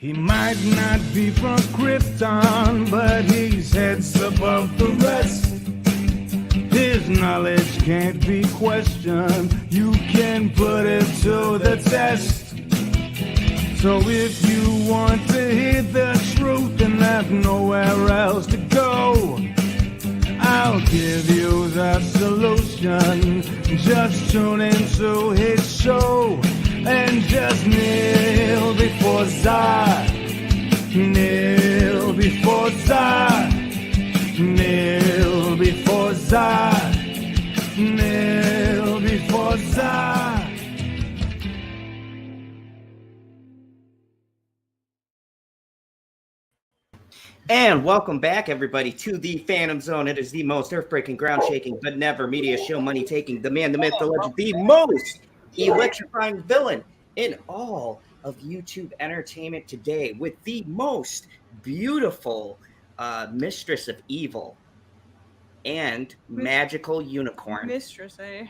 He might not be from Krypton, but he's heads above the rest. His knowledge can't be questioned. You can put it to the test. So if you want to hear the truth and have nowhere else to go, I'll give you the solution. Just tune into his show and just kneel before Zod. Kneel before Zod. Kneel before Zod. Kneel before Zod. And welcome back, everybody, to the Phantom Zone. It is the most earth-breaking, ground-shaking, but never media show money-taking, the man, the myth, the legend, the most electrifying villain in all of YouTube entertainment today, with the most beautiful mistress of evil and magical unicorn. Mistress, eh?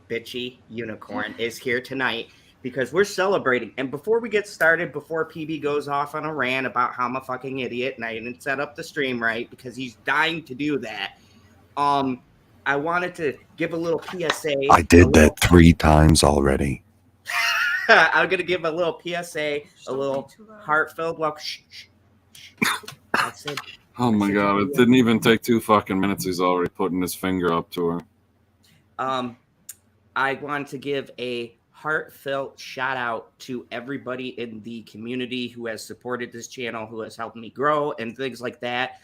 Bitchy unicorn is here tonight because we're celebrating. And before we get started, before PB goes off on a rant about how I'm a fucking idiot and I didn't set up the stream right because he's dying to do that, I wanted to give a little PSA. I did that 3 times already. I'm going to give a little PSA, a little heartfelt welcome. I said, oh my God, it didn't even take 2 fucking minutes. He's already putting his finger up to her. I want to give a heartfelt shout out to everybody in the community who has supported this channel, who has helped me grow and things like that.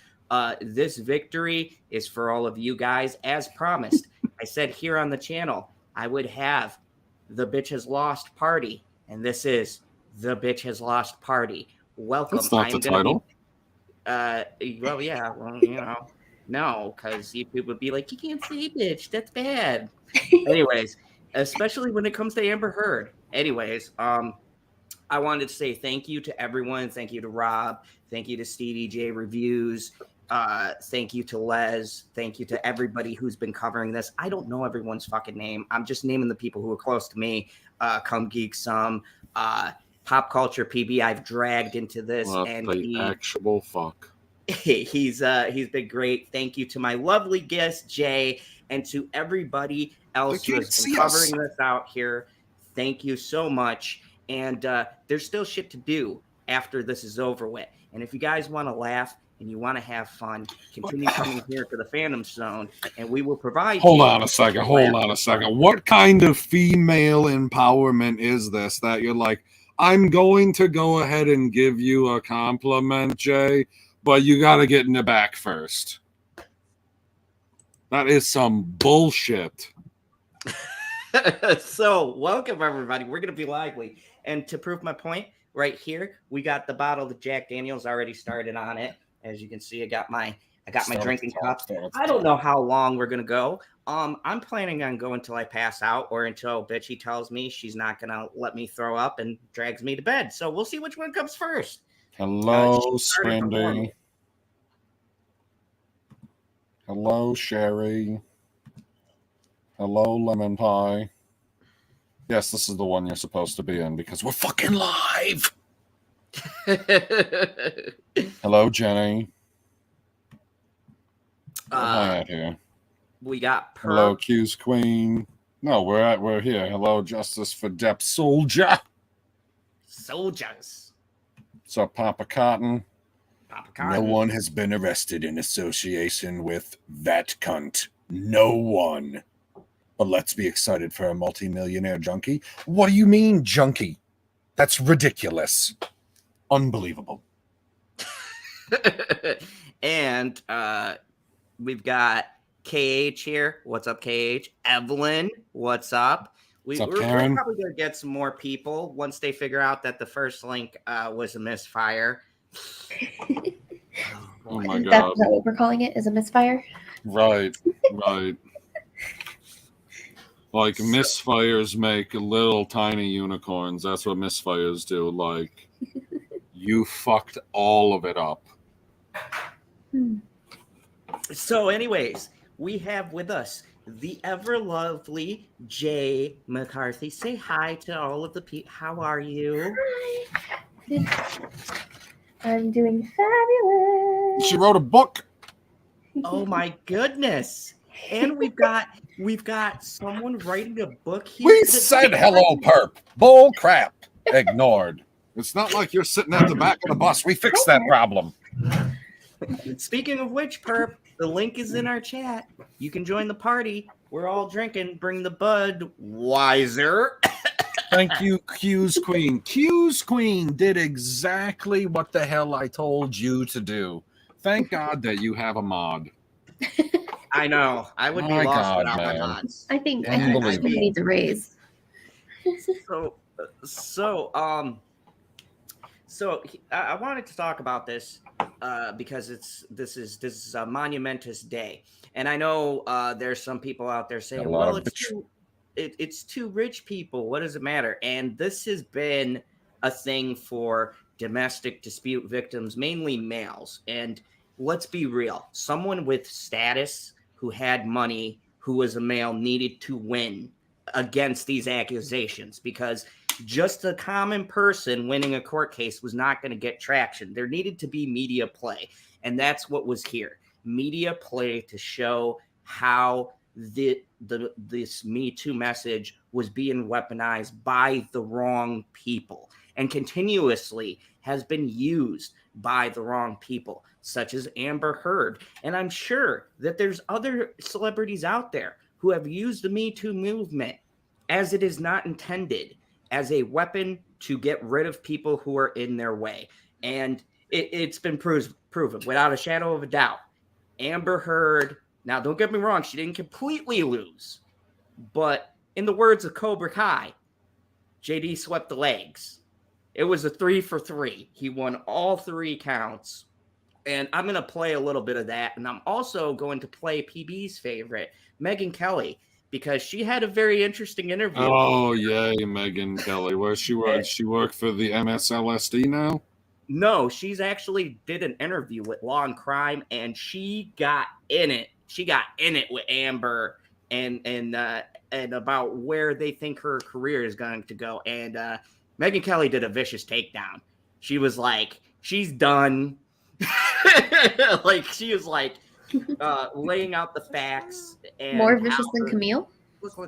This victory is for all of you guys. As promised, I said here on the channel, I would have the Bitch Has Lost party. And this is the Bitch Has Lost party. Welcome. That's not the title. Well, yeah, well, you know, no, because YouTube would be like, you can't say bitch. That's bad. Anyways, especially when it comes to Amber Heard. Anyways, I wanted to say thank you to everyone. Thank you to Rob. Thank you to Stevie J Reviews. Thank you to Les. Thank you to everybody who's been covering this. I don't know everyone's fucking name. I'm just naming the people who are close to me. Come Geek Some, Pop Culture PB. I've dragged into this, and the actual fuck. He's been great. Thank you to my lovely guest Jay, and to everybody else who has been covering this out here. Thank you so much. And there's still shit to do after this is over with. And if you guys want to laugh and you want to have fun, continue coming here to the Phantom Zone, and we will provide. Hold on a second. What kind of female empowerment is this that you're like, I'm going to go ahead and give you a compliment, Jay, but you got to get in the back first? That is some bullshit. So, welcome everybody. We're going to be lively. And to prove my point, right here, we got the bottle of Jack Daniels already started on it. As you can see, I got my drinking cup. I don't know how long we're going to go. I'm planning on going until I pass out or until Bitchy tells me she's not going to let me throw up and drags me to bed. So, we'll see which one comes first. Hello, Spendy. Hello, Sherry. Hello, Lemon Pie. Yes, this is the one you're supposed to be in because we're fucking live. Hello, Jenny. Hi out here. We got Hello, Q's Queen. No, we're here. Hello, Justice for Depp Soldier. Soldiers. What's up, Papa Cotton? Papa Cotton. No one has been arrested in association with that cunt. No one. But let's be excited for a multimillionaire junkie. What do you mean, junkie? That's ridiculous. Unbelievable. And we've got KH here. What's up, KH? Evelyn, what's up? We're probably going to get some more people once they figure out that the first link was a misfire. Oh my God. That's what we're calling it, is a misfire? Right. Like misfires make little tiny unicorns. That's what misfires do. Like you fucked all of it up. So anyways, we have with us the ever lovely Jay McCarthy. Say hi to all of the people. How are you? Hi. I'm doing fabulous. She wrote a book. Oh my goodness! And we've got someone writing a book here. We said hello, perp. Bull crap. Ignored. It's not like you're sitting at the back of the bus. We fixed that problem. Speaking of which, perp, the link is in our chat. You can join the party. We're all drinking. Bring the bud. Wiser. Thank you, Q's Queen. Q's Queen did exactly what the hell I told you to do. Thank God that you have a mod. I know. I would be My lost God, without my man. mods. I think Unbelievable. this one needs a raise. So I wanted to talk about this because this is a monumentous day, and I know there's some people out there saying, A lot "Well, of it's too rich people. What does it matter?" And this has been a thing for domestic dispute victims, mainly males. And let's be real: someone with status who had money, who was a male, needed to win against these accusations, because just a common person winning a court case was not going to get traction. There needed to be media play. And that's what was here. Media play to show how this Me Too message was being weaponized by the wrong people and continuously has been used by the wrong people, such as Amber Heard. And I'm sure that there's other celebrities out there who have used the Me Too movement as it is not intended, as a weapon to get rid of people who are in their way. And it's been proven without a shadow of a doubt. Amber Heard, now don't get me wrong, she didn't completely lose. But in the words of Cobra Kai, JD swept the legs. It was a 3 for 3. He won all 3 counts. And I'm going to play a little bit of that. And I'm also going to play PB's favorite, Megyn Kelly, because she had a very interesting interview. Oh, yay, Megyn Kelly. Where she worked? She worked for the MSLSD now? No, she's actually did an interview with Law and Crime, and she got in it. She got in it with Amber and about where they think her career is going to go. And Megyn Kelly did a vicious takedown. She was like, she's done. Like, she was like laying out the facts. And More vicious than Camille? Look.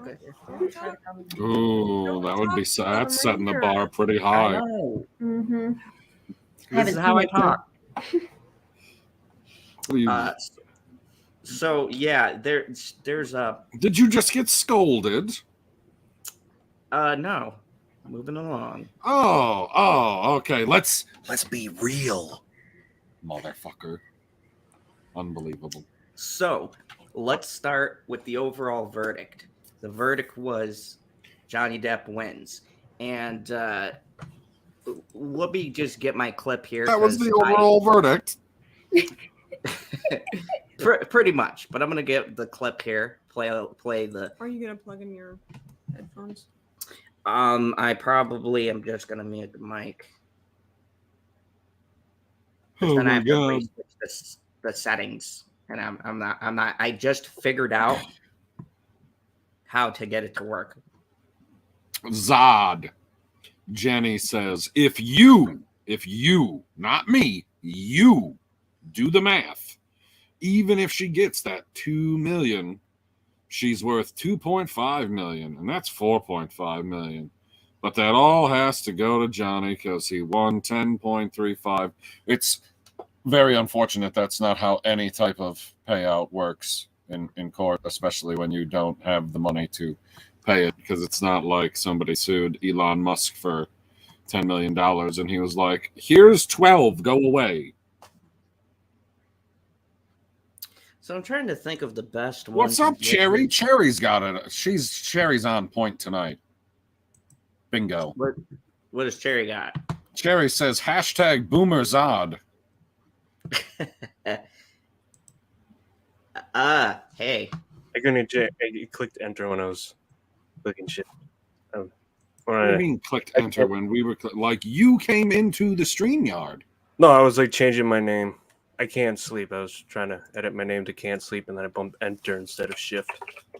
Ooh, that would be that's setting the bar pretty I high. know. Mm-hmm. This is how I talk. So yeah, there's a Did you just get scolded? no. Moving along. Oh, okay. Let's be real. motherfucker. Unbelievable. So let's start with the overall verdict. The verdict was Johnny Depp wins. And let me just get my clip here. That was the overall verdict. Pretty much. But I'm going to get the clip here. Play the... Are you going to plug in your headphones? I probably am just going to mute the mic. Oh Then I my have to god. reswitch the settings. And I'm not. I just figured out how to get it to work. Zod. Jenny says, if you, not me, you do the math, even if she gets that 2 million, she's worth 2.5 million, and that's 4.5 million. But that all has to go to Johnny because he won 10.35. It's very unfortunate that's not how any type of payout works in court, especially when you don't have the money to pay it, because it's not like somebody sued Elon Musk for $10 million and he was like, here's 12, go away. So I'm trying to think of the best one. What's up, Cherry? Cherry's got it. Cherry's on point tonight. Bingo. What does Cherry got? Cherry says hashtag Boomer Zod. Hey. I clicked enter when I was clicking shit. What do you mean clicked enter when we were like you came into the StreamYard? No, I was like changing my name. I can't sleep. I was trying to edit my name to can't sleep, and then I bumped enter instead of shift.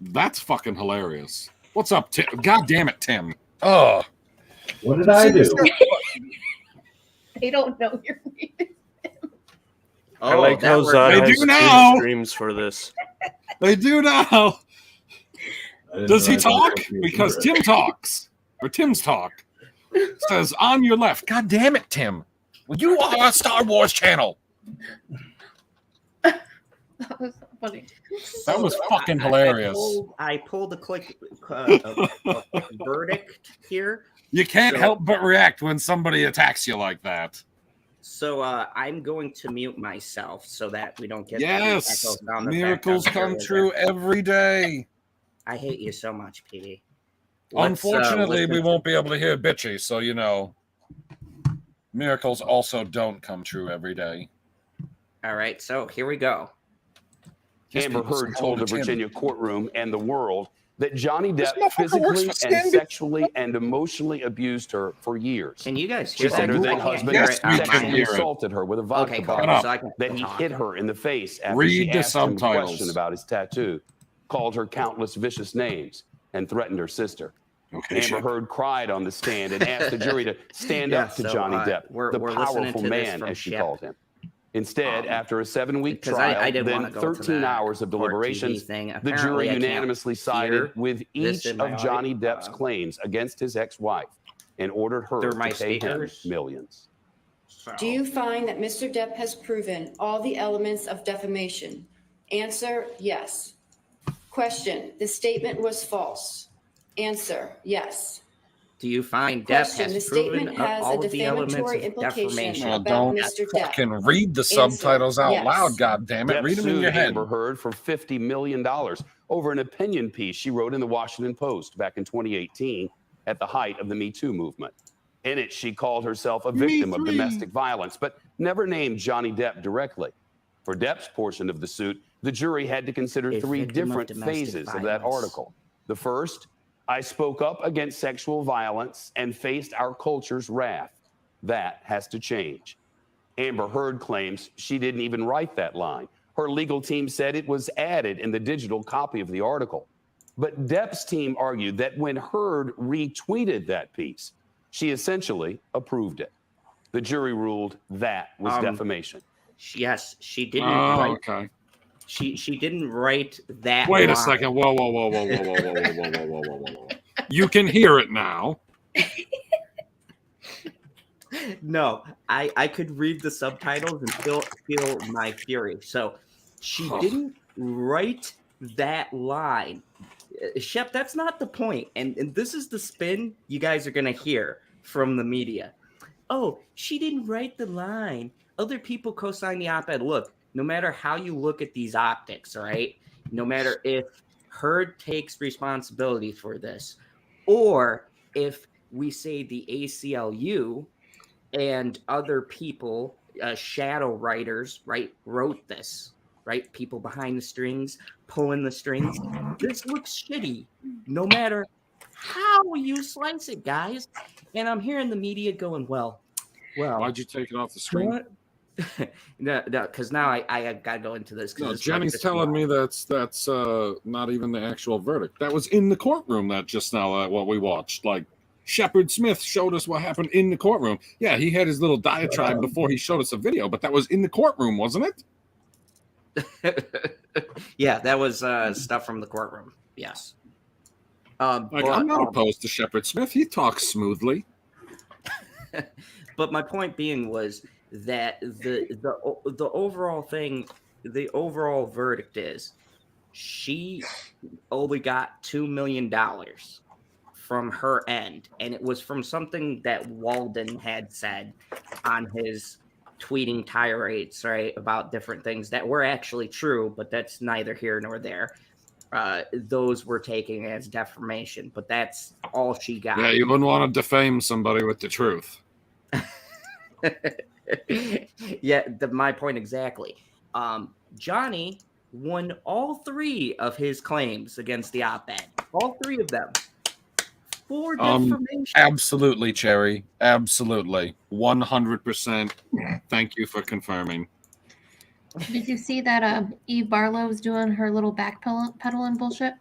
That's fucking hilarious. What's up, Tim? God damn it, Tim. Oh. What did I do? They don't know your name. I like that how worked. Zod They has do now. two streams for this. They do now. Does he talk? Because Tim talks. Or Tim's talk. Says on your left. God damn it, Tim. Well, you are a Star Wars channel. That was so funny. That was So, fucking hilarious. I pulled a verdict here. You can't So- help but react when somebody attacks you like that. So I'm going to mute myself so that we don't get Yes. echoes down the Miracles background come area true there. every day. I hate you so much, PD. Unfortunately, we listen won't be able to hear Bitchy, so you know. Miracles also don't come true every day. All right, so here we go. Amber Heard told the Virginia courtroom and the world that Johnny This Depp motherfucker works physically for and Sandy. sexually and emotionally abused her for years. Can you guys hear She that? said her I then can't husband hear Yes, it we on can my sexually hear end. it. assaulted her with a vodka Okay, bottle. cool. So I can That he talk. hit her in the face after Read she the asked him a subtitles. question about his tattoo, called her countless vicious names, and threatened her sister. Okay, Amber sure. Heard cried on the stand and asked the jury to stand up to so, Johnny Depp, we're the listening powerful to this man, from as she Shep. called him. Instead, after a 7-week Because trial, I didn't then want to go to 13 the hours of court TV deliberations, thing. the Apparently, jury I can't unanimously sided hear with this each in my of Johnny audio. Depp's claims against his ex-wife and ordered her Through to my pay speakers? him millions. So, Do you find that Mr. Depp has proven all the elements of defamation? Answer, yes. Question, the statement was false. Answer, yes. do you find Depp Question, the has proven statement has all a of the elements defamatory of implication defamation? Well, about don't Mr. Depp. fucking read the subtitles out yes. loud, goddammit. Depp Read them in sued your head. Amber Heard for $50 million over an opinion piece she wrote in the Washington Post back in 2018 at the height of the Me Too movement. In it, she called herself a victim of domestic violence, but never named Johnny Depp directly. For Depp's portion of the suit, the jury had to consider A three victim of different domestic phases of that violence. article. The first, I spoke up against sexual violence and faced our culture's wrath. That has to change. Amber Heard claims she didn't even write that line. Her legal team said it was added in the digital copy of the article. But Depp's team argued that when Heard retweeted that piece, she essentially approved it. The jury ruled that was defamation. Yes, she didn't Oh, write. okay. She didn't write that. Wait a line. second. Whoa, whoa, whoa, whoa, whoa, whoa, whoa, whoa, whoa, whoa, whoa, whoa, whoa. You can hear it now. No, I could read the subtitles and still feel my fury. So she didn't write that line. Shep, that's not the point. And this is the spin you guys are going to hear from the media. Oh, she didn't write the line. Other people co-signed the op-ed. Look, no matter how you look at these optics, all right? No matter if Heard takes responsibility for this, or if we say the ACLU and other people, shadow writers, right, wrote this, right? People behind the strings, pulling the strings. This looks shitty, no matter how you slice it, guys. And I'm hearing the media going, well, Why'd you take it off the screen? what? no, because now I gotta go into this. No, Jenny's telling me that's not even the actual verdict. That was in the courtroom. That just now what we watched. Like Shepard Smith showed us what happened in the courtroom. Yeah, he had his little diatribe before he showed us a video, but that was in the courtroom, wasn't it? Yeah, that was stuff from the courtroom. Yes. I'm not opposed to Shepard Smith. He talks smoothly. But my point being was that the overall thing, the overall verdict is she only got $2 million from her end, and it was from something that Walden had said on his tweeting tirades, right, about different things that were actually true, but that's neither here nor there. Those were taken as defamation, but that's all she got. Yeah, you wouldn't want to defame somebody with the truth. Yeah, my point exactly. Johnny won all three of his claims against the op-ed. All three of them. For defamation. Absolutely, Cherry. Absolutely. 100%. Thank you for confirming. Did you see that Eve Barlow's doing her little backpedaling bullshit?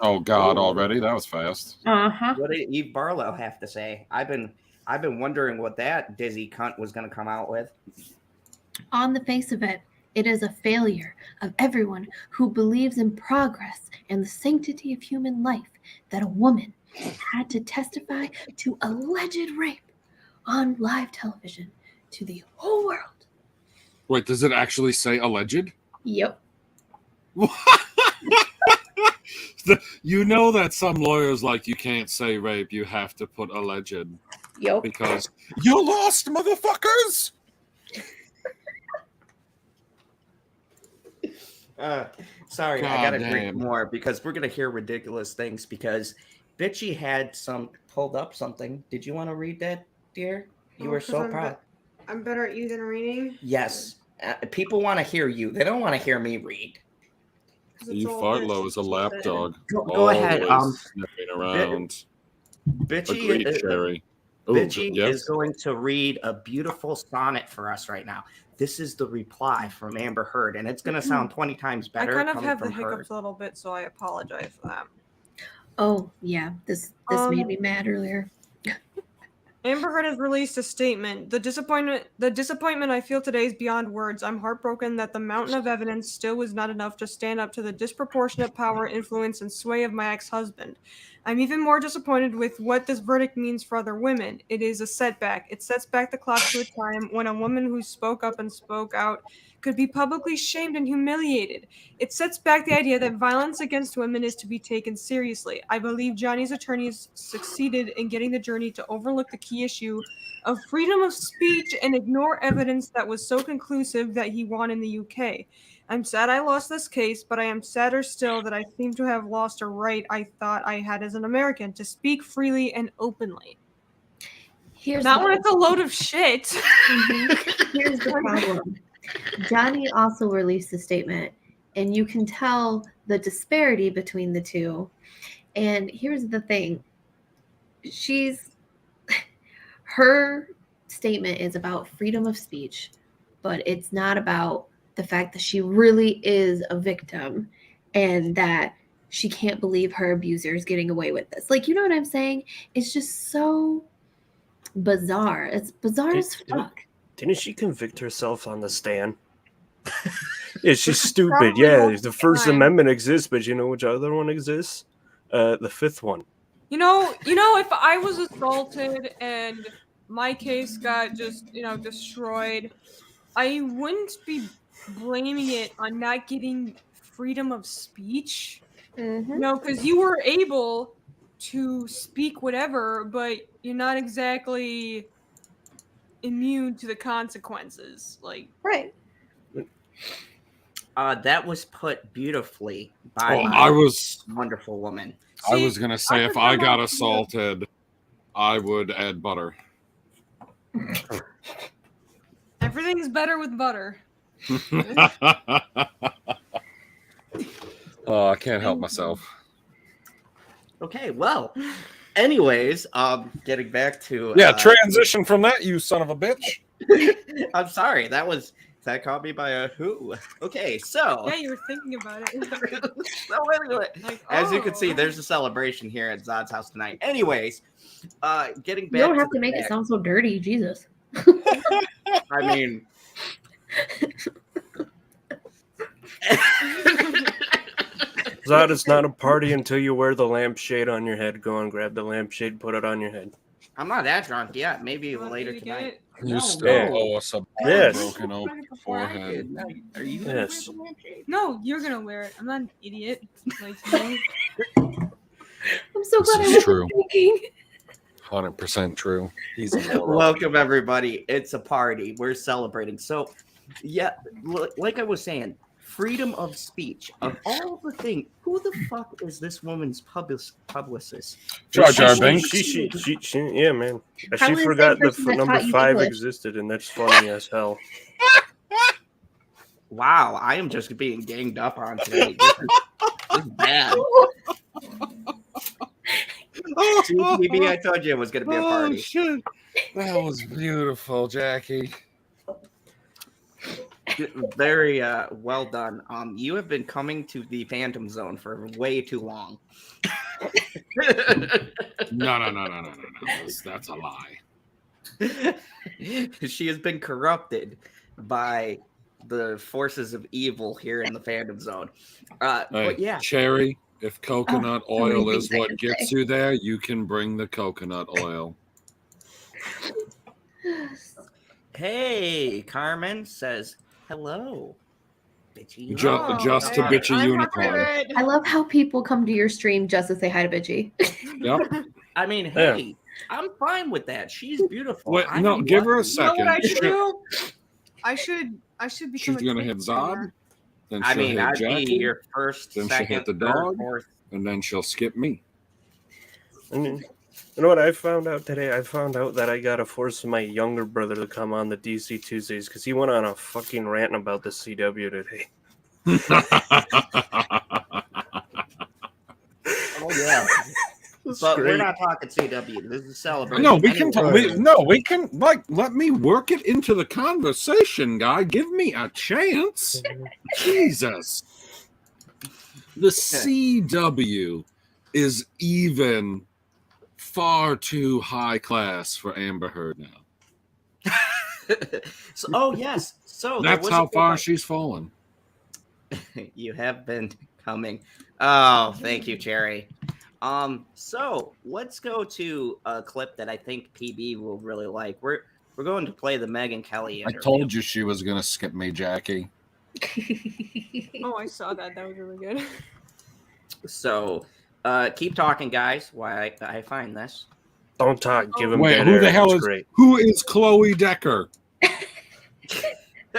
Oh, God, already? That was fast. Uh-huh. What did Eve Barlow have to say? I've been I've been wondering what that dizzy cunt was going to come out with. On the face of it, it is a failure of everyone who believes in progress and the sanctity of human life that a woman had to testify to alleged rape on live television to the whole world. Wait, does it actually say alleged? Yep. You know that some lawyers like you can't say rape, you have to put alleged Yep. because You lost, motherfuckers! Sorry, I God gotta drink damn. more because we're gonna hear ridiculous things. Because Bitchy had pulled up something. Did you want to read that, dear? You were 'cause so I'm proud. I'm better at you than reading. Yes, people want to hear you. They don't want to hear me read. 'Cause it's Eve all Fartlow this is a shit. lapdog. Go ahead. Always sniffing around. Bitchy, Agreed, Cherry. Ooh, Bitchy yes. is going to read a beautiful sonnet for us right now. This is the reply from Amber Heard, and it's going to sound 20 times I better kind of coming have the from her. hiccups a little bit, so I apologize for that. Oh, yeah. This made me mad earlier. Amber Heard has released a statement. The disappointment I feel today is beyond words. I'm heartbroken that the mountain of evidence still was not enough to stand up to the disproportionate power, influence, and sway of my ex-husband. I'm even more disappointed with what this verdict means for other women. It is a setback. It sets back the clock to a time when a woman who spoke up and spoke out could be publicly shamed and humiliated. It sets back the idea that violence against women is to be taken seriously. I believe Johnny's attorneys succeeded in getting the journey to overlook the key issue of freedom of speech and ignore evidence that was so conclusive that he won in the UK. I'm sad I lost this case, but I am sadder still that I seem to have lost a right I thought I had as an American to speak freely and openly. Here's Not the, when it's a load of shit. here's the problem. Johnny also released a statement, and you can tell the disparity between the two. And here's the thing. Her statement is about freedom of speech, but it's not about the fact that she really is a victim and that she can't believe her abuser is getting away with this. Like, you know what I'm saying? It's just so bizarre. It's bizarre as fuck. Didn't she convict herself on the stand? Yeah, she's stupid. Probably Yeah, multiple the First times. Amendment exists, but you know which other one exists? The fifth one. You know, if I was assaulted and my case got just, destroyed, I wouldn't be blaming it on not getting freedom of speech. Mhm. No, because you were able to speak whatever, but you're not exactly immune to the consequences. Like, Right. That was put beautifully by Oh, my I was wonderful woman. I was gonna say if prefer I got not to- assaulted, I would add butter. Everything's better with butter. Oh, I can't help myself. Okay, well, anyways, getting back to Yeah, transition from that, you son of a bitch. I'm sorry, that caught me by a who. Okay, so Yeah, you were thinking about it. so anyway, Like, as you can see, oh. there's a celebration here at Zod's house tonight. Anyways, getting You back don't to have to the make it fact- sound so dirty, Jesus. I mean, Zod, it's not a party until you wear the lampshade on your head. Go on, grab the lampshade, put it on your head. I'm not that drunk yet. Maybe You want me later to get tonight. it? You No, still no. owe us a Yes. broken oak forehead. No, are you? Yes. No, you're gonna wear it. I'm not an idiot like you. I'm so This glad I is wasn't true. thinking. 100% true. He's a moron. Welcome everybody. It's a party. We're celebrating. So, yeah, like I was saying, freedom of speech. Of all the things, who the fuck is this woman's publicist? Jar Jar She- Binks. she- yeah, man. She Probably the same forgot the person that number taught you 5 English. existed, and that's funny as hell. Wow, I am just being ganged up on today. This is bad. See, maybe I told you it was going to be a Oh, party. shit. That was beautiful, Jackie. Very well done. You have been coming to the Phantom Zone for way too long. No. That's a lie. She has been corrupted by the forces of evil here in the fandom zone. Hey, But yeah, Cherry, if coconut so many oil is things I what can gets say. you there, you can bring the coconut oil. hey, Carmen says hello. Bitchy. Just to hey, bitchy I'm her unicorn. favorite. I love how people come to your stream just to say hi to Bitchy. Yep. I mean, Yeah. hey, I'm fine with that. She's beautiful. Wait, I'm no, give her a lucky. You know what I second. should do? I should become She's a gonna Twitch hit streamer. Zod, then I she'll mean, hit I'd Jackie, be your first, then she'll hit second, the third, dog. fourth. and then she'll skip me. And you know what I found out today? I found out that I gotta force my younger brother to come on the DC Tuesdays because he went on a fucking rant about the CW today. Oh yeah, It's but we're great. not talking CW. This is a celebration. No, we can talk. Anyway, We can let me work it into the conversation, guy. Give me a chance. Jesus, the CW is even far too high class for Amber Heard now. so, oh yes, so there That's was how a far good she's fallen. one. You have been coming. Oh, thank you, Cherry. So let's go to a clip that I think PB will really like. We're going to play the Megyn Kelly I interview. told you she was gonna skip me, Jackie. Oh, I saw that. That was really good. So keep talking, guys, while I find this. Don't talk. Give him Wait, dead who air. the hell It's is great. who is Chloe Decker?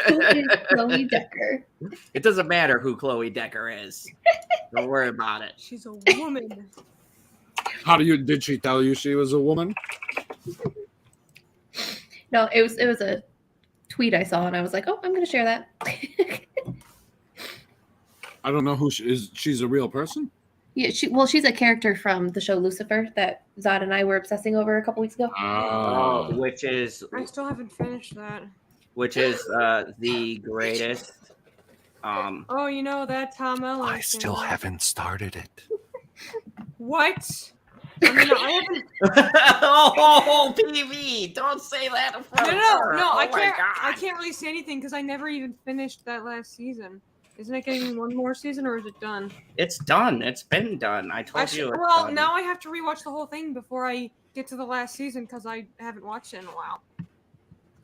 Who is Chloe Decker? It doesn't matter who Chloe Decker is. Don't worry about it. She's a woman. Did she tell you she was a woman? No, it was a tweet I saw and I was like, oh, I'm gonna share that. I don't know who she is. She's a real person? Yeah, she's a character from the show Lucifer that Zod and I were obsessing over a couple weeks ago. Oh. Which is I still haven't finished that. the greatest. Oh, you know that Tom Ellis. I still haven't started it. What? I mean, I haven't. Oh, PV! Don't say that in front No, of no, her. no. Oh I my can't. God. I can't really say anything because I never even finished that last season. Isn't it getting one more season, or is it done? It's done. It's been done. I told you. It's Well, done. now I have to rewatch the whole thing before I get to the last season because I haven't watched it in a while.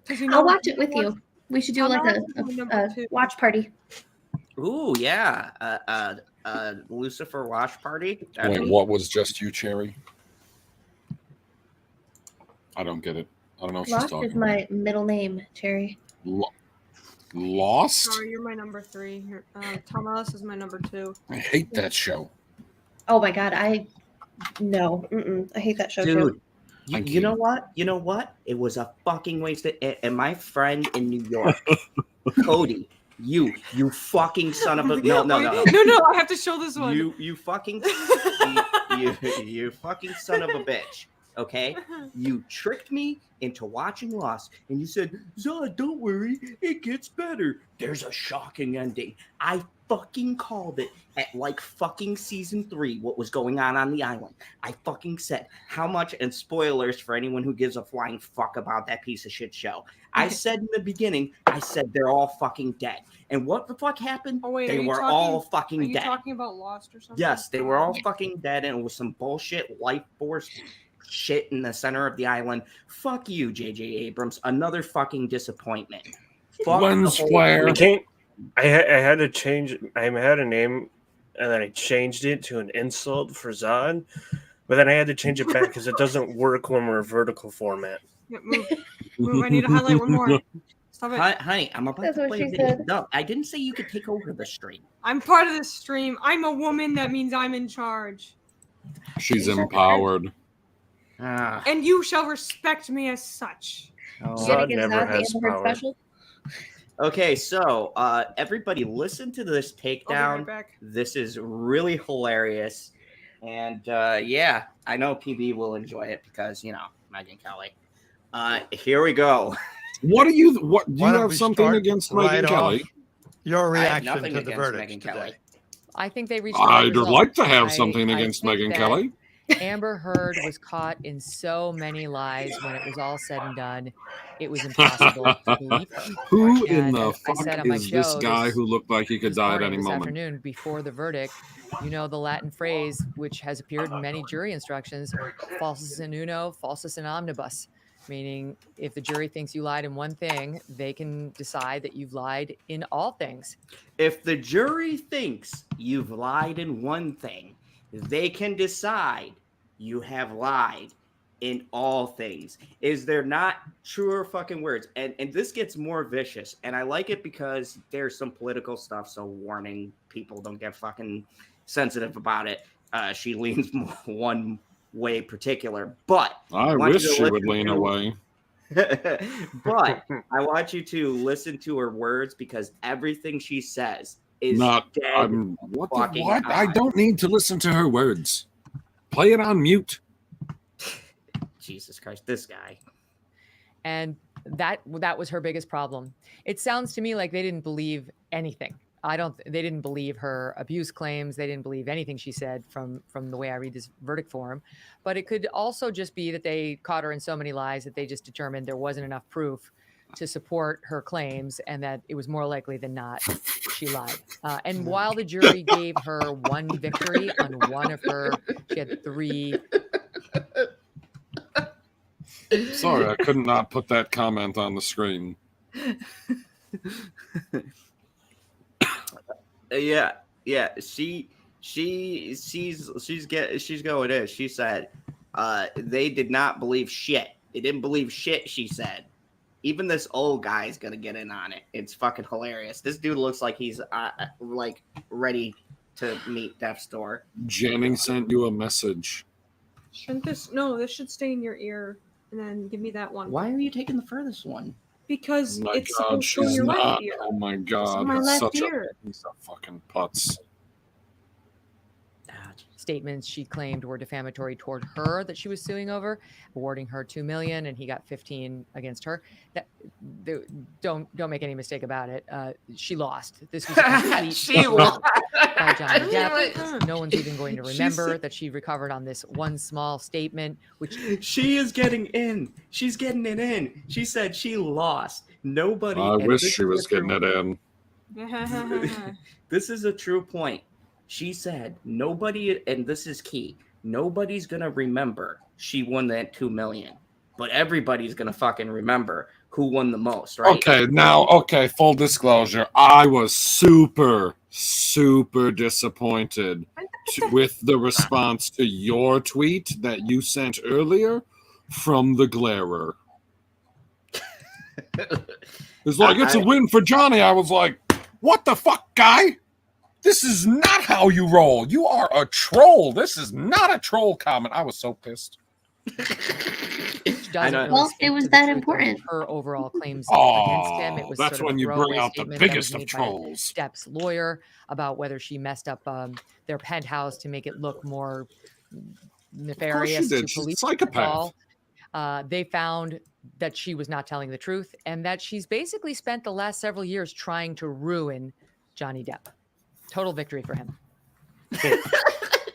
'Cause I'll watch it with you. We should do Tom like Ellis is my number a two. watch party. Ooh, yeah. Lucifer Wash Party. Wait, what was just you, Cherry? I don't get it. I don't know what she's Lost talking is my middle name, Cherry. about. Lost? Sorry, you're my number 3. Tom Ellis is my number 2. I hate that show. Oh my god, I hate that show too. Dude, Thank you you. know what? You know what? It was a fucking waste of. And my friend in New York, Cody, you fucking son of a. No. No, I have to show this one. You fucking. you fucking son of a bitch. Okay, you tricked me into watching Lost, and you said, "Zod, don't worry, it gets better." There's a shocking ending. I fucking called it at like fucking season 3. What was going on the island? I fucking said how much. And spoilers for anyone who gives a flying fuck about that piece of shit show. I said in the beginning, I said they're all fucking dead. And what the fuck happened? Oh, wait, they are you were talking- all Are fucking you dead. talking about Lost or something? Yes, they were all fucking dead, and it was some bullshit life force shit in the center of the island. Fuck you, J.J. Abrams. Another fucking disappointment. Fuck Lens the whole flare. I thing. can't. I had to change. I had a name, and then I changed it to an insult for Zod, but then I had to change it back because it doesn't work when we're vertical format. Yeah, move. I need to highlight one more. Stop it. Honey, I'm about That's to what play she a video. said. No, I didn't say you could take over the stream. I'm part of this stream. I'm a woman. That means I'm in charge. She's empowered. Ah, And you shall respect me as such. oh. Zod Get never Zod the has Amber Heard power. special. Okay, so everybody listen to this I'll be takedown. right back. This is really hilarious. And yeah, I know PB will enjoy it because, you know, Megyn Kelly. Here we go. What do you do you Why don't have we something start against right Megyn Kelly? off? Your I have reaction nothing to the against verdict Megyn today. Kelly. I think they reached. I'd the right like to result. have something I against think Megyn that Kelly. Amber Heard was caught in so many lies when it was all said and done. It was impossible to believe her. Who in And the as I fuck said on my is this show guy who looked like he could this die at morning, any this moment? afternoon, before the verdict, you know the Latin phrase, which has appeared in many jury instructions, falsus in uno, falsus in omnibus, meaning if the jury thinks you lied in one thing, they can decide that you've lied in all things. If the jury thinks you've lied in one thing, they can decide you have lied in all things. Is there not truer fucking words? And this gets more vicious. And I like it because there's some political stuff. So warning, people, don't get fucking sensitive about it. She leans one way particular, but I want wish you to she would listen lean to- away. but I want you to listen to her words because everything she says is Not. dead. I'm. What? The, fucking what? I on. don't need to listen to her words. Play it on mute. Jesus Christ, this guy. And that was her biggest problem. It sounds to me like they didn't believe anything. They didn't believe her abuse claims. They didn't believe anything she said from the way I read this verdict form. But it could also just be that they caught her in so many lies that they just determined there wasn't enough proof to support her claims and that it was more likely than not she lied. And while the jury gave her one victory on one of her, she had 3. Sorry, I could not put that comment on the screen. Yeah. She's going in. She said, they did not believe shit. They didn't believe shit. She said, even this old guy's gonna get in on it. It's fucking hilarious. This dude looks like he's like ready to meet death's door. Jennings sent you a message. Shouldn't this? No, this should stay in your ear, and then give me that one. Why are you taking the furthest one? Because Oh my it's God, supposed to go in she's your not. right ear. Oh my God, my it's left such ear. a piece of fucking putz. Statements she claimed were defamatory toward her that she was suing over, awarding her $2 million, and he got 15 against her. Don't make any mistake about it. She lost. This was a complete She fraud lost. by Johnny Depp. Depp. No one's even going to She remember said- that she recovered on this one small statement, which She is getting in. She's getting it in. She said she lost. Nobody. I and wish this she is was a true- getting it in. This is a true point. She said nobody, and this is key. Nobody's gonna remember she won that $2 million, but everybody's gonna fucking remember who won the most, right? Okay, full disclosure. I was super disappointed with the response to your tweet that you sent earlier from the Glarer. It's like, it's a win for Johnny. I was like, what the fuck, guy? This is not how you roll. You are a troll. This is not a troll comment. I was so pissed. doesn't really Well, speak it was to the that truth of important. her overall claims against him. It was That's sort of when a you throwaway bring out the statement that biggest was of made by trolls. Depp's lawyer about whether she messed up their penthouse to make it look more nefarious did. to She's a police. psychopath. They found that she was not telling the truth and that she's basically spent the last several years trying to ruin Johnny Depp. Total victory for him.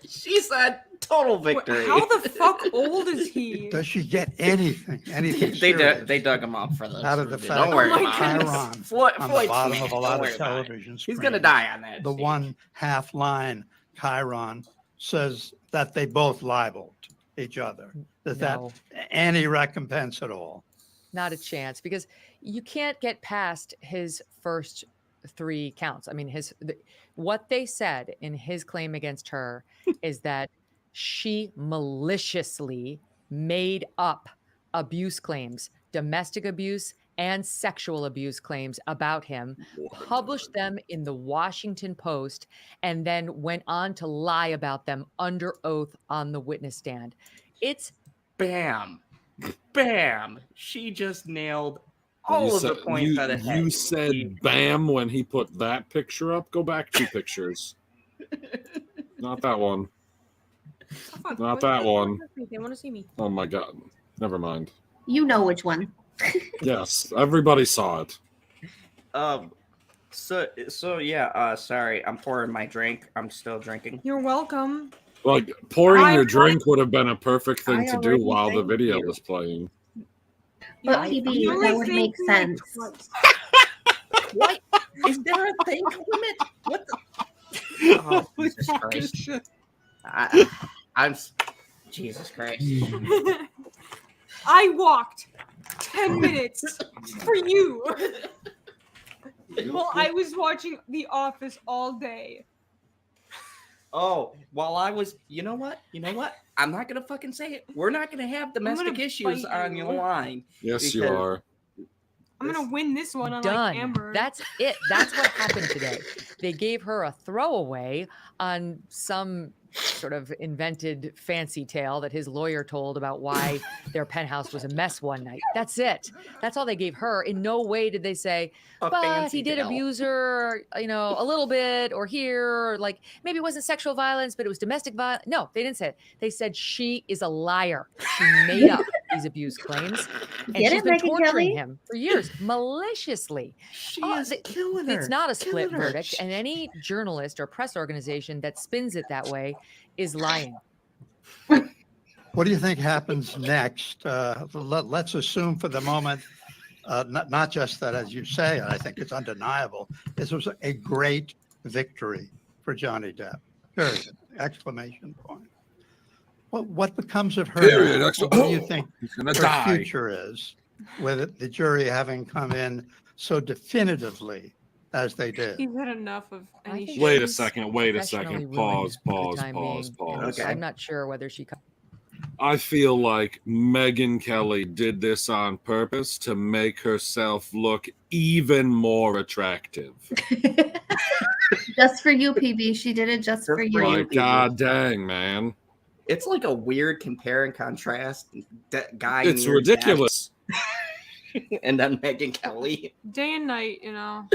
She said total victory. How the fuck old is he? Does she get anything? Anything they serious dug him up for this. out of the Don't fact worry that about it. Chiron Floyd, on the Floyd's bottom dead. of a Don't lot worry of about it. television He's screens, gonna die on that. the Steve. one half line, Chiron, says that they both libeled each other. Is No. that any recompense at all? Not a chance, because you can't get past his first 3 counts. I mean, what they said in his claim against her is that she maliciously made up abuse claims, domestic abuse and sexual abuse claims about him, published them in the Washington Post, and then went on to lie about them under oath on the witness stand. It's Bam. She just nailed all of the points out of head. You said bam when he put that picture up. Go back 2 pictures. Not that one. Fuck, Not what- that one. They want to see me. Oh my God. Never mind. You know which one. Yes, everybody saw it. So yeah, sorry, I'm pouring my drink. I'm still drinking. You're welcome. Like pouring I your want- drink would have been a perfect thing I to do already while the thanked video you. was playing. But I- PB, you only that would make thanked me, like, sense. twice. What? Is there a thank limit? What the? Oh, Jesus Christ. I'm. Jesus Christ. I walked 10 minutes for you. Well, I was watching The Office all day. Oh, while I was, you know what? I'm not gonna fucking say it. We're not gonna have domestic gonna issues bite on you. your line. Yes, you Because- are. I'm gonna win this one, unlike Done. Amber. That's it. That's what happened today. They gave her a throwaway on some sort of invented fancy tale that his lawyer told about why their penthouse was a mess one night. That's it. That's all they gave her. In no way did they say, A but fancy he did tale. abuse her, a little bit, or here, or like maybe it wasn't sexual violence, but it was domestic violence. No, they didn't say it. They said she is a liar. She made up these abuse claims, and Get she's it, been Megyn torturing Kelly? him for years, maliciously. She Oh, is they- killing her. It's not a split killing her. verdict, and any journalist or press organization that spins it that way is lying. What do you think happens next? Let's assume for the moment, not just that, as you say, and I think it's undeniable, this was a great victory for Johnny Depp. Period. Exclamation point. What becomes of her? Period. now? Excla- What do you think He's gonna her die. future is, with the jury having come in so definitively as they did? He's had enough of I any think Wait a she's second. Wait a professionally second. ruined Pause. for the Pause. time Pause. being, and Pause. Okay. I'm not sure whether she. I feel like Megyn Kelly did this on purpose to make herself look even more attractive. Just for you, PB. She did it just for Just you. for you. Like, god dang, man. It's like a weird compare and contrast. That guy. It's near ridiculous. death, and then Megyn Kelly. day and night, you know.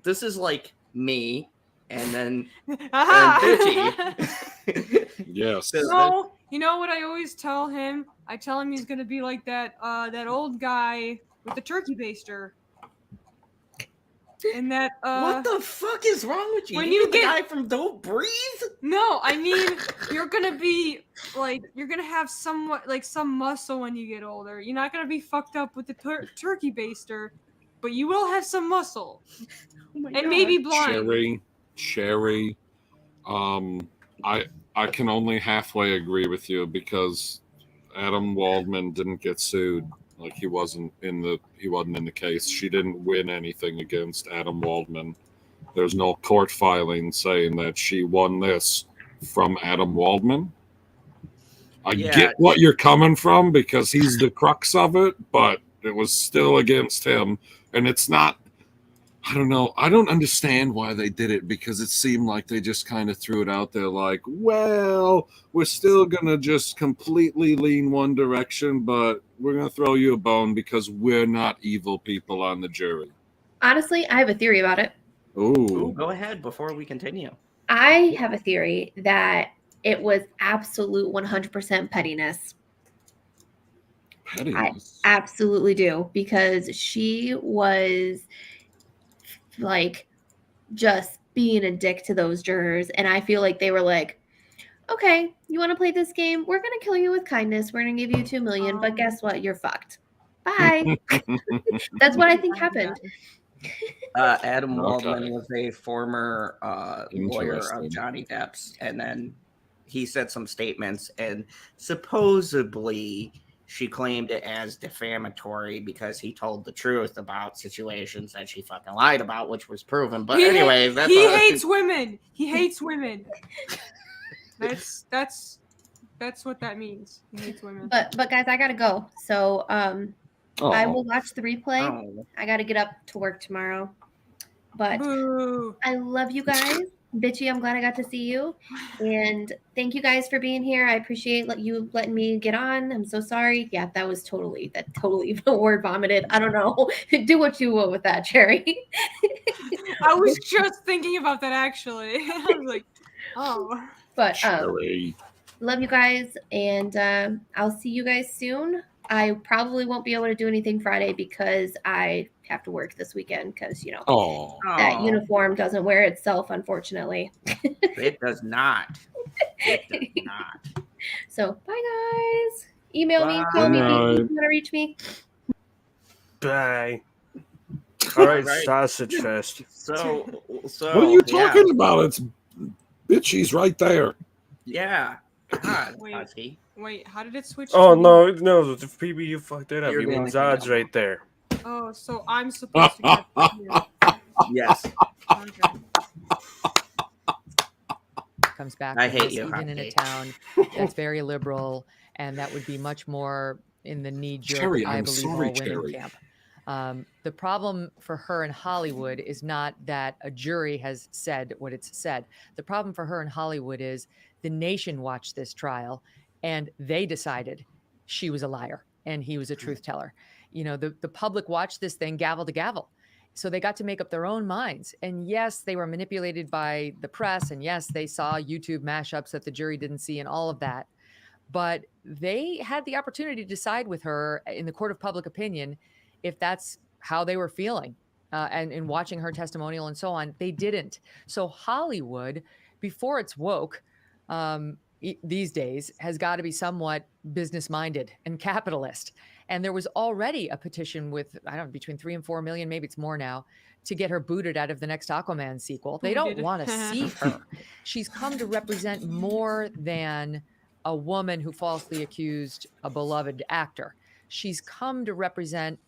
This is like me, and then Aha! Bitchy. Yes. No, you know what I always tell him? I tell him he's gonna be like that old guy with the turkey baster. And that What the fuck is wrong with you? when You you the get- guy from Don't Breathe? no, I mean you're gonna be like you're gonna have somewhat like some muscle when you get older. You're not gonna be fucked up with the turkey baster, but you will have some muscle Oh my and God. maybe blind. Cherry. I can only halfway agree with you because Adam Waldman didn't get sued. Like he wasn't in the case. She didn't win anything against Adam Waldman. There's no court filing saying that she won this from Adam Waldman. I Yeah. get what you're coming from because he's the crux of it, but it was still against him. And it's not, I don't know. I don't understand why they did it because it seemed like they just kind of threw it out there like, well, we're still going to just completely lean one direction, but we're going to throw you a bone because we're not evil people on the jury. Honestly, I have a theory about it. Ooh, Ooh. go ahead before we continue. I have a theory that it was absolute 100% pettiness. Pettiness. Absolutely do, because she was like just being a dick to those jurors, and I feel like they were like, okay, you want to play this game, we're gonna kill you with kindness, we're gonna give you 2 million, but guess what, you're fucked, bye. That's what I think happened. Adam Okay. Waldman was a former lawyer Interesting. of Johnny Depp's, and then he said some statements, and supposedly she claimed it as defamatory because he told the truth about situations that she fucking lied about, which was proven. But He- anyways, that's he all- hates women. He hates women. That's what that means. He hates women. But guys, I gotta go, so I Oh, will watch the replay. Oh. I gotta get up to work tomorrow, but Boo. I love you guys. Bitchy, I'm glad I got to see you. And thank you guys for being here. I appreciate you letting me get on. I'm so sorry. Yeah, that totally word vomited. I don't know. Do what you will with that, Cherry. I was just thinking about that actually. I was like, oh. But Cherry. love you guys, and I'll see you guys soon. I probably won't be able to do anything Friday because I have to work this weekend because, Oh. that Oh, uniform doesn't wear itself, unfortunately. it does not. It does not. So bye guys. Email me, Bye. call me, Good if night. you want to reach me. Bye. All right, Right. sausage fest. So What are you yeah. talking about? It's bitchy's right there. Yeah. God, Wait. Husky. Wait, how did it switch? Oh to me? no, the PB, you fucked it up. You're You the mean only Zod's thing. right there. Oh, so I'm supposed to get you. Yes. Okay. Comes back I from hate this, you, even in a Husky. town that's very liberal, and that would be much more in the knee-jerk, Cherry, I I'm believe sorry, all women Cherry. camp. The problem for her in Hollywood is not that a jury has said what it's said. The problem for her in Hollywood is the nation watched this trial and they decided she was a liar and he was a truth teller. You know, the public watched this thing gavel to gavel. So they got to make up their own minds. And yes, they were manipulated by the press. And yes, they saw YouTube mashups that the jury didn't see and all of that. But they had the opportunity to decide with her in the court of public opinion if that's how they were feeling. And in watching her testimonial and so on, they didn't. So Hollywood, before it's woke, these days has got to be somewhat business minded and capitalist. And there was already a petition with, I don't know, between 3 and 4 million, maybe it's more now, to get her booted out of the next Aquaman sequel. They don't Booted. want to see her. She's come to represent more than a woman who falsely accused a beloved actor. She's come to represent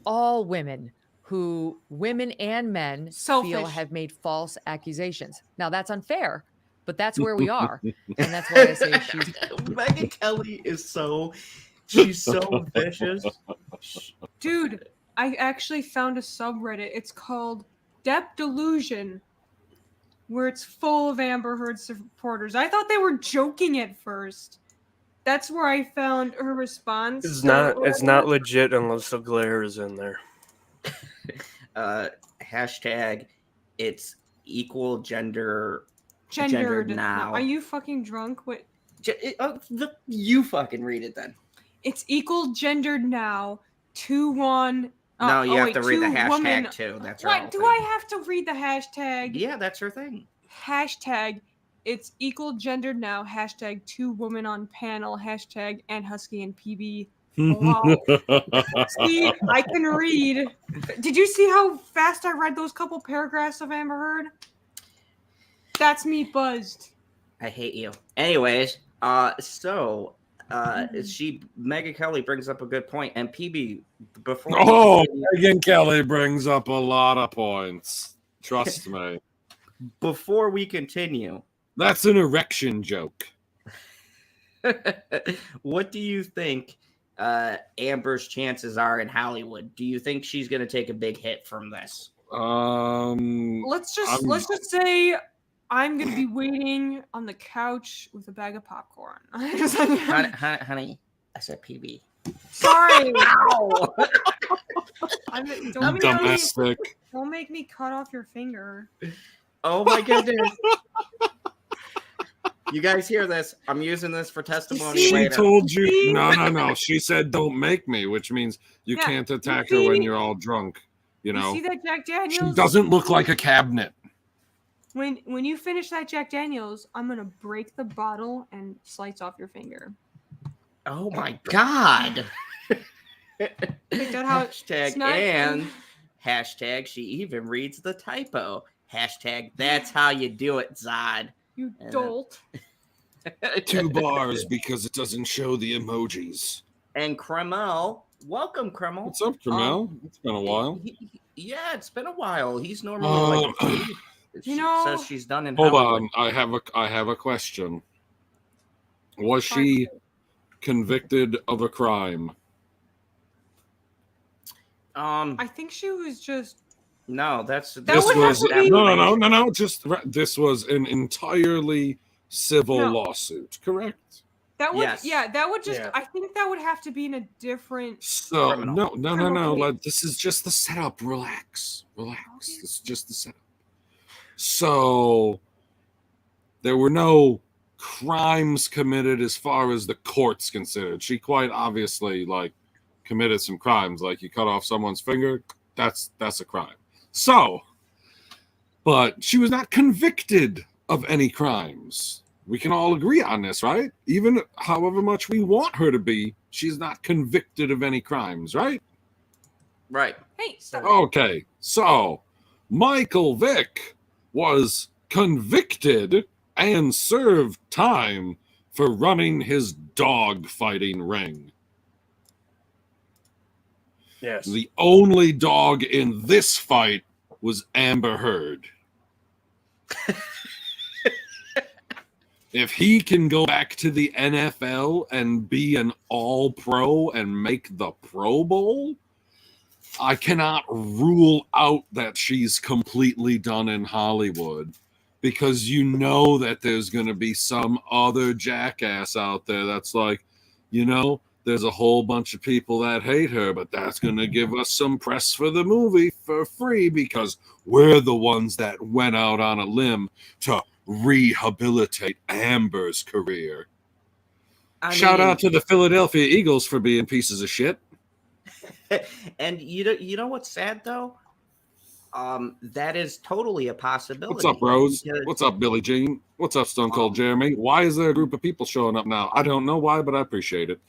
all women who women and men feel Selfish. have made false accusations. Now that's unfair, but that's where we are. And that's why I say she's Megan Kelly is she's so vicious. Dude, I actually found a subreddit. It's called Depp Delusion, where it's full of Amber Heard supporters. I thought they were joking at first. That's where I found her response. It's So- not legit unless the glare is in there. Hashtag it's equal gendered gendered now. Are you fucking drunk? What? You fucking read it then. It's equal gendered now. 2-1. No, you have to read the two hashtag women- too. That's her What? whole Do thing. I have to read the hashtag? Yeah, that's her thing. Hashtag it's equal gendered now. Hashtag 2 women on panel. Hashtag and Husky and PB. Wow. See, I can read. Did you see how fast I read those couple paragraphs of Amber Heard? That's me buzzed. I hate you. Anyways, Megan Kelly brings up a good point, and PB before. Oh, Megan Kelly brings up a lot of points. Trust me. Before we continue, That's an erection joke. what do you think Amber's chances are in Hollywood? Do you think she's going to take a big hit from this? Let's just say I'm gonna be waiting on the couch with a bag of popcorn. honey, I said PB. Sorry. Ow! Domestic. Don't make me cut off your finger. Oh my goodness. You guys hear this? I'm using this for testimony She later. told you. No. She said, don't make me, which means you Yeah, can't you attack her when see- you're all drunk. You know? You see that Jack She Daniels? doesn't look like a cabinet. When you finish that Jack Daniels, I'm gonna break the bottle and slice off your finger. Oh my god. Picked out how Hashtag it's not- and hashtag she even reads the typo. Hashtag that's how you do it, Zod. You dolt. 2 bars because it doesn't show the emojis. And Kremel, welcome Kremel. What's up, Jamel? It's been a while. Yeah, it's been a while. He's normally like You know- says she's done in Hold Hollywood. on, I have a question. Was she convicted of a crime? I think she was just. No, that's This would have was to be- no. Just this was an entirely civil No. lawsuit, correct? That would, Yes. yeah, that would just. Yeah. I think that would have to be in a different. So Criminal. no. Criminal case. Like, this is just the setup. Relax. This is just the setup. So there were no crimes committed as far as the court's considered. She quite obviously committed some crimes. Like you cut off someone's finger, that's a crime. So, but she was not convicted of any crimes. We can all agree on this, right? Even however much we want her to be, she's not convicted of any crimes, right? Right. Hey, stop. Okay, so Michael Vick was convicted and served time for running his dog fighting ring. Yes. The only dog in this fight was Amber Heard. If he can go back to the NFL and be an all-pro and make the Pro Bowl, I cannot rule out that she's completely done in Hollywood, because you know that there's going to be some other jackass out there that's like, you know, there's a whole bunch of people that hate her, but that's going to give us some press for the movie for free because we're the ones that went out on a limb to rehabilitate Amber's career. Shout out to the Philadelphia Eagles for being pieces of shit. And you know what's sad though? That is totally a possibility. What's up, Rose? because- What's up, Billie Jean? What's up, Stone Cold Jeremy? Why is there a group of people showing up now? I don't know why, but I appreciate it.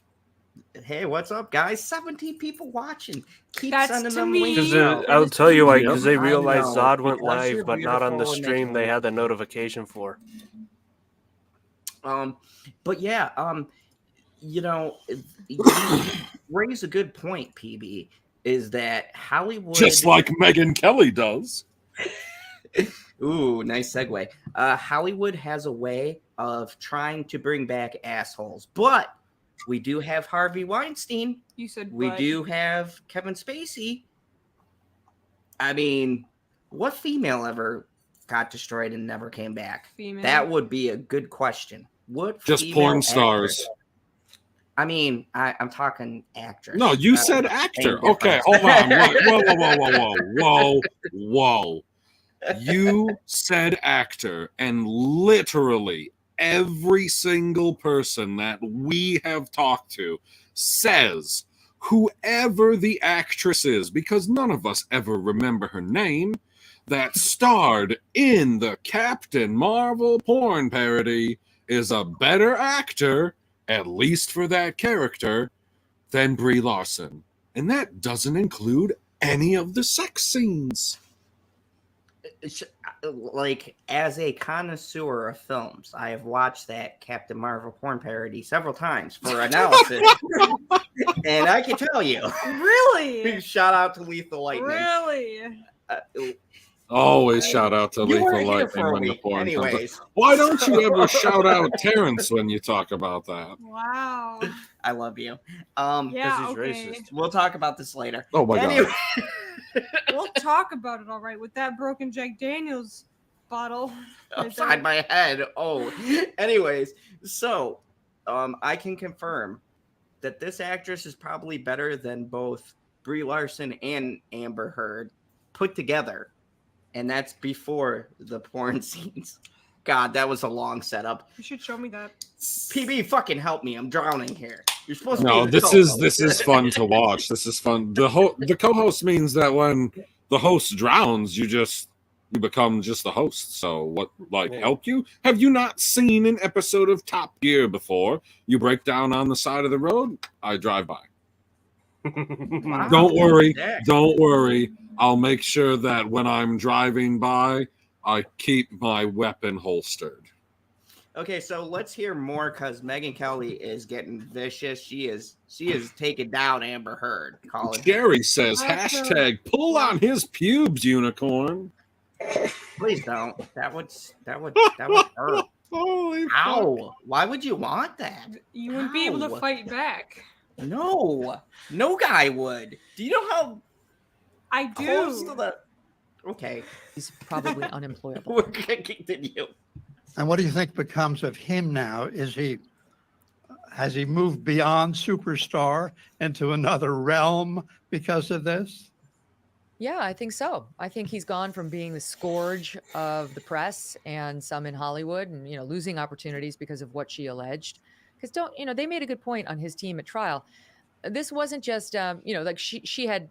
Hey, what's up, guys? 17 people watching. Keep That's sending to them me. links. Because out. I'll tell you why, Yep, because they I realized know, Zod went because you're live, but not on the beautiful and stream. They making- had the notification for. But yeah, you know, you raise a good point, PB, is that Hollywood Just like Megyn Kelly does. Ooh, nice segue. Hollywood has a way of trying to bring back assholes, but we do have Harvey Weinstein. You said We but. do have Kevin Spacey. I mean, what female ever got destroyed and never came back? Female. That would be a good question. What Just female porn actress- stars. I mean, I'm talking actress. No, you Uh, said same actor. Okay, difference. hold on. Whoa. You said actor, and literally every single person that we have talked to says whoever the actress is, because none of us ever remember her name, that starred in the Captain Marvel porn parody is a better actor, at least for that character, than Brie Larson. And that doesn't include any of the sex scenes. Like, as a connoisseur of films, I have watched that Captain Marvel porn parody several times for analysis. And I can tell you, Really? shout out to Lethal Lightning. Really? Always shout out to You Lethal weren't here Lightning for a when the week, porn comes up. anyways. Why don't you ever shout out Terrence when you talk about that? Wow. I love you. Yeah, he's okay. racist. We'll talk about this later. Oh my Anyway- god. We'll talk about it all right with that broken Jack Daniels bottle. Upside my head. Oh, anyways, so I can confirm that this actress is probably better than both Brie Larson and Amber Heard put together, and that's before the porn scenes. God, that was a long setup. You should show me that. PB, fucking help me! I'm drowning here. You're supposed to. No, be the this is fun to watch. This is fun. The co-host means that when the host drowns, you become just the host. So what, like, help you? Have you not seen an episode of Top Gear before? You break down on the side of the road, I drive by. Wow. Don't worry. Yeah. Don't worry. I'll make sure that when I'm driving by, I keep my weapon holstered. Okay, so let's hear more because Megyn Kelly is getting vicious. She is taking down Amber Heard. Colin, Jerry says, That's a- hashtag pull on his pubes, unicorn. please don't. That would hurt. Holy fuck. Ow! Why would you want that? You wouldn't be able to Ow. fight back. No guy would. Do you know how I close to do. the? Okay, He's probably unemployable. we're gonna continue. And what do you think becomes of him now? Has he moved beyond superstar into another realm because of this? Yeah, I think so. I think he's gone from being the scourge of the press and some in Hollywood and, losing opportunities because of what she alleged. Because they made a good point on his team at trial. This wasn't just, like she had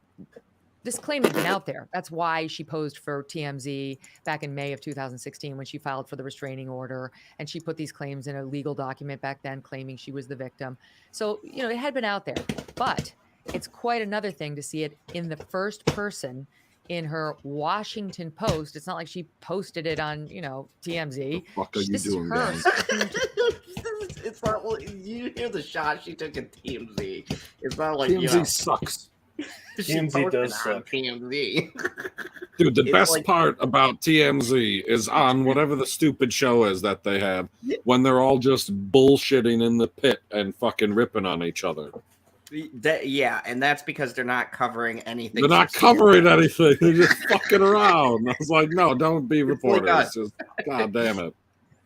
this claim had been out there. That's why she posed for TMZ back in May of 2016 when she filed for the restraining order, and she put these claims in a legal document back then claiming she was the victim. So, you know, it had been out there, but it's quite another thing to see it in the first person in her Washington Post. It's not like she posted it on, you know, TMZ. What the fuck are you This is doing, her guys? It's not. Well, you hear the shot she took at TMZ. It's not like TMZ you know, sucks. she TMZ posted does on suck. TMZ. Dude, the It's best like- part about TMZ is on whatever the stupid show is that they have when they're all just bullshitting in the pit and fucking ripping on each other. Yeah, and that's because they're not covering anything. They're not sincere. covering anything. They're just fucking around. I was like, no, don't be like reporters. us. Just, God damn it.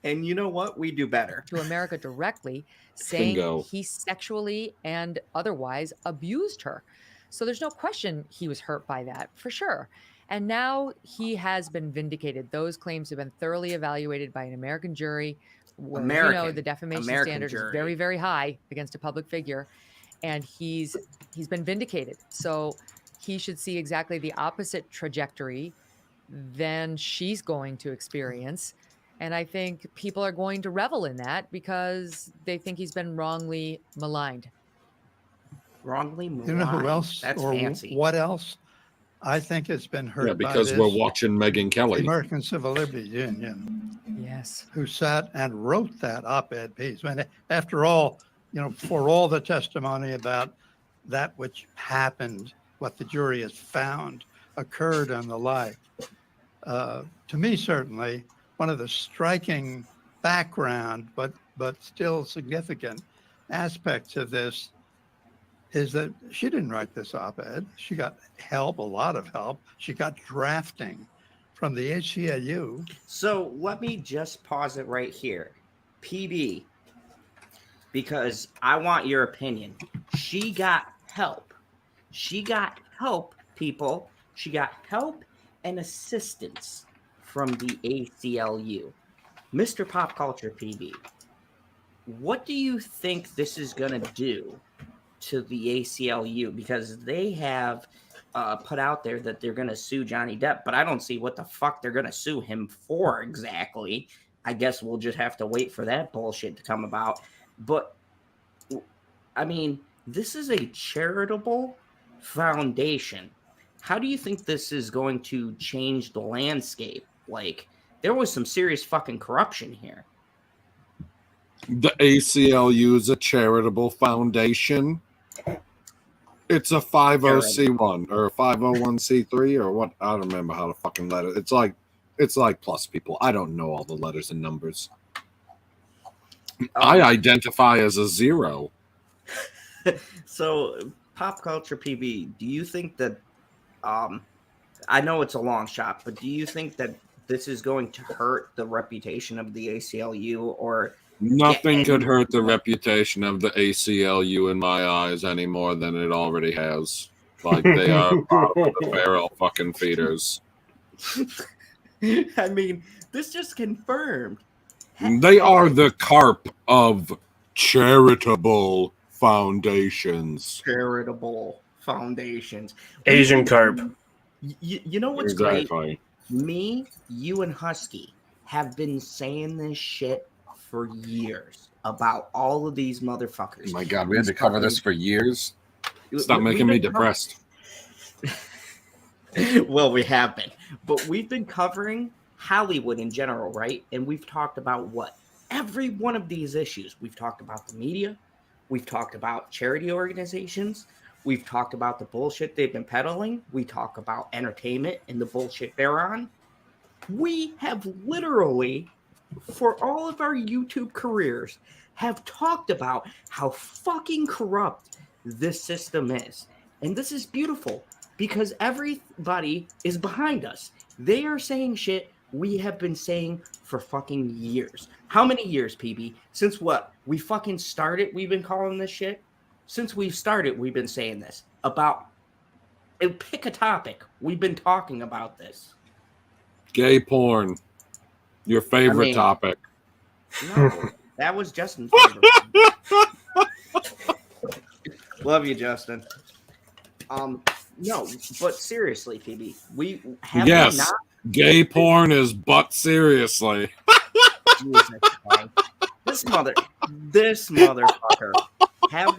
And you know what? We do better. to America directly, saying Bingo. he sexually and otherwise abused her. So there's no question he was hurt by that, for sure. And now he has been vindicated. Those claims have been thoroughly evaluated by an American jury, where you know American. the defamation American standard jury. is very, very high against a public figure, and he's been vindicated. So he should see exactly the opposite trajectory than she's going to experience. And I think people are going to revel in that because they think he's been wrongly maligned. Wrongly moved. You know who else That's or fancy. what else I think has been hurt Yeah, by because this? we're watching Megyn The Kelly. American Civil Liberties Union, Yes. who sat and wrote that op-ed piece. I mean, after all, you know, for all the testimony about that which happened, what the jury has found occurred and the like, to me, certainly, one of the striking background, but still significant aspects of this is that she didn't write this op-ed. She got help, a lot of help. She got drafting from the ACLU. So let me just pause it right here. PB, because I want your opinion. She got help. She got help, people. She got help and assistance from the ACLU. Mr. Pop Culture PB, what do you think this is going to do to the ACLU? Because they have put out there that they're going to sue Johnny Depp, but I don't see what the fuck they're going to sue him for exactly. I guess we'll just have to wait for that bullshit to come about. But, I mean, this is a charitable foundation. How do you think this is going to change the landscape? Like, there was some serious fucking corruption here. The ACLU is a charitable foundation. It's a 50C1 or 501c3 or what? I don't remember how to fucking letter. It's like plus people. I don't know all the letters and numbers. I identify as a 0. So, Pop Culture PB, do you think that I know it's a long shot, but do you think that this is going to hurt the reputation of the ACLU, or Nothing could hurt the reputation of the ACLU in my eyes any more than it already has. Like, they are bottom of the barrel fucking feeders. I mean, this just confirmed. They are the carp of charitable foundations. Charitable foundations. Asian carp. You know what's great? Exactly. Me, you, and Husky have been saying this shit for years about all of these motherfuckers. Oh my God, we had to cover this for years. Stop We've making me been depressed. Well, we have been, but we've been covering Hollywood in general, right? And we've talked about what? Every one of these issues. We've talked about the media. We've talked about charity organizations. We've talked about the bullshit they've been peddling. We talk about entertainment and the bullshit they're on. We have literally, for all of our YouTube careers, have talked about how fucking corrupt this system is. And this is beautiful because everybody is behind us. They are saying shit we have been saying for fucking years. How many years, PB? Since what? We fucking started, we've been calling this shit? Since we've started, we've been saying this about, pick a topic. We've been talking about this. Gay porn. Your favorite I mean- topic. No, that was Justin's favorite. Love you, Justin. No, but seriously, PB, we have Yes, not. gay porn is but seriously. Jesus Christ. This motherfucker. Have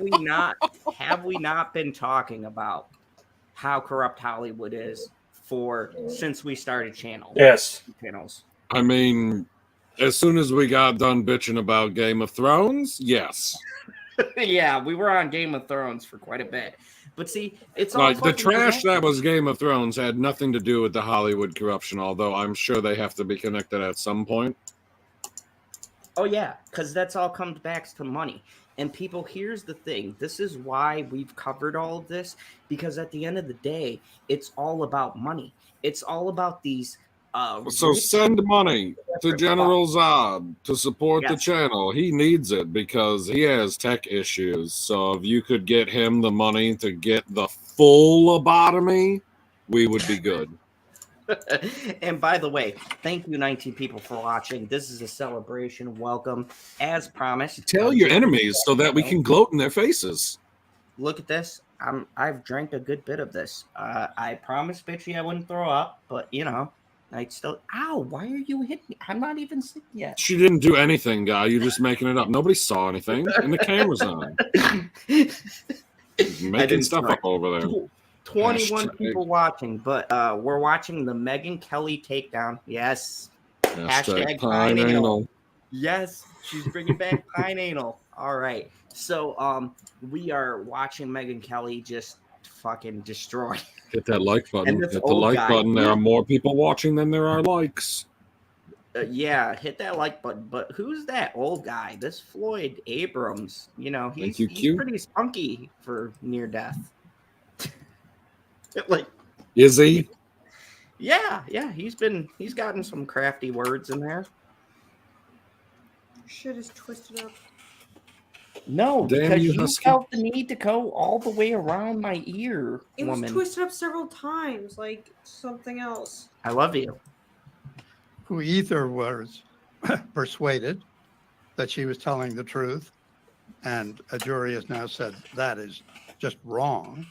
we not been talking about how corrupt Hollywood is since we started channels? I mean, as soon as we got done bitching about Game of Thrones, yes. Yeah, we were on Game of Thrones for quite a bit. But see, it's all Like the fucking trash connected. that was Game of Thrones had nothing to do with the Hollywood corruption, although I'm sure they have to be connected at some point. Oh yeah, because that's all comes back to money. And people, here's the thing. This is why we've covered all of this, because at the end of the day, it's all about money. It's all about these So rich- send money to General Zod to support the Yes. channel. He needs it because he has tech issues. So if you could get him the money to get the full lobotomy, we would be good. And by the way, thank you 19 people for watching. This is a celebration. Welcome. As promised. Tell your enemies so that we can gloat in their faces. Look at this. I've drank a good bit of this. I promised Bitchy I wouldn't throw up, but you know, I still. Ow! Why are you hitting me? I'm not even sick yet. She didn't do anything, guy. You're just making it up. Nobody saw anything, and the camera's on. Making didn't stuff start. up over there. 21 Hashtag- people watching, but we're watching the Megyn Kelly takedown. Yes. Hashtag Hashtag pine pine anal. anal. Yes, she's bringing back pine anal. All right. So we are watching Megyn Kelly just fucking destroy. Hit that like button. And this Hit the old like guy, button. There he- are more people watching than there are likes. Yeah, hit that like button. But who's that old guy? This Floyd Abrams. You know, he's pretty spunky for near death. Like, Is he? yeah, he's gotten some crafty words in there. Shit is twisted up. No, Damn because you, you Husky. felt the need to go all the way around my ear, It was woman. twisted up several times, like something else. I love you. Who either was persuaded that she was telling the truth, and a jury has now said that is just wrong,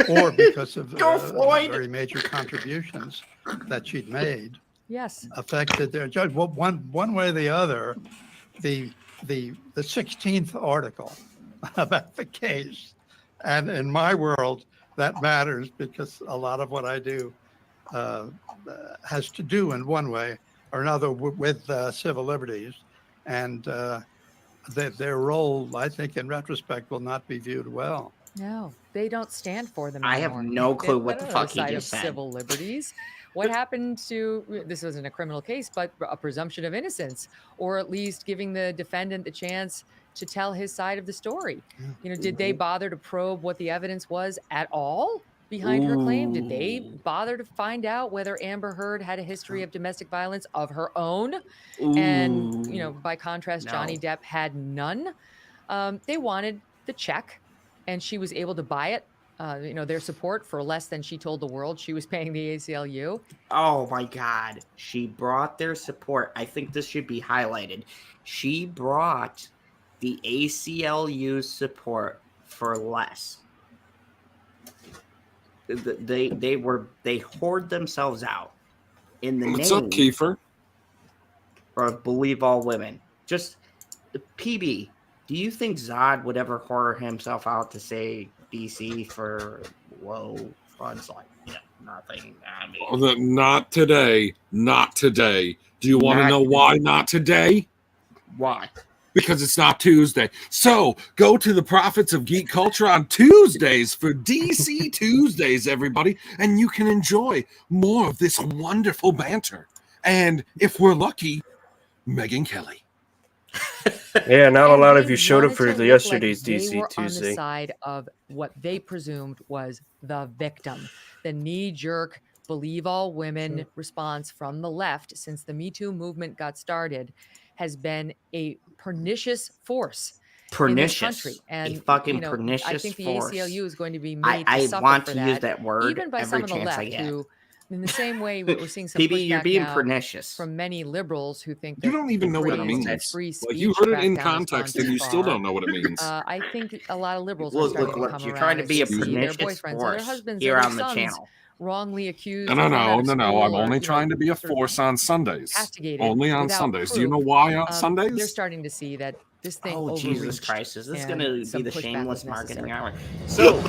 or because of Go, Floyd! very major contributions that she'd made Yes. affected their judge. Well, one way or the other, the 16th article about the case, and in my world that matters because a lot of what I do has to do in one way or another with civil liberties, and their role, I think, in retrospect, will not be viewed well. No, they don't stand for them I have anymore. no clue They- what they're the on fuck he side just of said. Civil liberties. What happened to this? Wasn't a criminal case, but a presumption of innocence, or at least giving the defendant the chance to tell his side of the story. You know, did they bother to probe what the evidence was at all behind her claim? Did they bother to find out whether Amber Heard had a history of domestic violence of her own? And you know, by contrast, Johnny No. Depp had none. They wanted the check, and she was able to buy it. You know, their support for less than she told the world she was paying the ACLU. Oh my God. She brought their support. I think this should be highlighted. She brought the ACLU support for less. They hoard themselves out in the What's name up, Kiefer? of Believe All Women. Just PB, do you think Zod would ever whore himself out to say DC for low funds? Like, yeah, nothing. I mean, Not today. Not today. Do you want to Not know why not today? why? Because it's not Tuesday. So go to the Prophets of Geek Culture on Tuesdays for DC Tuesdays, everybody, and you can enjoy more of this wonderful banter. And if we're lucky, Megyn Kelly. Yeah, not a And lot they of you showed up wanted for to the look yesterday's they DC were on the Tuesday. side of what they presumed was the victim, the knee-jerk, believe all women response from the left since the Me Too movement got started has been a pernicious force in this country. Pernicious. And A fucking you know, I pernicious think the force. ACLU is going to be made to I suffer want for to that, use that word even by every some of the chance I left get. who In the same way, we're seeing some PB, you're pushback being now pernicious. from many liberals who think that You don't even know what it freedom of means. free Like you speech heard it in crackdown has gone context, too and you still far. don't know what it means. I think a lot of liberals are Look, starting look, to look! come You're around trying to as be they a see their pernicious boyfriends or their force husbands here or their on the sons channel. wrongly accused. No, thrown out of I'm school only or, trying to be a sort of force on Sundays. castigated Only on without Sundays. Do you know proof. why on They're Sundays? starting to see that this thing Oh, Jesus overreached Christ. Is this and going to be some the pushback shameless was marketing necessary. hour? So,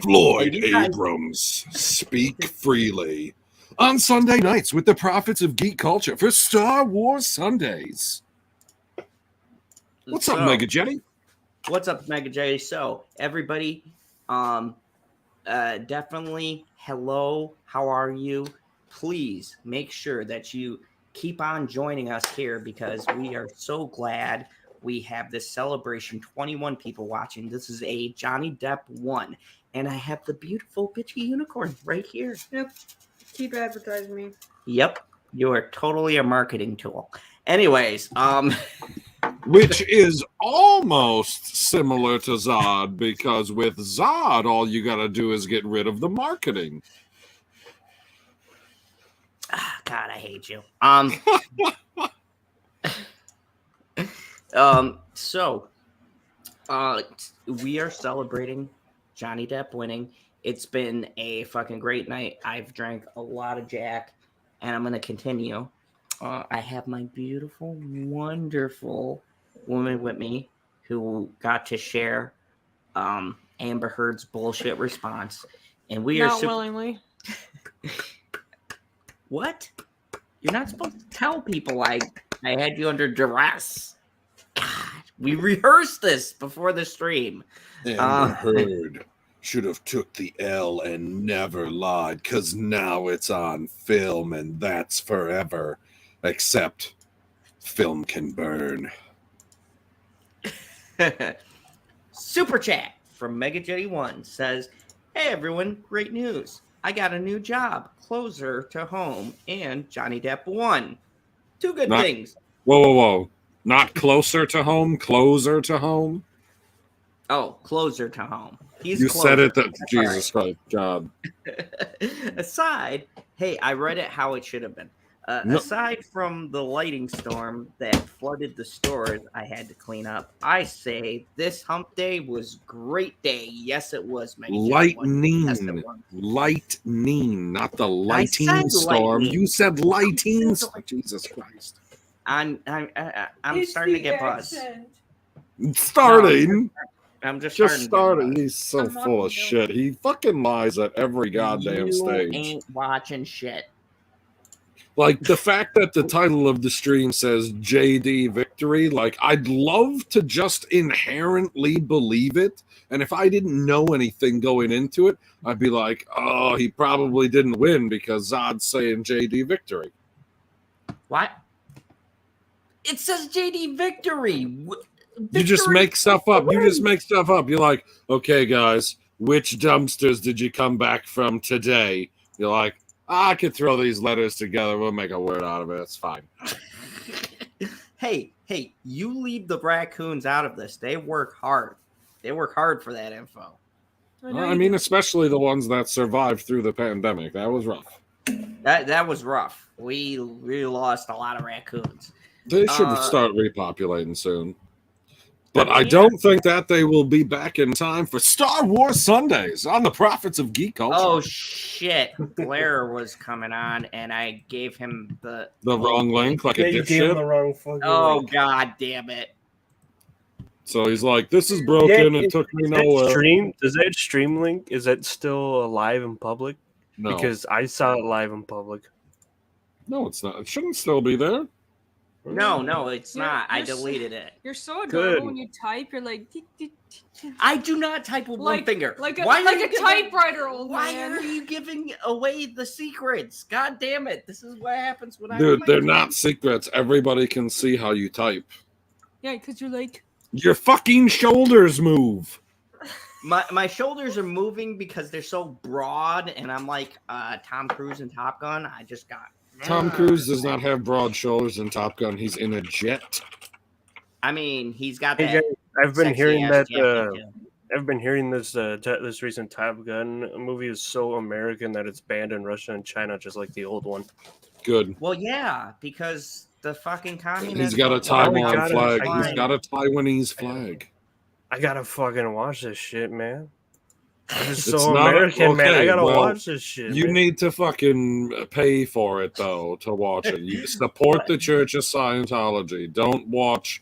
Floyd you guys- Abrams, speak freely. On Sunday nights with the prophets of geek culture for Star Wars Sundays. What's up, so- Mega Jetty? What's up, Mega J? So, everybody, definitely hello. How are you? Please make sure that you keep on joining us here because we are so glad we have this celebration. 21 people watching. This is a Johnny Depp 1, and I have the beautiful bitchy unicorn right here. Yep. Keep advertising me. Yep, you are totally a marketing tool. Anyways, Which is almost similar to Zod because with Zod, all you got to do is get rid of the marketing. God, I hate you. So, we are celebrating Johnny Depp winning. It's been a fucking great night. I've drank a lot of Jack, and I'm gonna continue. I have my beautiful, wonderful woman with me who got to share Amber Heard's bullshit response, and we are Not willingly. What? You're not supposed to tell people I had you under duress. God, we rehearsed this before the stream. Amber Heard should have took the L and never lied, because now it's on film and that's forever. Except film can burn. Super chat from Mega Jetty 1 says, "Hey everyone, great news. I got a new job, closer to home, and Johnny Depp won. Two good Not- things. Whoa. Not closer to home, closer to home. Oh, closer to home. He's You closer. said it that That's Jesus Christ, God. Aside, hey, I read it how it should have been. No. Aside from the lighting storm that flooded the stores I had to clean up, I say this hump day was great day. Yes, it was. Mega Jetty 1. Yes, it was. Lightning, not the I lighting said storm. lightning. You said lighting. Jesus Christ. I'm starting to get buzzed. Starting. I'm just Just starting. starting. He's so I'm full of walking shit. He fucking lies at every goddamn You stage. ain't watching shit. Like the fact that the title of the stream says JD Victory, like I'd love to just inherently believe it. And if I didn't know anything going into it, I'd be like, oh, he probably didn't win because Zod's saying JD Victory. What? It says JD Victory. You just Victory make stuff up. You just win. make stuff up. You're like, okay, guys, which dumpsters did you come back from today? You're like, I could throw these letters together. We'll make a word out of it. It's fine. Hey, you leave the raccoons out of this. They work hard. They work hard for that info. I mean, especially the ones that survived through the pandemic. That was rough. That was rough. We lost a lot of raccoons. They should start repopulating soon. But I Yeah. don't think that they will be back in time for Star Wars Sundays on the Prophets of Geek Culture. Oh shit! Blair was coming on, and I gave him the wrong link, like Yeah, a you gave him the dipshit. wrong fucking Oh link. god damn it! So he's like, "This is broken. It took me Does that nowhere." stream, does that stream link, is that still live in public? No, Because I saw it live in public. no, it's not. It shouldn't still be there. No, it's You're- not. I you're so- deleted it. You're so adorable Good. when you type. You're like, I do not type with one like finger. like a Why are like you a giving- typewriter, old Why man. are you giving away the secrets? God damn it! This is what happens when I. Dude, play they're games. not secrets. Everybody can see how you type. Yeah, because you're like, Your fucking shoulders move. My shoulders are moving because they're so broad, and I'm like Tom Cruise in Top Gun. I just got. Tom Cruise does not have broad shoulders in Top Gun. He's in a jet. I mean, he's got Hey that. guys, I've been sexy hearing ass that jacket, too. I've been hearing this this recent Top Gun movie is so American that it's banned in Russia and China, just like the old one. Good. Well, yeah, because the fucking communists. He's got a Taiwan flag. He's got a Taiwanese flag. I gotta fucking watch this shit, man. This is It's so not American, man. I okay, gotta well, watch this shit. You man. need to fucking pay for it though to watch it. You support the Church of Scientology. Don't watch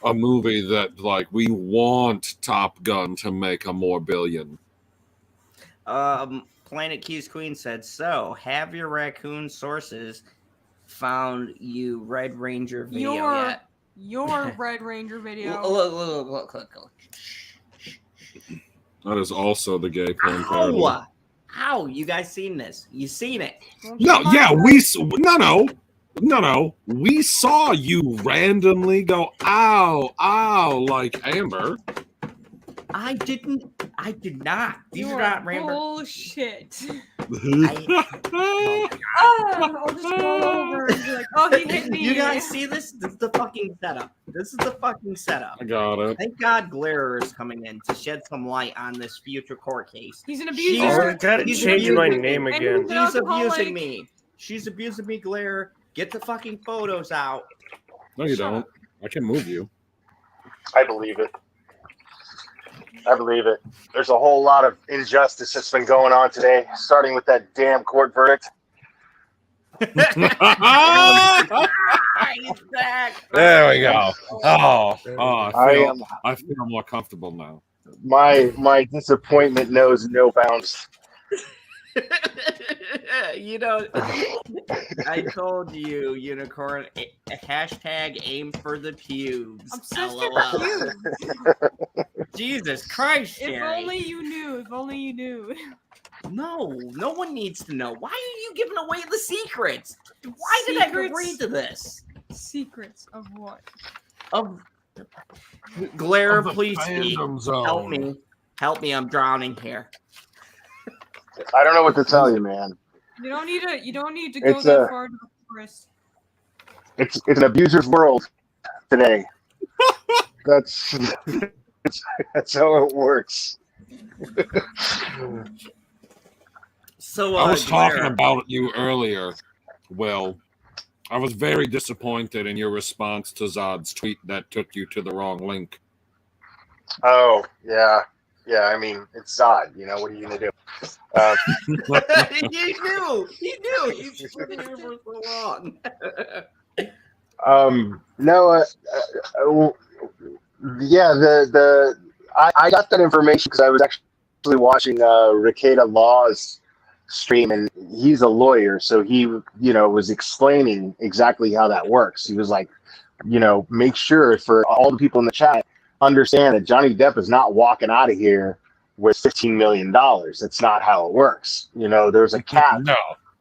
a movie that like we want Top Gun to make a more billion. Planet Keys Queen said, so have your raccoon sources found you Red Ranger video yet? Your Red Ranger video. Look. That is also the gay porn parody. How? You guys seen this? You seen it? No, yeah, no. We saw you randomly go, ow, like Amber. I did not. These are not random. Bullshit. Oh, I'll just roll over and be like, oh, he hit me. You guys see this? This is the fucking setup. I got it. Thank God Glare is coming in to shed some light on this future court case. He's an She's- abuser. I gotta He's change abusing my me. name And again. he's She's alcoholic. abusing me. She's abusing me, Glare. Get the fucking photos out. No, you don't. I can move you. I believe it. There's a whole lot of injustice that's been going on today, starting with that damn court verdict. He's back. There we go. Oh, I I feel more comfortable now. my disappointment knows no bounds. You know, I told you, Unicorn. Hashtag aim for the pubes. Obsessed LOL. with you. Jesus Christ, If Sherry. only you knew. If only you knew. No one needs to know. Why are you giving away the secrets? Why did I Secrets? agree to this? Secrets of what? Of Glare, Of the please speak. fandom zone. Help me. I'm drowning here. I don't know what to tell you, man. You don't need to go It's that far to the forest. It's an abuser's world today. That's how it works. So I was talking Glare, about you earlier. Well, I was very disappointed in your response to Zod's tweet that took you to the wrong link. Oh yeah. I mean, it's Zod. You know, what are you gonna do? He knew. He's been here for so long. No. Yeah. I got that information because I was actually watching Ricada Law's stream, and he's a lawyer, so he, was explaining exactly how that works. He was like, make sure for all the people in the chat understand that Johnny Depp is not walking out of here with $15 million. That's not how it works. There's a cap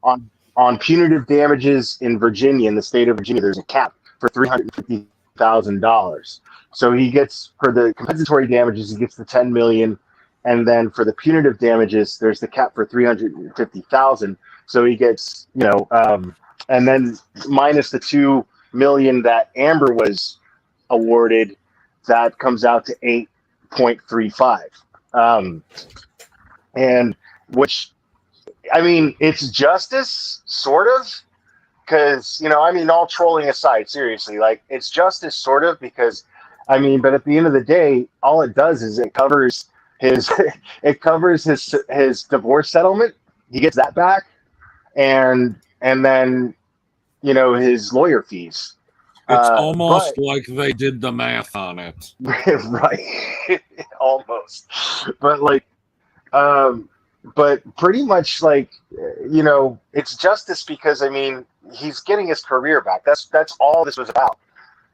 on punitive damages in Virginia, in the state of Virginia. There's a cap for $350,000. So he gets, for the compensatory damages, he gets the $10 million. And then for the punitive damages, there's the cap for $350,000. So he gets, and then minus the $2 million that Amber was awarded, that comes out to 8.35. And which, I mean, it's justice, sort of, because, all trolling aside, seriously, like, it's justice, sort of, because, but at the end of the day, all it does is it covers his divorce settlement. He gets that back, and then his lawyer fees. It's almost like they did the math on it. Right. Almost. But but pretty much it's justice because he's getting his career back. That's all this was about.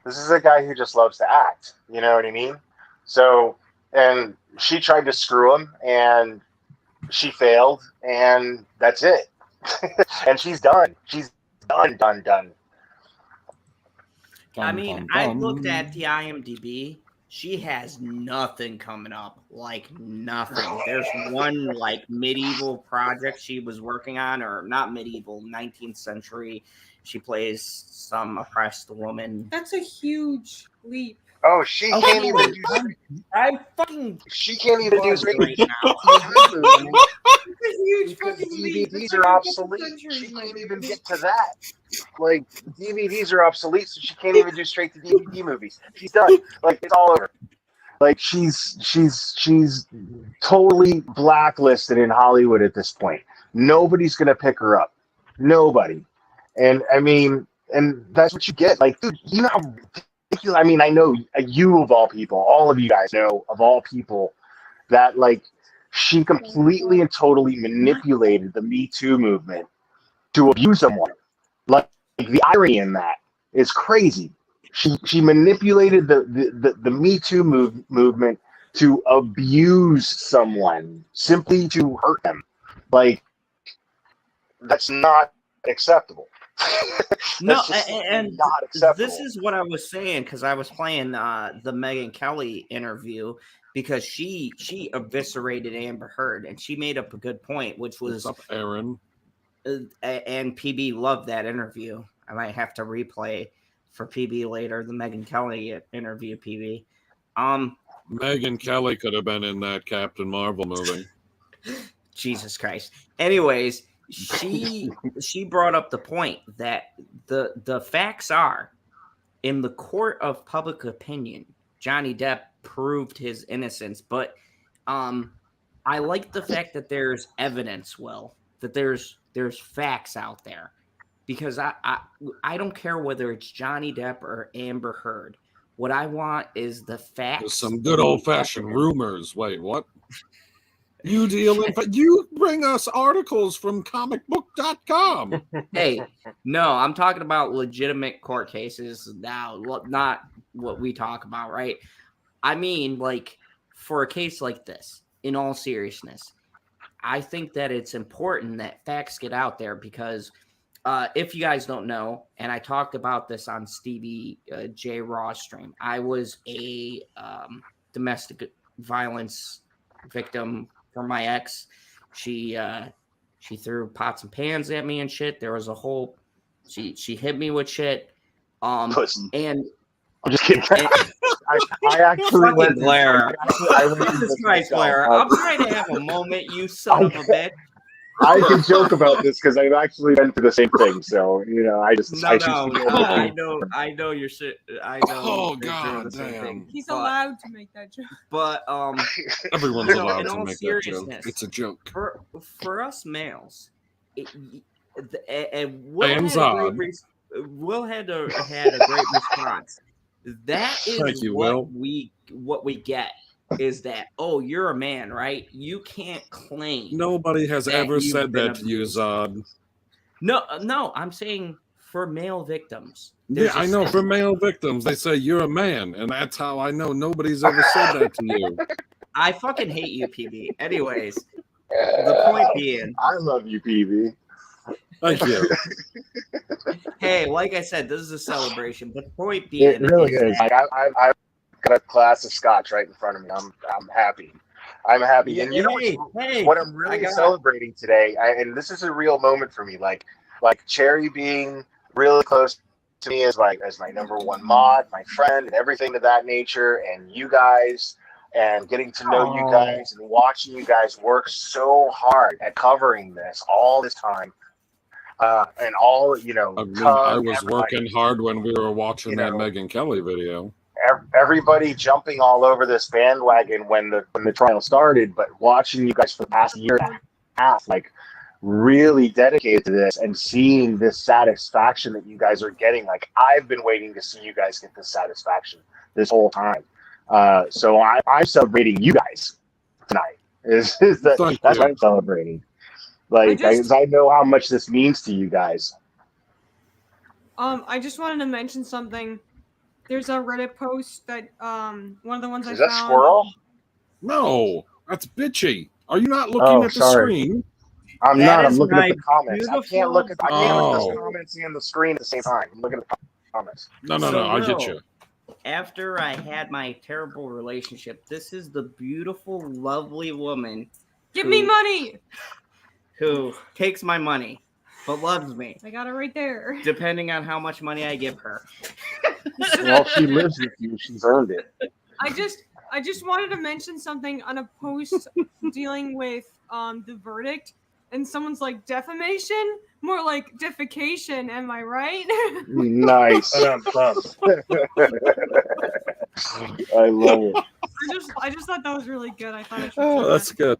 This is a guy who just loves to act. You know what I mean? So, and she tried to screw him and she failed, and that's it. And she's done. She's done. I looked at the IMDb. She has nothing coming up, like nothing. There's one medieval project she was working on, or not medieval, 19th century. She plays some oppressed woman. That's a huge leap. Oh, she Okay, can't even do. I'm fucking. She can't even do straight right now. because DVDs are obsolete. She can't even get to that. Like DVDs are obsolete, so she can't even do straight to DVD movies. She's done. Like it's all over. Like she's totally blacklisted in Hollywood at this point. Nobody's gonna pick her up. Nobody. And I mean, and that's what you get. Like, dude, you know how ridiculous. I mean, I know you of all people, all of you guys know of all people that like she completely and totally manipulated the Me Too movement to abuse someone. Like the irony in that is crazy. She manipulated the Me Too movement to abuse someone simply to hurt them. Like that's not acceptable. No, just and not acceptable. this is what I was saying because I was playing the Megyn Kelly interview because she eviscerated Amber Heard and she made up a good point, which was What's up, Aaron? And PB loved that interview. I might have to replay for PB later the Megyn Kelly interview. PB, Megyn Kelly could have been in that Captain Marvel movie. Jesus Christ. Anyways, she brought up the point that the facts are in the court of public opinion, Johnny Depp proved his innocence, but I like the fact that there's evidence, that there's facts out there, because I don't care whether it's Johnny Depp or Amber Heard. What I want is the facts. There's some good old-fashioned rumors. Wait, what? You deal in... You bring us articles from comicbook.com. Hey, no, I'm talking about legitimate court cases now, not what we talk about, right? I mean, like, for a case like this, in all seriousness, I think that it's important that facts get out there because if you guys don't know, and I talked about this on Stevie J. Raw stream, I was a domestic violence victim for my ex. She threw pots and pans at me and shit. There was a whole she hit me with shit. Pussy. And I'm just kidding. I actually went Blair. Jesus Christ, Blair. I'm myself. trying to have a moment, you son of a bitch. I can joke about this because I've actually been through the same thing. So I just No, I know you're shit. I know. Oh, you're doing God the same damn. thing, He's but- allowed to make that joke. But Everyone's you know, allowed in to all make that joke. seriousness, It's a joke. for us males, and Will had a great response. That is Thank you, Will. what we get is that, oh, you're a man, right? You can't claim. Nobody has that ever you've said been that to you, abused. Zod. No, I'm saying for male victims. Yeah, There's a I know. For stigma. male victims, they say you're a man, and that's how I know nobody's ever said that to you. I fucking hate you, PB. Anyways, the point being, I love you, PB. Thank you. hey, like I said, this is a celebration. But the point being, It really is is. that- Like I've got a glass of scotch right in front of me. I'm happy. I'm happy. And you know what I'm really celebrating today, and this is a real moment for me. Like Cherry being really close to me as my number one mod, my friend, and everything of that nature, and you guys, and getting to know you guys and watching you guys work so hard at covering this all this time. And all, I mean, I Tug, was everybody, working hard when we were watching you that know. Megyn Kelly video. Everybody jumping all over this bandwagon when the trial started, but watching you guys for the past year and a half, like really dedicated to this and seeing this satisfaction that you guys are getting. Like I've been waiting to see you guys get this satisfaction this whole time. So I'm celebrating you guys tonight. That's what I'm celebrating. Like, I know how much this means to you guys. I just wanted to mention something. There's a Reddit post that one of the ones Is I that found. Squirrel? No, that's bitchy. Are you not looking at the screen? I'm That not. I'm is looking at my the comments. I can't look at Oh. the comments and the screen at the same time. I'm looking at the comments. No, So, I get Will, you. After I had my terrible relationship, this is the beautiful, lovely woman. Give me money. Who takes my money, but loves me, I got it right there. depending on how much money I give her. Well, she lives with you. She's earned it. I just wanted to mention something on a post dealing with the verdict, and someone's like defamation, more like defecation. Am I right? Nice. I love it. I just thought that was really good. I thought I should. Oh, that's good.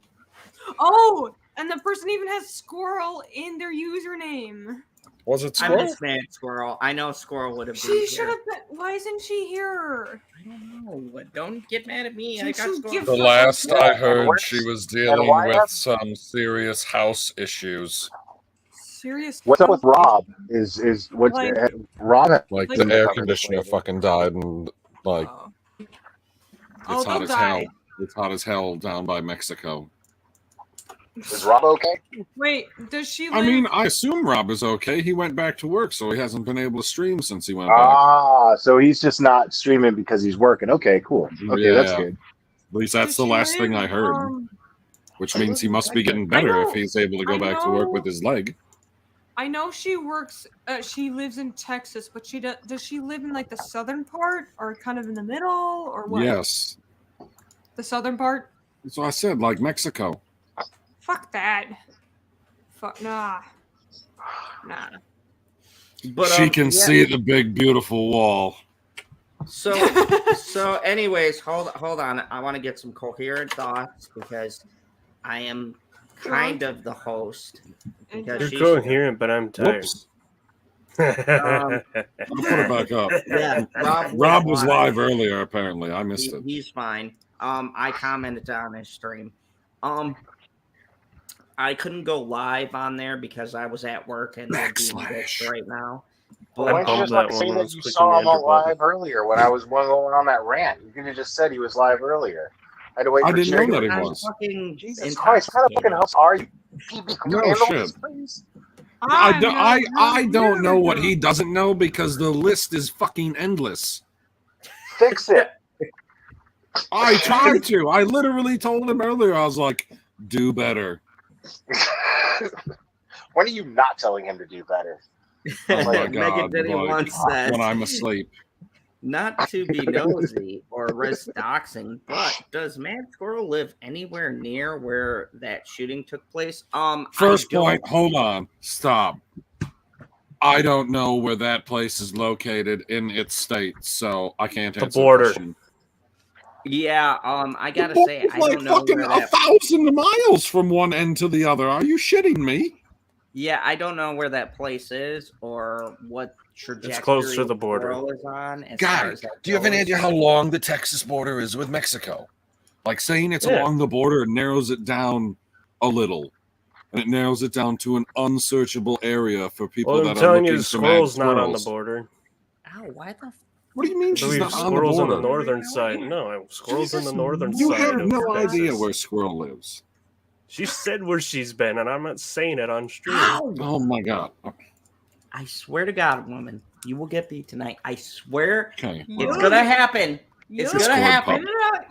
Oh, and the person even has squirrel in their username. Was it I Squirrel? miss Mad Squirrel. I know Squirrel would have been She here. should have been. Why isn't she here? I don't know. Don't get mad at me. I Did got you Squirrel. give The her- last I heard, where- she was and dealing why with have- some serious house issues. Serious. What's up with Rob? Is what's Like- Rob? Like Like- the air conditioner fucking died, and like Oh. it's Oh, hot they'll as die. hell. It's hot as hell down by Mexico. Is Rob okay? Wait, does she live? I mean, I assume Rob is okay. He went back to work, so he hasn't been able to stream since he went back. Ah, so he's just not streaming because he's working. Okay, cool. Okay, that's Yeah. good. At least that's Does the she last thing I live, heard, which means he must be getting I better know- if he's able to go I back to work know- with his leg. I know she works. She lives in Texas, but does she live in like the southern part, or kind of in the middle, or what? Yes. The southern part. So I said, like Mexico. Fuck that. Fuck nah. Nah. But She can yeah. see the big, beautiful wall. So anyways, hold on. I want to get some coherent thoughts because I am kind of the host. Because You're she's- coherent, but I'm tired. Whoops. Um, I'll put it back up. Yeah, Rob was live earlier, apparently. I missed it. He's fine. I commented on his stream. I couldn't go live on there because I was at work and they're being bitched right now. Why don't you bummed just like that say one that was you clicking saw the him on enter button. live earlier when I was going on that rant? You could have just said he was live earlier. I had to wait I for didn't know Jake. that he I'm was. fucking Jesus Christ, what kind of fucking house are you? PB, can you No handle shit. this, please? I don't know what he doesn't know because the list is fucking endless. Fix it. I tried to. I literally told him earlier. I was like, "Do better." When are you not telling him to do better? Oh my Megan god! Denny like, once said, when I'm asleep. not to be nosy or risk doxing, but does Mad Squirrel live anywhere near where that shooting took place? First I don't- point. Hold on. Stop. I don't know where that place is located in its state, so I can't The answer border. the question. Yeah, I gotta The say, I border's don't know fucking where that. 1,000 miles from one end to the other. Are you shitting me? Yeah, I don't know where that place is or what trajectory close to the border. Squirrel is on. as far God, as that do you have any goes. idea how long the Texas border is with Mexico? Like saying it's Yeah. along the border narrows it down a little. And it narrows it down to an unsearchable area for people Well, that I'm are telling looking you, the for mad squirrel's not on the squirrels. border. Ow, why the? What do you mean I she's believe not on the squirrel's on border? the northern side. No, squirrel's on the northern You side. have of no Texas. idea where Squirrel lives. She said where she's been, and I'm not saying it on stream. Oh my god. I swear to God, woman, you will get beat tonight. I swear, Okay. it's gonna happen. It's You'll- gonna happen.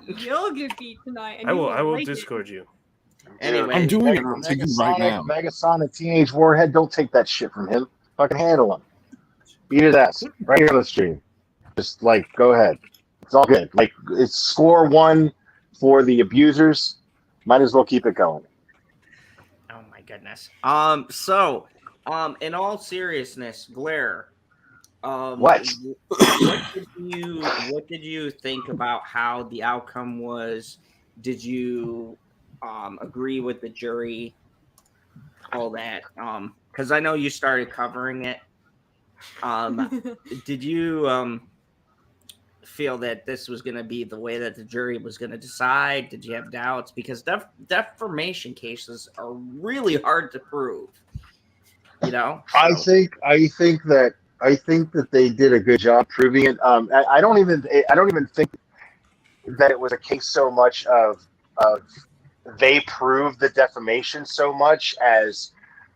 You'll get beat tonight. And I you will. won't I will like it. Discord you. Anyway, I'm doing it to you right now. Megasonic Teenage Warhead, don't take that shit from him. Fucking handle him. Beat his ass right here on the stream. Just like go ahead. It's all good. Like it's score one for the abusers. Might as well keep it going. Oh my goodness. So, in all seriousness, Blair, What? what did you think about how the outcome was? Did you agree with the jury? All that. Because I know you started covering it. Did you feel that this was going to be the way that the jury was going to decide? Did you have doubts? Because defamation cases are really hard to prove. You know, I think that they did a good job proving it. I don't even think that it was a case so much of they proved the defamation so much as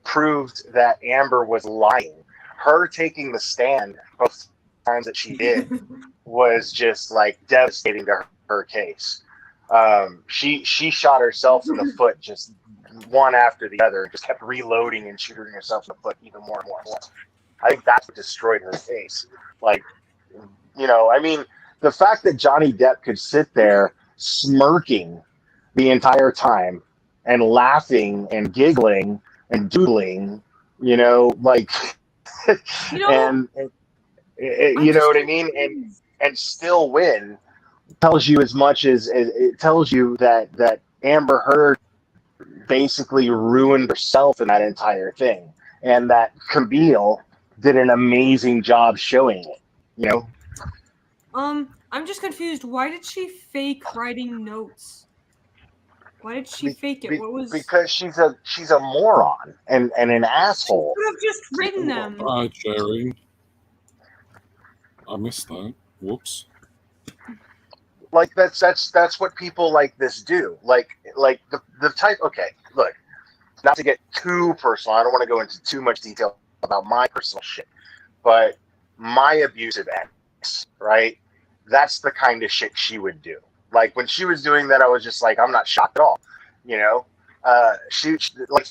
proved that Amber was lying. Her taking the stand both times that she did was just like devastating to her case. She shot herself in the foot just one after the other, just kept reloading and shooting herself in the foot even more and more and more. I think that's what destroyed her case. Like You know, I mean, the fact that Johnny Depp could sit there smirking the entire time and laughing and giggling and doodling, you know, like, You know, and you know what I mean, and still win tells you as much as it tells you that Amber Heard basically ruined herself in that entire thing, and that Camille did an amazing job showing it. You know, I'm just confused. Why did she fake writing notes? Why did she fake it? What was? because she's a moron and an asshole. Could have just written them. Hi, Jerry. I missed that. Whoops. Like that's what people like this do. Like the type. Okay, look, not to get too personal. I don't want to go into too much detail about my personal shit, but my abusive ex, right? That's the kind of shit she would do. Like when she was doing that, I was just like, I'm not shocked at all. You know, she like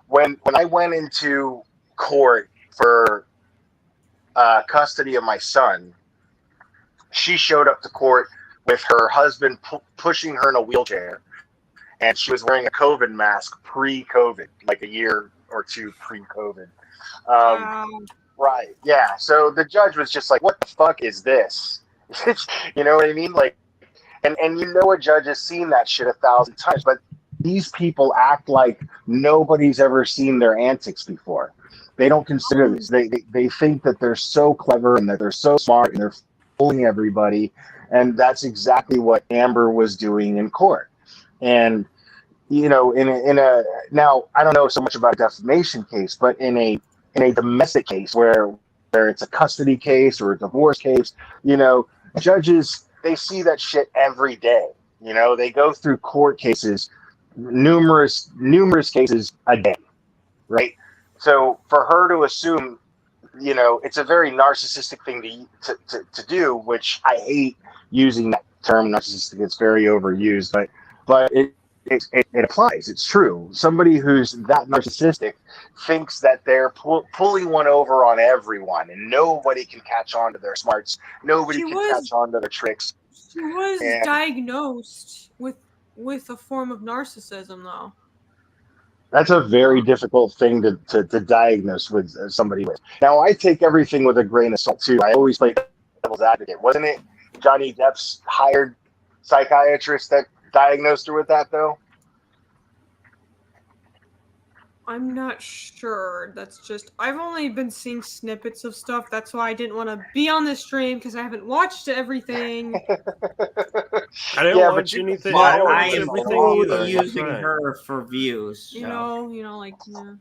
when I went into court for custody of my son, she showed up to court with her husband pushing her in a wheelchair, and she was wearing a COVID mask pre-COVID, like a year or two pre-COVID. Right? Yeah. So the judge was just like, "What the fuck is this?" You know what I mean? Like, and you know, a judge has seen that shit 1,000 times, but these people act like nobody's ever seen their antics before. They don't consider this. They think that they're so clever and that they're so smart and they're fooling everybody. And that's exactly what Amber was doing in court. And, you know, in a now, I don't know so much about a defamation case, but in a domestic case where it's a custody case or a divorce case, you know, judges, they see that shit every day. You know, they go through court cases, numerous cases a day, right? So for her to assume, you know, it's a very narcissistic thing to do, which I hate using that term narcissistic. It's very overused, but it applies. It's true. Somebody who's that narcissistic thinks that they're pulling one over on everyone, and nobody can catch on to their smarts. Nobody can catch on to their tricks. She was diagnosed with a form of narcissism, though. That's a very difficult thing to diagnose with somebody with. Now, I take everything with a grain of salt, too. I always play devil's advocate. Wasn't it Johnny Depp's hired psychiatrist that diagnosed her with that, though? I'm not sure. That's just... I've only been seeing snippets of stuff. That's why I didn't want to be on this stream, because I haven't watched everything. I didn't watch anything. Well, I didn't I watch am everything either. using Right. her for views. You so. know, like... Yeah.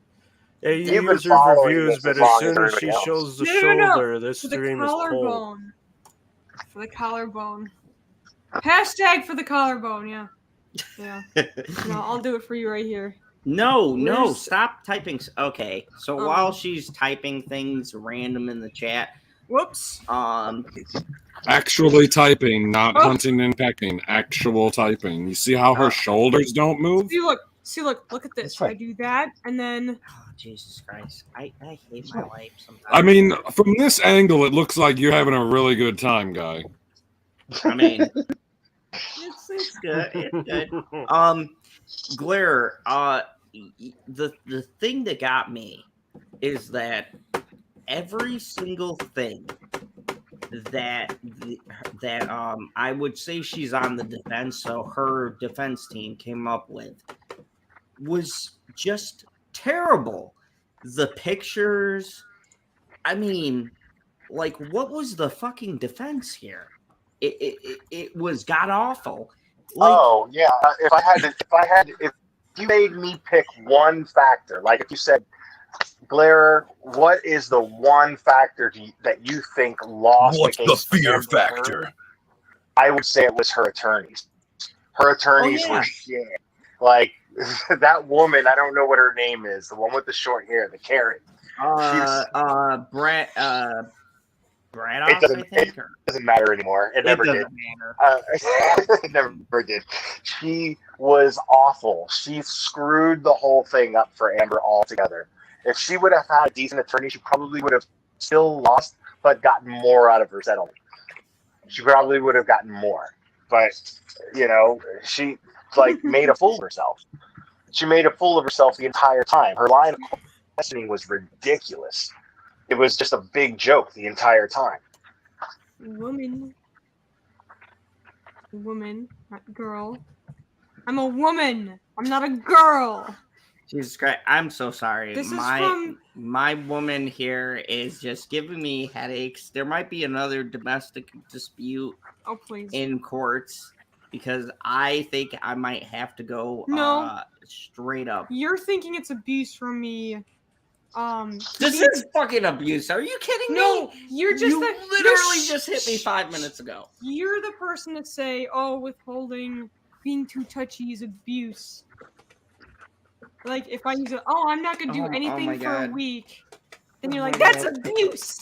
Yeah, You've you been use her for following views, this but as as long as soon as everybody she else. shows the No. shoulder, this For the stream is cold. collarbone. For the collarbone. Hashtag for the collarbone, yeah. Yeah. No, I'll do it for you right here. No, Where's- stop typing. Okay, so while she's typing things random in the chat, Whoops. Actually typing, not Oh. hunting and pecking. Actual typing. You see how her shoulders don't move? See, look at this. I do that, and then... Oh, Jesus Christ. I hate my life sometimes. I mean, from this angle, it looks like you're having a really good time, guy. I mean, it's good. It's good. Glare, the thing that got me is that every single thing that I would say she's on the defense, so her defense team came up with was just terrible. The pictures, I mean, like, what was the fucking defense here? It was god awful. Like, Oh yeah, if you made me pick one factor, like if you said, Glare, what is the one factor that you think lost? What's the the case for fear Amber factor? Heard? I would say it was her attorneys. Her attorneys yeah. were shit. Like that woman, I don't know what her name is, the one with the short hair, the carrot. Brad It I doesn't, think. it doesn't matter anymore. It never did. doesn't matter. It never did. She was awful. She screwed the whole thing up for Amber altogether. If she would have had a decent attorney, she probably would have still lost, but gotten more out of her settlement. she probably would have gotten more. But you know, she like made a fool of herself. She made a fool of herself the entire time. Her line of questioning was ridiculous. It was just a big joke the entire time. Woman, not girl. I'm a woman. I'm not a girl. Jesus Christ, I'm so sorry. This is from- my woman here is just giving me headaches. There might be another domestic dispute Oh please. in courts because I think I might have to go No. straight up. You're thinking it's abuse from me. This is fucking abuse. Are you kidding No, me? you're just You the- literally you're- just hit me 5 minutes ago. You're the person to say, "Oh, withholding, being too touchy is abuse." Like if I use it, "Oh, I'm not gonna do Oh my anything for a God. week," then you're Oh like, my "That's God. abuse."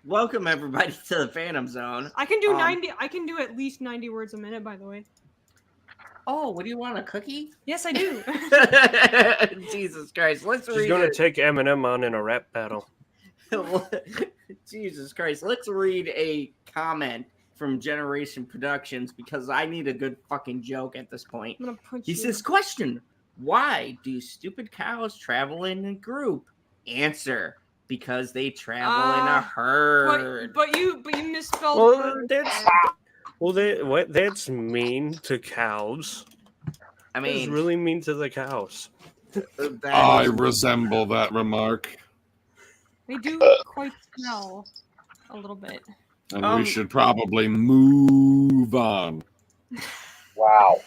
Welcome everybody to the Phantom Zone. I can do Um, 90. I can do at least 90 words a minute. By the way. Oh, what do you want? A cookie? Yes, I do. Jesus Christ. Let's She's read going to it. take Eminem on in a rap battle. Jesus Christ. Let's read a comment from Generation Productions because I need a good fucking joke at this point. I'm gonna punch He you. says, question, why do stupid cows travel in a group? Answer, because they travel in a herd. But you misspelled. Well, herd. that's mean to cows. I It's mean, really mean to the cows. I resemble that remark, They do quite smell a little bit. and we should probably move on. Wow.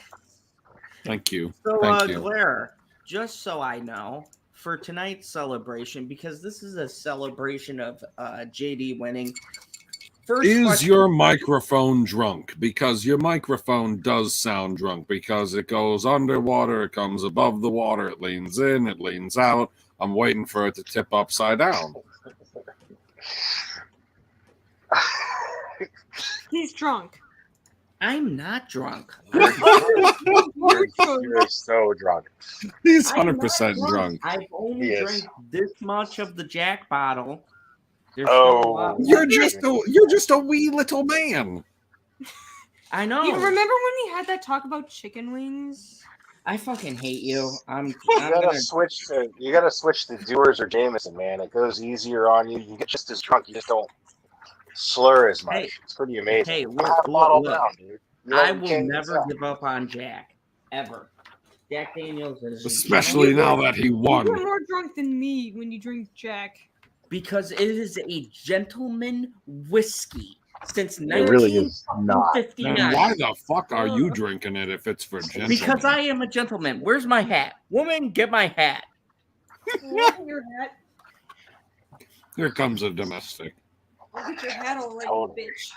Thank you. So, Thank you. Claire, just so I know, for tonight's celebration, because this is a celebration of JD winning. First Is question- your microphone drunk? Because your microphone does sound drunk because it goes underwater, it comes above the water, it leans in, it leans out. I'm waiting for it to tip upside down. He's drunk. I'm not drunk. You're so drunk. He's I'm not 100% drunk. I've only He is. drank this much of the Jack bottle. There's Oh. still a lot You're left. just a wee little man. I know. You remember when he had that talk about chicken wings? I fucking hate you. I'm You gonna gotta switch to Dewar's or Jameson, man. It goes easier on you. You get just as drunk. You just don't slur as much. Hey. It's pretty amazing. Hey, look, I have a look, bottle look. down, dude. You I know, you will can't never tell. give up on Jack. Ever. Jack Daniels is Especially now that he You're won. more drunk than me when you drink Jack. because it is a gentleman whiskey since It really is not. 1959. Then why the fuck are you drinking it if it's for gentlemen? Because I am a gentleman. Where's my hat? Woman, get my hat. Your hat. Here comes a domestic. I'll get your hat already, Totally. bitch.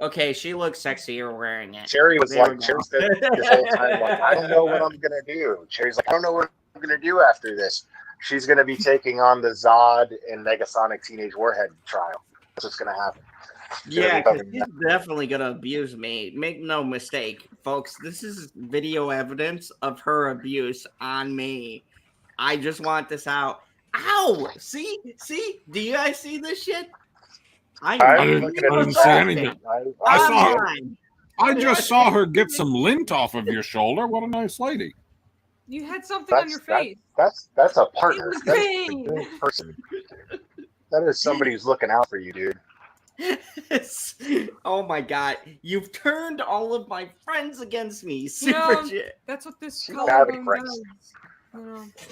Okay, she looks sexier wearing it. Cherry was There we like, go. Cherry said this whole time, like, I don't know what I'm gonna do. Cherry's like, I don't know what I'm gonna do after this. She's gonna be taking on the Zod and Negasonic Teenage Warhead trial. That's what's gonna happen. Yeah, Gonna because be he's definitely gonna abuse me. Make no mistake, folks. This is video evidence of her abuse on me. I just want this out. Ow! See? Do you guys see this shit? I'm didn't- looking at I the didn't see chat. anything. I I saw her. Online. I just saw her get some lint off of your shoulder. What a nice lady. You had something on your face. That's a partner. It was That's a pain. good person. That is somebody who's looking out for you, dude. Oh my god, you've turned all of my friends against me. You Super know, chat. that's what this She's color having one friends. does. You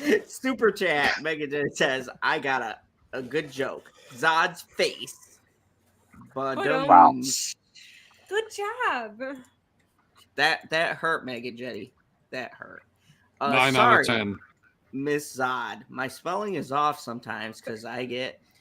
know. Super chat. Megadeth says, I got a good joke. Zod's face. But Wow. Good job. That hurt, Mega Jetty. That hurt. 9 out sorry, of 10. Miss Zod. My spelling is off sometimes because I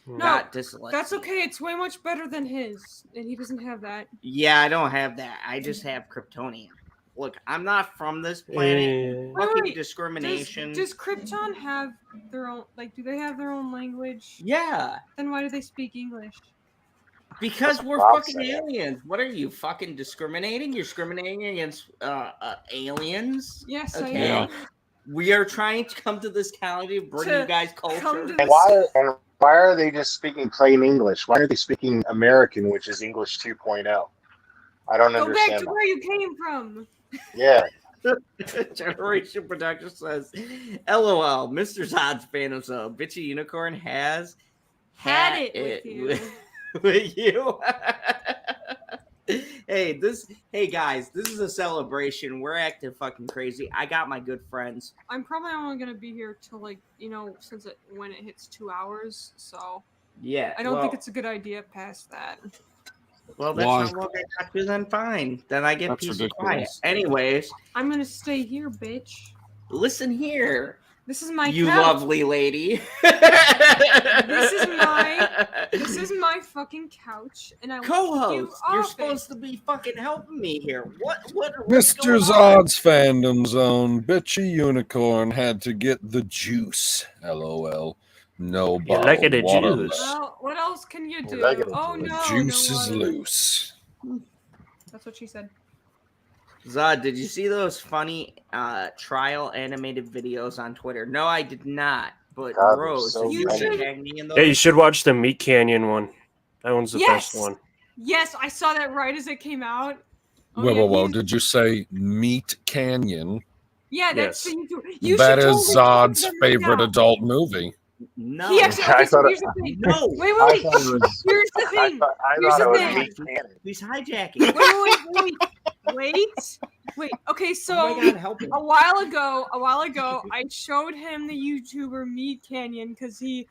No, got dyslexia. That's okay. It's way much better than his, and he doesn't have that. Yeah, I don't have that. I just have Kryptonian. Look, I'm not from this planet. Fucking Wait, discrimination. Does Krypton have their own? Like, do they have their own language? Yeah, Then why do they speak English? because That's we're what I'm fucking saying. aliens. What are you fucking discriminating? You're discriminating against aliens. Yes, Okay. I Yeah. am. We are trying to come to this county, bring To you guys come culture. to And why? And Why are they just speaking plain English? Why are they speaking American, which is English 2.0? I don't Go back understand to that. where you came from. Yeah. Generation Production says, LOL, Mr. Zod's Phantom Zone. Bitchy Unicorn has Had it with you. with you. Hey guys, this is a celebration. We're acting fucking crazy. I got my good friends. I'm probably only gonna be here till when it hits 2 hours. So Yeah. I don't think it's a good idea past that. Well, that's Why? not what I got to then. Fine. Then I get That's peace and quiet. ridiculous. Anyways, I'm gonna stay here, bitch. listen here, This is my you couch. lovely lady. This is my fucking couch, and I will kick you Co-host, you're off supposed to be fucking helping me here. What's Mr. going on? Zod's Fandom Zone, Bitchy Unicorn had to get the juice. LOL. No You like bottled it, water juice. left. Well, what else can you do? like it, Oh the no, Juice no is water. loose. That's what she said. Zod, did you see those funny trial animated videos on Twitter? No, I did not. But God, they're Rose, so did you funny. tag me in those? Yeah, you should watch the Meat Canyon one. That one's the Yes! best one. Yes, I saw that right as it came out. Oh, Whoa, yeah, whoa, whoa. he's- Did you say Meat Canyon? Yeah, that's Yes. you That should is totally talk Zod's to them right favorite now. adult movie. No. He actually, I okay, so thought here's the thing. No. Wait, I wait, thought it was. Here's the I thing. thought, I Here's thought it the was thing. meat cannon. He's hijacking. Wait. Okay, so Oh my God, help him. a while ago, I showed him the YouTuber Meat Canyon because he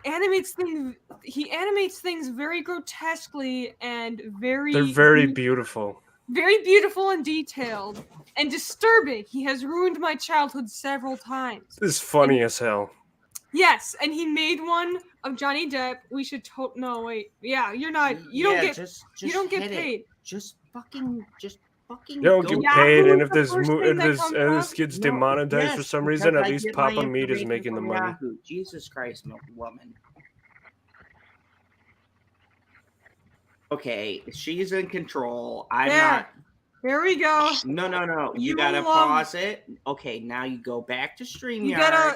animates things very grotesquely and They're very beautiful. very beautiful and detailed and disturbing. He has ruined my childhood several times. It's funny as hell. Yes, and he made one of Johnny Depp. We should no wait. Yeah, you're not. You don't get. You don't get hit it. paid. Just fucking. You don't go. get paid, and Yahoo if is the first thing that comes this up. gets No, demonetized for yes, some because reason, at I least get my Papa Meat is information making the from money. Yahoo. Jesus Christ, woman. Okay, she's in control. I'm There. not. There we go. No. You You gotta love- pause it. Okay, now you go back to StreamYard.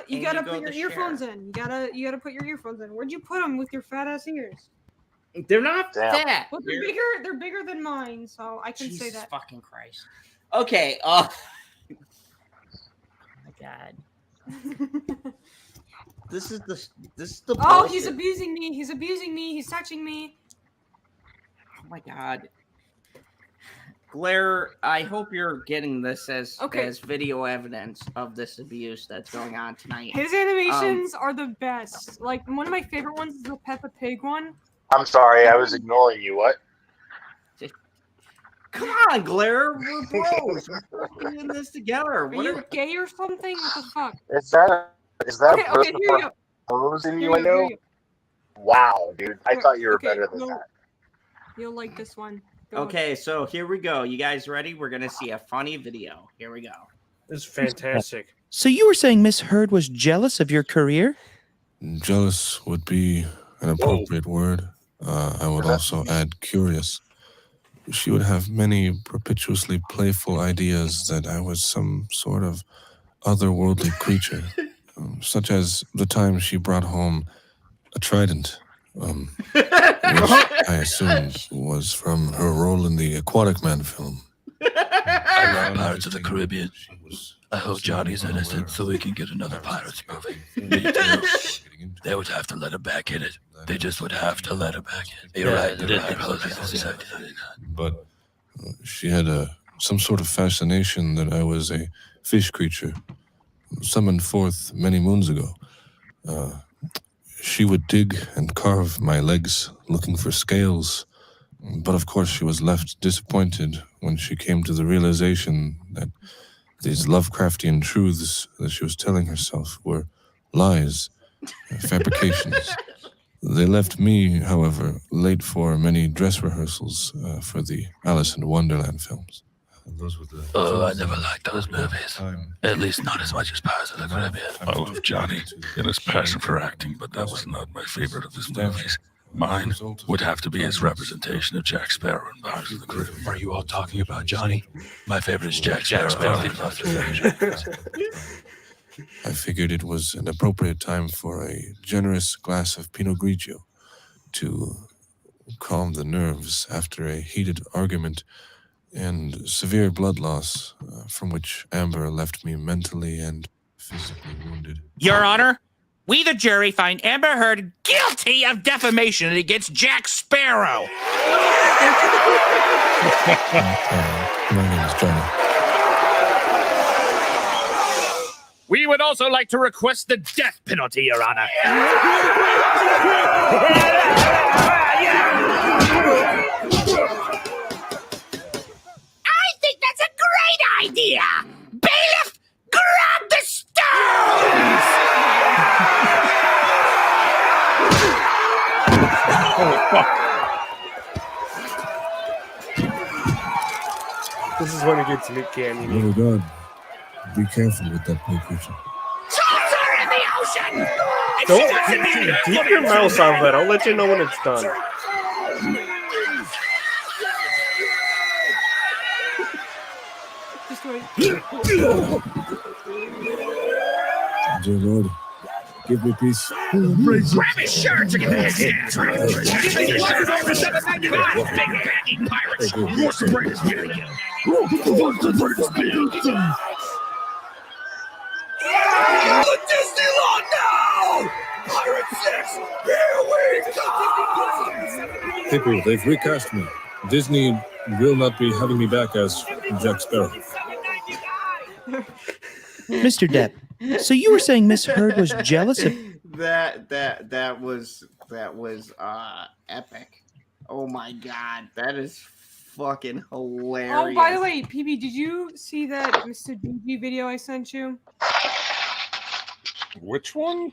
You and gotta go put your to earphones share. in. You gotta put your earphones in. Where'd you put them with your fat ass ears? They're not Damn. fat. Well, they're They're- bigger. They're bigger than mine, so I can say Jesus that. fucking Christ. Okay. Oh my God. This is the. Oh, he's bullshit. abusing me. He's abusing me. He's touching me. Oh my God. Blair, I hope you're getting this as video evidence of this abuse that's going on tonight. His animations are the best. Like one of my favorite ones is the Peppa Pig one. I'm sorry, I was ignoring you. What? Come on, Blair, we're bros. We're in this together. Are What you gay or something? What the fuck? Is that Okay, a okay, here you go. pose Here you go, innuendo? here you Wow, dude. I Here- thought you were okay, better than you'll- that. You'll like this one. Go. Okay, so here we go. You guys ready? We're gonna see a funny video. Here we go. It's fantastic. So you were saying Miss Heard was jealous of your career? Jealous would be an appropriate word. I would also add curious. She would have many perpetuously playful ideas that I was some sort of otherworldly creature, such as the time she brought home a trident, which I assumed was from her role in the Aquatic Man film. I love Pirates of the Caribbean. I hope Johnny's innocent so we can get another Pirates movie. Me too. They would have to let him back in it. They just would have to let him back in. You're right. You're right. But she had some sort of fascination that I was a fish creature summoned forth many moons ago. She would dig and carve my legs looking for scales, but of course she was left disappointed when she came to the realization that these Lovecraftian truths that she was telling herself were lies, fabrications. They left me, however, late for many dress rehearsals for the Alice in Wonderland films. Those were the Oh, I never liked those movies. At least not as much as Pirates of the Caribbean. I love Johnny and his passion for acting, but that was not my favorite of his movies. Mine would have to be his representation of Jack Sparrow in Pirates of the Caribbean. Are you all talking about Johnny? My favorite is Jack Sparrow. I figured it was an appropriate time for a generous glass of Pinot Grigio to calm the nerves after a heated argument and severe blood loss from which Amber left me mentally and physically wounded. Your Honor, we the jury find Amber Heard guilty of defamation against Jack Sparrow. My name is Johnny. We would also like to request the death penalty, Your Honor. I think that's a great idea! Bailiff, grab the stones! This is when it gets Nick Canyon. Oh, God. Be careful with that poor creature. Toss her in the ocean! If she Don't doesn't mean it, keep your mouse off that. I'll let you know when it's done. Just wait. Dear Lord, give me peace. grab his shirt to get his hands. Give me his shirt over 795, big baggy pirates. What's the greatest video? The Disneyland now! Pirate 6, here we come! People, they've recast me. Disney will not be having me back as Jack Sparrow. Mr. Depp, so you were saying Miss Heard was jealous of... That was epic. Oh my god, that is fucking hilarious. Oh, by the way, PB, did you see that Mr. DG video I sent you? Which one?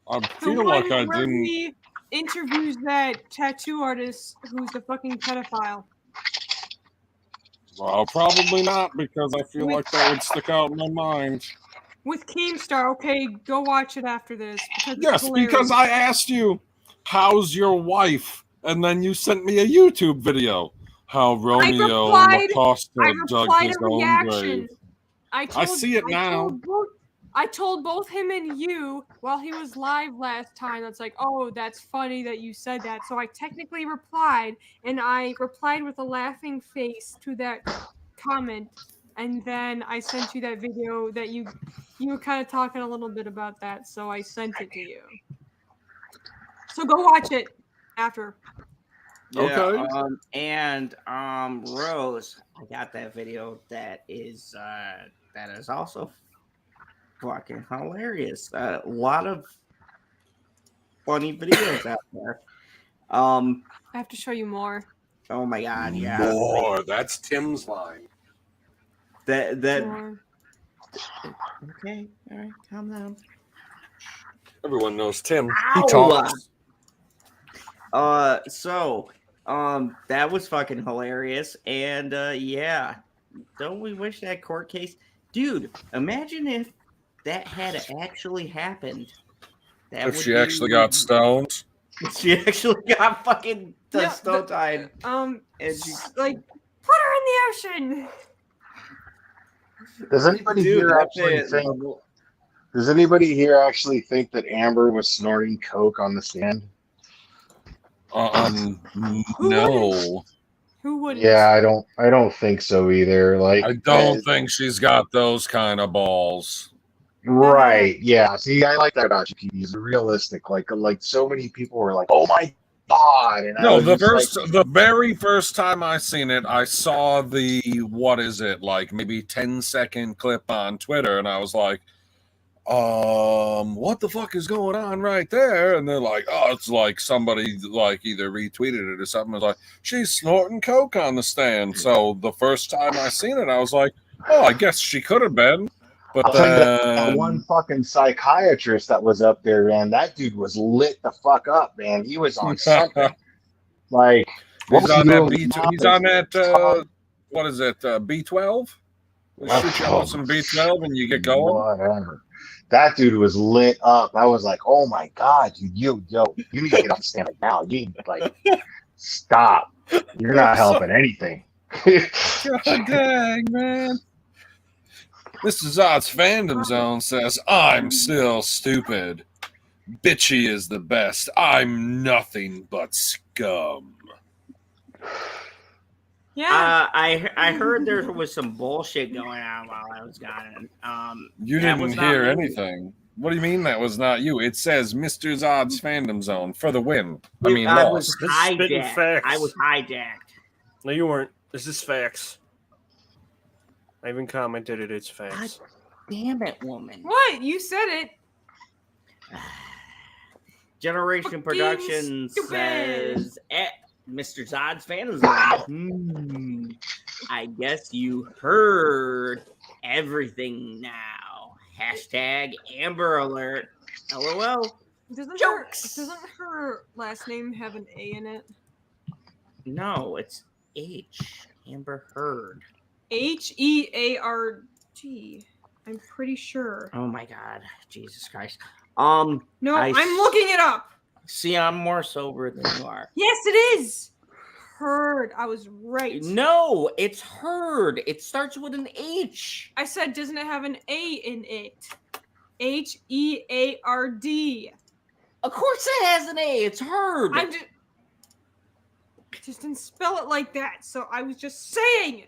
I The feel like I one where didn't. he interviews that tattoo artist who's the fucking pedophile. Well, probably not, because I feel like that would stick out in my mind. With Keemstar, okay, go watch it after this. Because Yes, because I asked you, how's your wife? And then you sent me a YouTube video. How Romeo Lacoste dug his own grave. I see it now. I told both him and you while he was live last time. That's like, oh, that's funny that you said that. So I technically replied, and I replied with a laughing face to that comment. And then I sent you that video that you were kind of talking a little bit about that. So I sent it to you. So go watch it after. Yeah, Okay. Rose, I got that video. That is also fucking hilarious. A lot of funny videos out there. I have to show you more. Oh my god, yeah. More. That's Tim's line. More. Okay, all right, calm down. Everyone knows Tim. Ow! He talks. That was fucking hilarious. And yeah, don't we wish that court case, dude? Imagine if that had actually happened. If she actually got stoned. She actually got fucking Yeah, stone tied. And she like, put her in the ocean. Does anybody here actually think? Does anybody here actually think that Amber was snorting coke on the stand? No. Who wouldn't? Yeah, I don't think so either. Like, I don't think she's got those kind of balls. Right? Yeah. See, I like that about you. He's realistic. Like so many people were like, "Oh my god!" And No, I was the very first time I seen it, I saw the what is it like maybe 10-second clip on Twitter, and I was like, what the fuck is going on right there? And they're like, oh, it's like somebody like either retweeted it or something. I was like, she's snorting coke on the stand. So the first time I seen it, I was like, oh, I guess she could have been. But I'll tell you that one fucking psychiatrist that was up there, man, that dude was lit the fuck up, man. He was on something. Like, he's on that B2. He's on that. What is it? B12. We shoot you on some B12 and you get going. Whatever. That dude was lit up. I was like, oh my god, dude, you need to get off the stand right now. You need to, like, stop. You're not helping anything. God dang, man. Mr. Zod's fandom zone says, I'm still stupid. Bitchy is the best. I'm nothing but scum. Yeah. I heard there was some bullshit going on while I was gone. You that didn't was not hear me. anything. What do you mean that was not you? It says Mr. Zod's fandom zone for the win. I Dude, mean, I lost. was hijacked. I was hijacked. No, you weren't. This is facts. I even commented it. It's facts. Damn it, woman. What? You said it. Generation Productions stupid. says Mr. Zod's fan zone. I guess you heard everything now. Hashtag Amber Alert. LOL. Doesn't her last name have an A in it? No, it's H. Amber Heard. Heard. I'm pretty sure. Oh my god. Jesus Christ. No, I'm looking it up. See, I'm more sober than you are. Yes, it is. Heard. I was right. No, it's Heard. It starts with an H. I said, doesn't it have an A in it? Heard. Of course it has an A. It's Heard. I just didn't spell it like that, so I was just saying.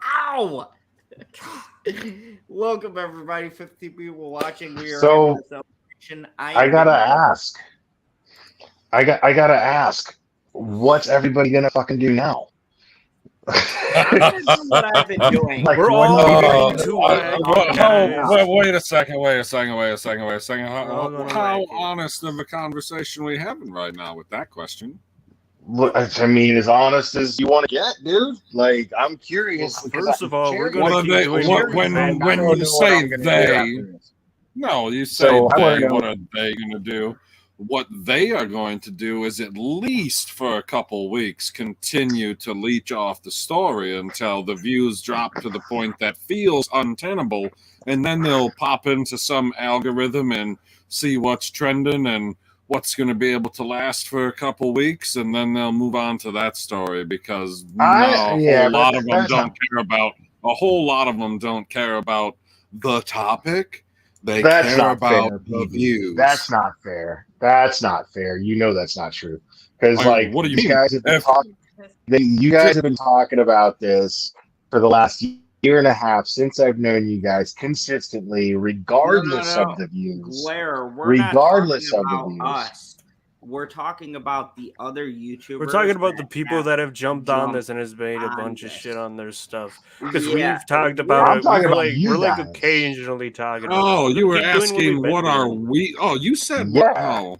Ow! Welcome everybody. 50 people watching. We are So, in the celebration. I gotta ask. I gotta ask. What's everybody gonna fucking do now? I'm gonna do what I've been doing. Like, We're all going to Wait a second. all gonna How whack you. honest of a conversation we having right now with that question? Look, I mean, as honest as you want to get, dude. Like, I'm curious. Well, because first I'm of all, we're curious. gonna What are keep they? doing What, what when we've been when doing. you know what say I'm gonna do they, after this. no, you say So, I wanna they. know- What are they going to do? What they are going to do is at least for a couple weeks continue to leech off the story until the views drop to the point that feels untenable, and then they'll pop into some algorithm and see what's trending and what's going to be able to last for a couple weeks, and then they'll move on to that story because a whole lot of them don't care about. A whole lot of them don't care about the topic. They That's care not about fair, the baby. views. That's not fair. That's not fair. You know that's not true. Because I mean, like what do you you mean? guys have been If- talking. You guys have been talking about this for the last year and a half since I've known you guys consistently, regardless No. of the views. Blair, we're Regardless not of the talking about views. us. We're talking about the other YouTubers. We're talking about the people that have jumped on jumped this and has made a on bunch of this. shit on their stuff. Because Yeah. we've talked about I'm it. talking We're about like, you we're like guys. occasionally talking about Oh, it. you were Keep doing what asking we've been what are doing. we? Oh, you said Yeah. what? Oh, what are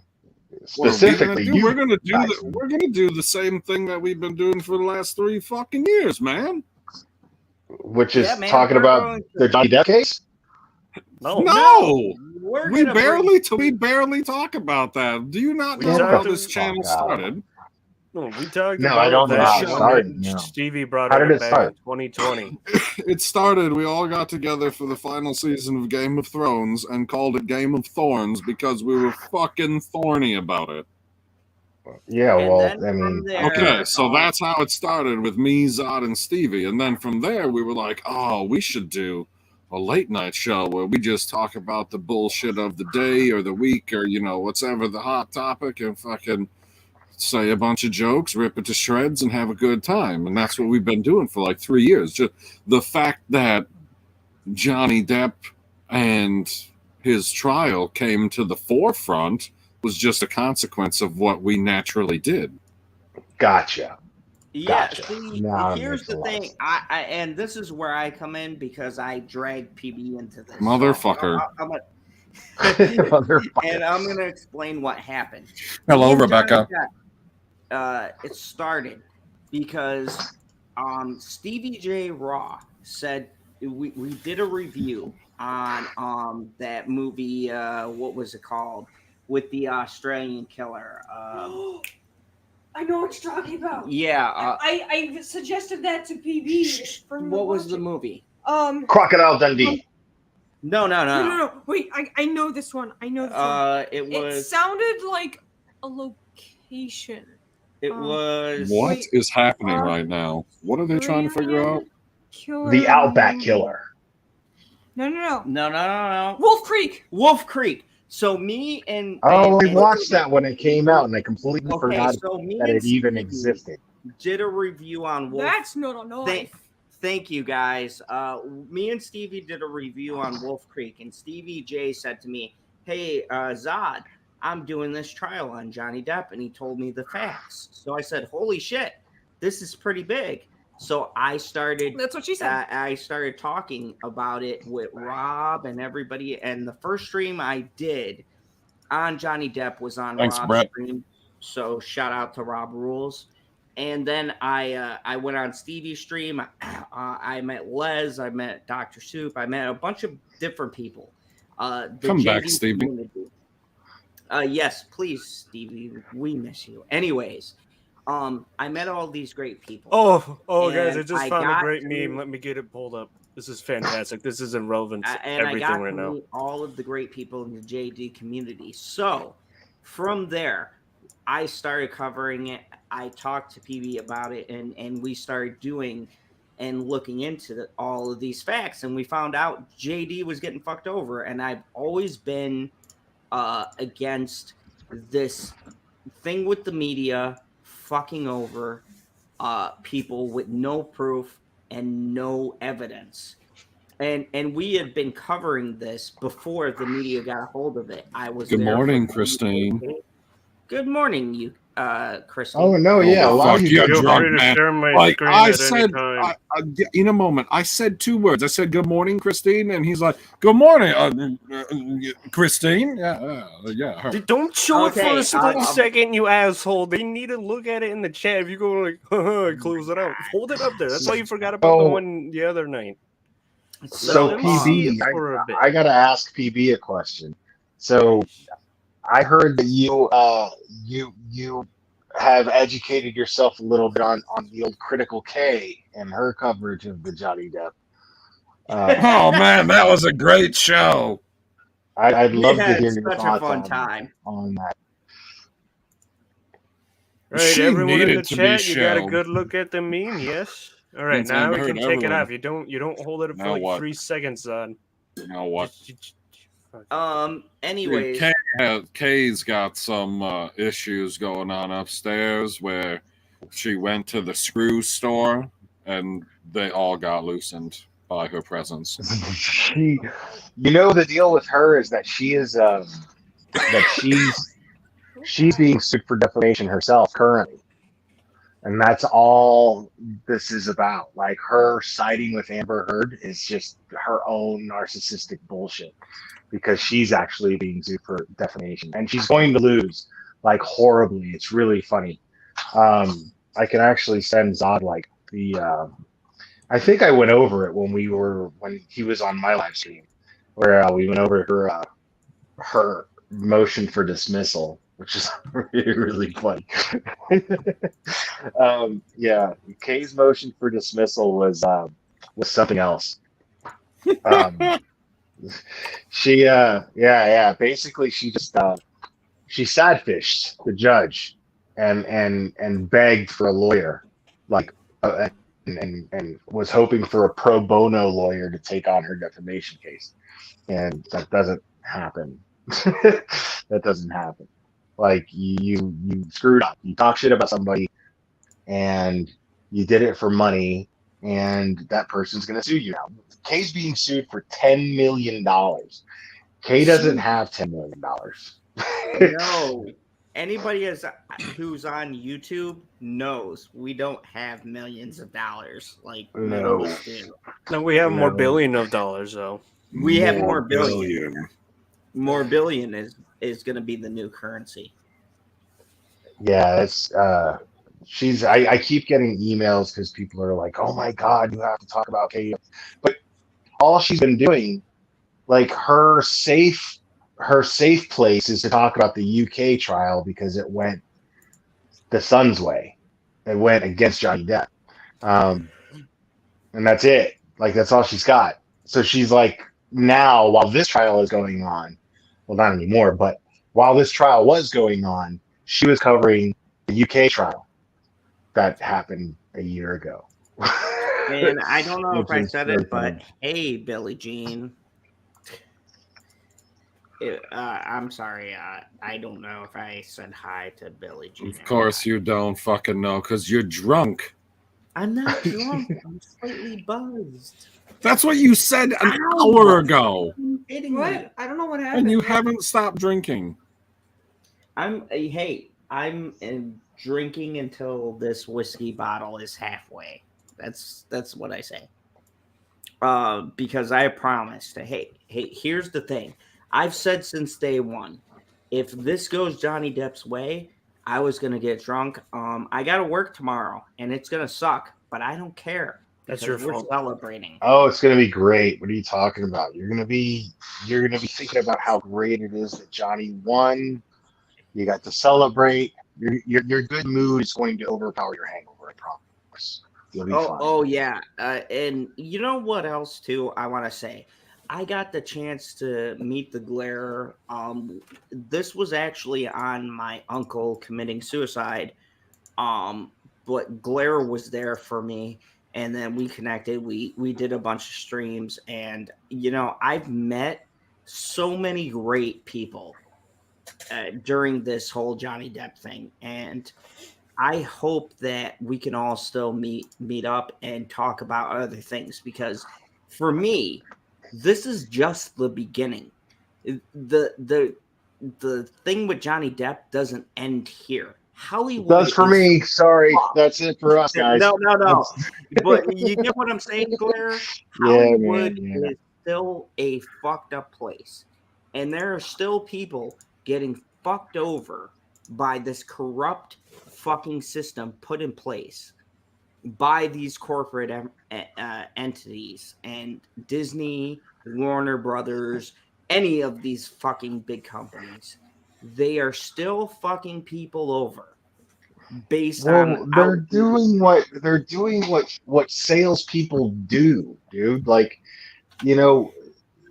we Specifically, gonna do? you We're gonna do guys. we're gonna do the same thing that we've been doing for the last 3 fucking years, man. Which is Yeah, man, talking we're about going to- the Johnny Depp case. No. No, We're we gonna barely talk about that. Do you not We know talked how to- this channel Fuck out. started? No, we talked No, about I don't know that how it show started, and no. Stevie brought How it did it back start? in 2020. It started. We all got together for the final season of Game of Thrones and called it Game of Thorns because we were fucking thorny about it. Yeah, And well, then I from mean, there, Okay, so that's how it started with me, Zod, and Stevie. And then from there, we were like, oh, we should do a late night show where we just talk about the bullshit of the day or the week or, you know, whatever the hot topic and fucking say a bunch of jokes, rip it to shreds, and have a good time. And that's what we've been doing for like 3 years. Just the fact that Johnny Depp and his trial came to the forefront was just a consequence of what we naturally did. gotcha. Yeah, Gotcha. see, Now it here's makes a the lot of thing. sense. I and this is where I come in because I dragged PB into this. Motherfucker. And I'm gonna explain what happened. Hello, Me and Rebecca. Johnny Depp, it started because Stevie J. Raw said we did a review on that movie. What was it called? With the Australian killer. I know what you're talking about. Yeah. I suggested that to PB. For him to What was watch the it. movie? Crocodile Dundee. No. No. Wait, I know this one. I know this one. It It was. sounded like a location. It was. What is happening right now? What are they trying to figure out? Killer The Outback movie. Killer. No. Wolf Creek. Wolf Creek. So me and Oh, and, we watched that when it came out, and I completely Okay, forgot so me that and it even Stevie existed. did a review on Wolf. That's not a knife. Thank you guys. Me and Stevie did a review on Wolf Creek, and Stevie J said to me, "Hey, Zod, I'm doing this trial on Johnny Depp," and he told me the facts. So I said, "Holy shit, this is pretty big." So I started. That's what she said. I started talking about it with Rob and everybody, and the first stream I did on Johnny Depp was on Thanks, Rob's Brett. stream. So shout out to Rob Rules. And then I went on Stevie's stream. I met Les. I met Dr. Soup. I met a bunch of different people. Come back, JD Stevie. community. Yes, please, Stevie. We miss you. Anyways, I met all these great people. Oh, guys, I And just found a got great to- meme. Let me get it pulled up. This is fantastic. This is irrelevant to And I everything got right to now. meet all of the great people in the JD community. So from there, I started covering it. I talked to PB about it, and we started doing and looking into all of these facts. And we found out JD was getting fucked over. And I've always been against this thing with the media fucking over people with no proof and no evidence. And we had been covering this before the media got a hold of it. I was Good there morning, for- Christine. Good morning, you Christine. Oh no, yeah, a lot fuck, of you you're Feel drunk, free to man. share my Like screen I at any said, time. in a moment, I said 2 words. I said, "Good morning, Christine," and he's like, "Good morning, Christine." Yeah. Her. Don't show it for Okay, a split I'll- second, you asshole. They need to look at it in the chat. If you go like, close it out. Hold it up there. That's why you forgot about the Oh. one the other night. So let me see PB, it for a bit. I gotta ask PB a question. So I heard that you have educated yourself a little bit on the old Critical K and her coverage of the Johnny Depp. Oh man, that was a great show. I'd love Yeah, to hear it's your such a thoughts fun on, time. on that. Right, She everyone in the needed to be chat, you got a shelled. good look at the meme, yes? All right, Since now I've we can heard take it everyone. off. You don't hold it for Now like what? 3 seconds on. You know what? Anyways, Kay's got some issues going on upstairs where she went to the screw store and they all got loosened by her presence. You know, the deal with her is that she is she's being sued for defamation herself currently, and that's all this is about. Like, her siding with Amber Heard is just her own narcissistic bullshit, because she's actually being sued for defamation, and she's going to lose, like, horribly. It's really funny. I can actually send Zod like the I think I went over it when he was on my live stream, where we went over her motion for dismissal, which is really funny. Yeah, Kay's motion for dismissal was something else. She basically she just she sadfished the judge and begged for a lawyer, like and was hoping for a pro bono lawyer to take on her defamation case, and that doesn't happen. That doesn't happen. Like, you screwed up. You talk shit about somebody, and you did it for money, and that person's gonna sue you now. Kay's being sued for $10 million. Kay doesn't have $10 million. no. Anybody who's on YouTube knows we don't have millions of dollars like No. most do. No, we have more No. billion of dollars though. We have more billion. More billion is going to be the new currency. Yeah, it's I keep getting emails because people are like, "Oh my God, you have to talk about Kay." But all she's been doing, like, her safe place is to talk about the UK trial because it went the Sun's way. It went against Johnny Depp, and that's it. Like, that's all she's got. So she's like, now, while this trial is going on, well, not anymore, but while this trial was going on, she was covering the UK trial that happened a year ago. And I don't know if Which I is said very it, but funny. hey, Billie Jean, I'm sorry. I don't know if I said hi to Billie Jean. Of course you don't fucking know, because you're drunk. I'm not drunk. I'm slightly buzzed. That's what you said an hour ago. What? I don't know what happened. And you haven't stopped drinking. I'm drinking until this whiskey bottle is halfway. That's what I say. Because I promised. Hey, here's the thing. I've said since day one, if this goes Johnny Depp's way, I was gonna get drunk. I gotta work tomorrow, and it's gonna suck, but I don't care. That's your we're fault. Celebrating. Oh, it's gonna be great. What are you talking about? You're gonna be thinking about how great it is that Johnny won. You got to celebrate. Your good mood is going to overpower your hangover. I promise. You'll be fine. Oh yeah, and you know what else too? I want to say, I got the chance to meet the Glare. This was actually on my uncle committing suicide. But Glare was there for me, and then we connected. We did a bunch of streams, and you know, I've met so many great people during this whole Johnny Depp thing, and I hope that we can all still meet up and talk about other things, because for me, this is just the beginning. The thing with Johnny Depp doesn't end here. Hollywood That's for me. Sorry, that's it for us, guys. No. But you get what I'm saying, Claire? Hollywood is still a fucked up place, and there are still people getting fucked over by this corrupt fucking system put in place by these corporate entities, and Disney, Warner Brothers, any of these fucking big companies. They are still fucking people over based on they're doing what salespeople do, dude. Like, you know,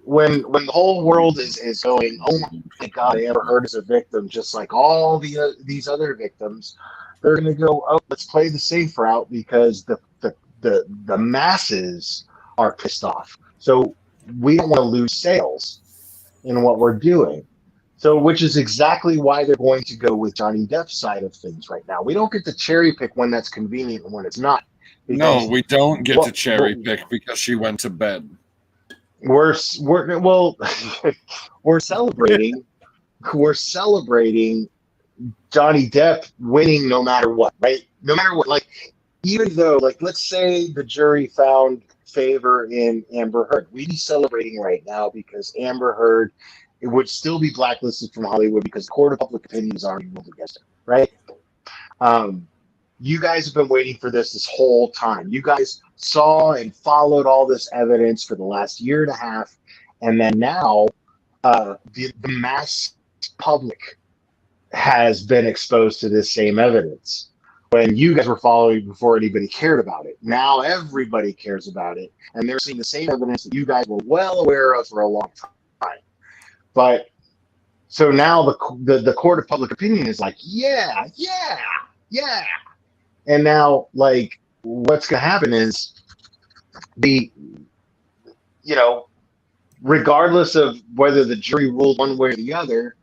when the whole world is going, oh my god, Amber Heard is a victim, just like all these other victims, they're gonna go, oh, let's play the safe route because the masses are pissed off. So we don't want to lose sales in what we're doing. So, which is exactly why they're going to go with Johnny Depp's side of things right now. We don't get to cherry pick when that's convenient and when it's not. No, we don't get to cherry pick because she went to bed. We're celebrating. We're celebrating Johnny Depp winning no matter what, right? No matter what. Like, even though, like, let's say the jury found favor in Amber Heard, we'd be celebrating right now because Amber Heard, it would still be blacklisted from Hollywood because the court of public opinion is already ruled against it, right? You guys have been waiting for this whole time. You guys saw and followed all this evidence for the last year and a half, and then now the mass public has been exposed to this same evidence. When you guys were following before anybody cared about it, now everybody cares about it, and they're seeing the same evidence that you guys were well aware of for a long time. But so now the court of public opinion is like, yeah. And now, like, what's going to happen is regardless of whether the jury ruled one way or the other,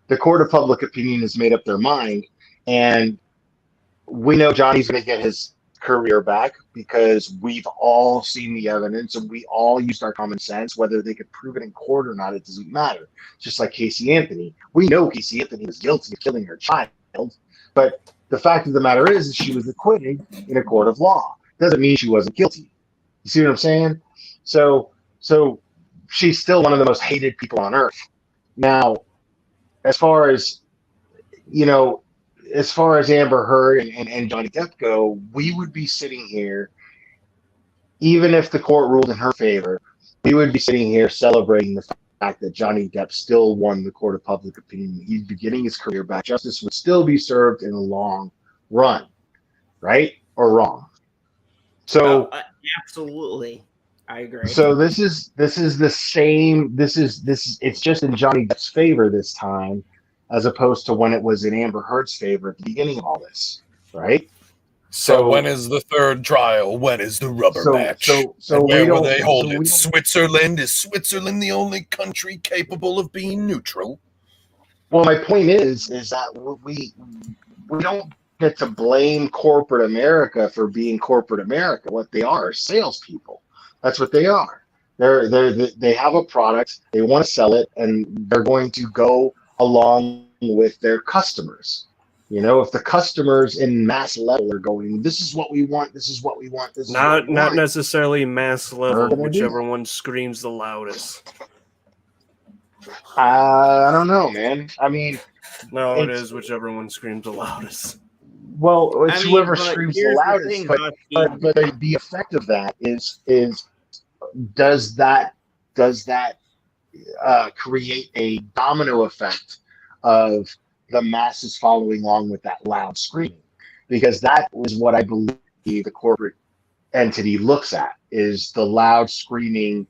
the court of public opinion has made up their mind. And we know Johnny's going to get his career back because we've all seen the evidence and we all used our common sense. Whether they could prove it in court or not, it doesn't matter. Just like Casey Anthony, we know Casey Anthony was guilty of killing her child, but the fact of the matter is she was acquitted in a court of law. Doesn't mean she wasn't guilty. You see what I'm saying? So she's still one of the most hated people on earth. Now, as far as Amber Heard and Johnny Depp go, we would be sitting here, even if the court ruled in her favor, we would be sitting here celebrating the fact that Johnny Depp still won the court of public opinion. He'd be getting his career back. Justice would still be served in the long run, right or wrong? So absolutely, I agree. So this is the same. This is it's just in Johnny Depp's favor this time, as opposed to when it was in Amber Heard's favor at the beginning of all this, right? So when is the third trial? When is the rubber match? So And where we will don't- they hold so we it? don't- Switzerland? Is Switzerland the only country capable of being neutral? Well, my point is that we don't get to blame corporate America for being corporate America. What they are salespeople. That's what they are. They have a product, they want to sell it, and they're going to go along with their customers. You know, if the customers in mass level are going, this is what we want, this is what we want, this is what Not we not want. necessarily mass level, gonna do whichever one screams the loudest. I don't know, man. I mean, No, it it's- is whichever one screams the loudest. well, it's I mean, whoever but screams the here's the loudest. thing, But Husky. the effect of that is does that create a domino effect of the masses following along with that loud screaming? Because that was what I believe the corporate entity looks at, is the loud screaming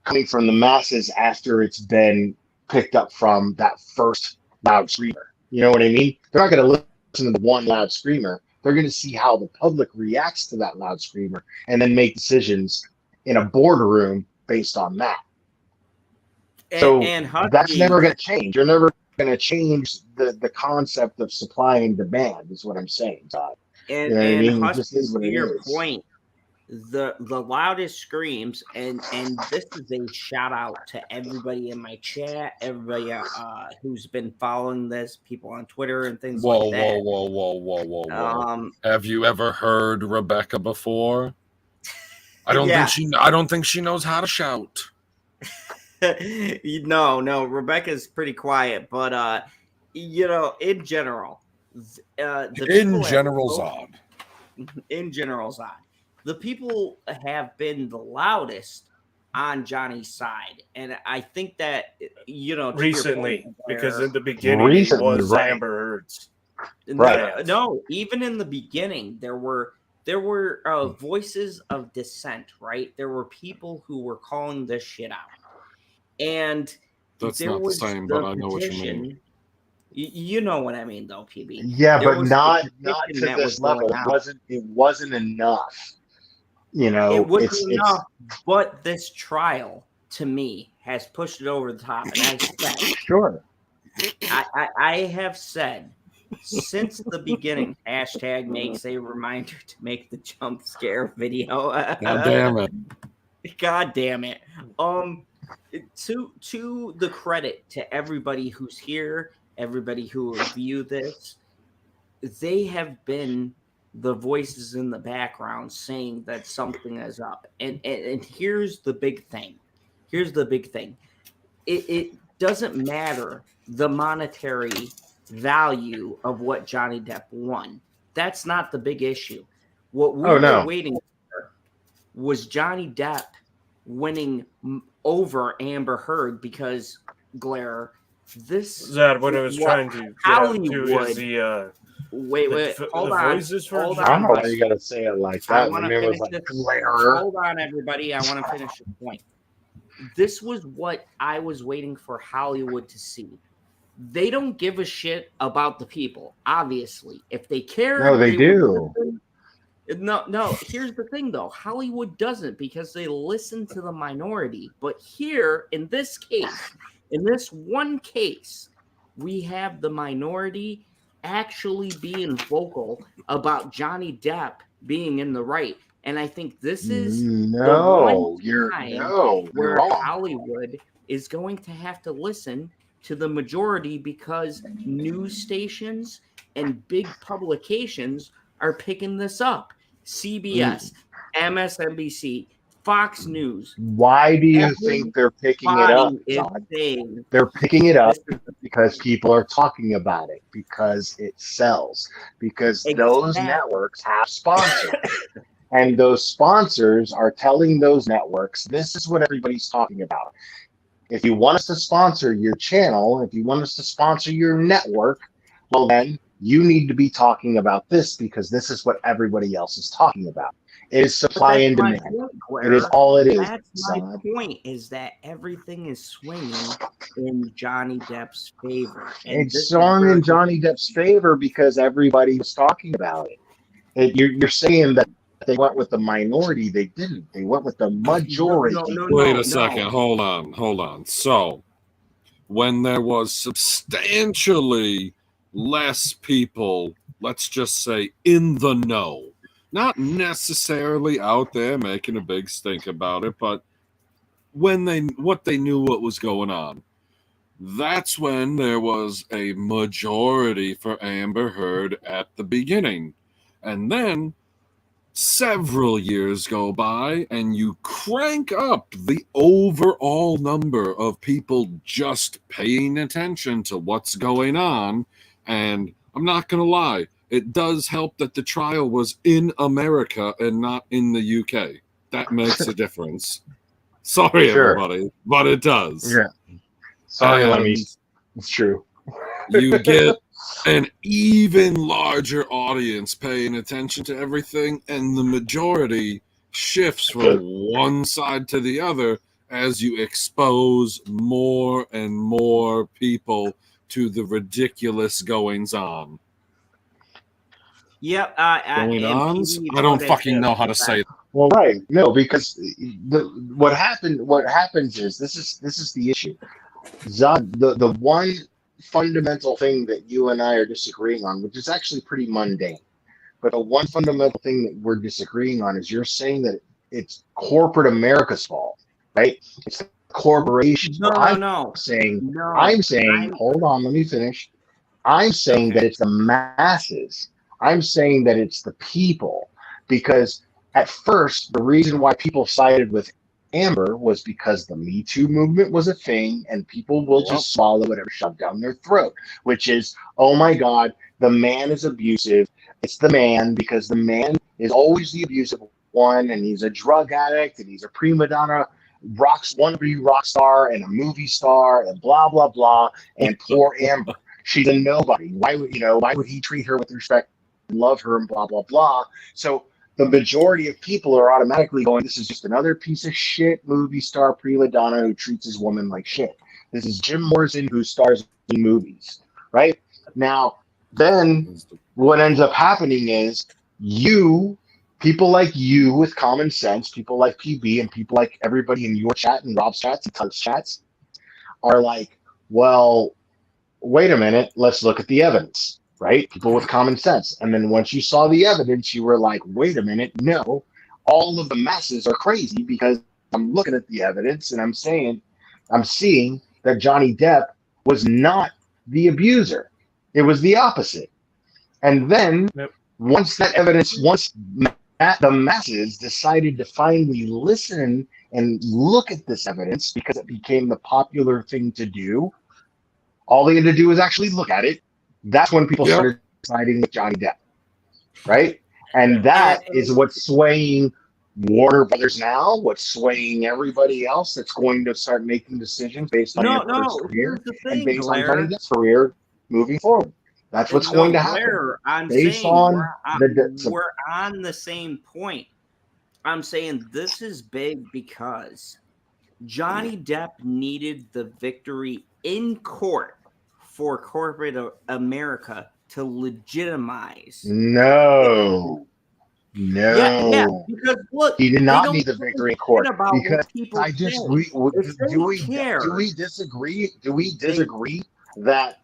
coming from the masses after it's been picked up from that first loud screamer. You know what I mean? They're not going to listen to the one loud screamer. They're going to see how the public reacts to that loud screamer and then make decisions in a boardroom based on that. So And that's Husky, never going to change. You're never going to change the concept of supply and demand, is what I'm saying, Todd. and, You know what I and mean? It Husky, just is what to it your is. point, the loudest screams, and this is a shout out to everybody in my chat, everybody who's been following this, people on Twitter and things Whoa, like that. whoa. Have you ever heard Rebecca before? I don't Yeah. think she knows how to shout. No, Rebecca's pretty quiet, but you know, in general, the In people at general, Vote- Zod. in general, Zod, the people have been the loudest on Johnny's side, and I think that, you know, to your Recently, point, because Blair, in the beginning Recently, it was right. Amber Heard's. Right. No, even in the beginning, there were voices of dissent, right? There were people who were calling this shit out, and That's there not the was same, but I know what you petition. mean. You know what I mean, though, PB. Yeah, There but was not the to petition that was this level. going out. It wasn't enough. You know, It wasn't it's enough, but this trial to me has pushed it over the top. And I said, sure. I have said since the beginning, hashtag makes a reminder to make the jump scare video. God damn it. God damn it. To the credit to everybody who's here, everybody who will view this, they have been the voices in the background saying that something is up. And here's the big thing. It doesn't matter the monetary value of what Johnny Depp won. That's not the big issue. What we were waiting for was Johnny Depp winning over Amber Heard, because Blair, this Zod, what I was trying to get at too is the wait, hold the on. voices for Hold I don't on. know why you gotta say it like I that. want My to name was finish like this. Claire. Hold on, everybody. I want to finish the point. This was what I was waiting for Hollywood to see. They don't give a shit about the people, obviously. If they care, No, they would do. listen. No. Here's the thing, though. Hollywood doesn't, because they listen to the minority. But here, in this case, in this one case, we have the minority actually being vocal about Johnny Depp being in the right. And I think this is No, the you're one time no, where you're wrong. Hollywood is going to have to listen to the majority, because news stations and big publications are picking this up. CBS, MSNBC, Fox News. Why do you think they're picking it up, Everybody is Todd? saying They're picking it up because people are talking about it, because it sells, because those Exactly. networks have sponsors. And those sponsors are telling those networks, this is what everybody's talking about. If you want us to sponsor your channel, if you want us to sponsor your network, well, then you need to be talking about this, because this is what everybody else is talking about. It is supply and That's my demand. point, It is Claire. all it is. That's my Zod. point, is that everything is swinging in Johnny Depp's favor. And It's this is swung where in Johnny Depp's favor because everybody was talking about it. You're saying that they went with the minority. They didn't. They went with the majority. Wait a second. Hold on. So, when there was substantially less people, let's just say, in the know, not necessarily out there making a big stink about it, but when they knew what was going on, that's when there was a majority for Amber Heard at the beginning. And then several years go by and you crank up the overall number of people just paying attention to what's going on. And I'm not going to lie, it does help that the trial was in America and not in the UK. That makes a difference. Sorry, Sure. everybody, but it does. Yeah. Sorry, And Lemmy. It's true. you get an even larger audience paying attention to everything, and the majority shifts from one side to the other as you expose more and more people to the ridiculous goings on. Yep. Going ons? I don't fucking know how to say it. Well, right. No, because what happens is this is the issue. Zod, the one fundamental thing that you and I are disagreeing on, which is actually pretty mundane, but the one fundamental thing that we're disagreeing on is you're saying that it's corporate America's fault, right? It's the corporations. No, I'm no. saying, No, I'm saying, hold on, let me finish. I'm saying that it's the masses. I'm saying that it's the people, because at first, the reason why people sided with Amber was because the Me Too movement was a thing and people will just swallow whatever shoved down their throat, which is, oh my God, the man is abusive. It's the man, because the man is always the abusive one, and he's a drug addict and he's a prima donna, wannabe rock star and a movie star and blah, blah, blah. And poor Amber, she's a nobody. Why would he treat her with respect and love her and blah, blah, blah. So the majority of people are automatically going, this is just another piece of shit movie star prima donna who treats his woman like shit. This is Jim Morrison who stars in movies, right? Now, then what ends up happening is people like you with common sense, people like PB and people like everybody in your chat and Rob's chats and Tuck's chats are like, well, wait a minute, let's look at the evidence. Right? People with common sense. And then once you saw the evidence, you were like, wait a minute, no, all of the masses are crazy, because I'm looking at the evidence and I'm seeing that Johnny Depp was not the abuser. It was the opposite. And then once the masses decided to finally listen and look at this evidence, because it became the popular thing to do, all they had to do was actually look at it. That's when people started siding with Johnny Depp, right? And that is what's swaying Warner Brothers now, what's swaying everybody else that's going to start making decisions based on your first career and based on Johnny Depp's career moving forward. That's what's going to happen. I'm based saying on we're on the same point. I'm saying this is big because Johnny Depp needed the victory in court for corporate America to legitimize. No. Yeah, because look, he did not need the victory in court, because I just do we disagree? Do we disagree that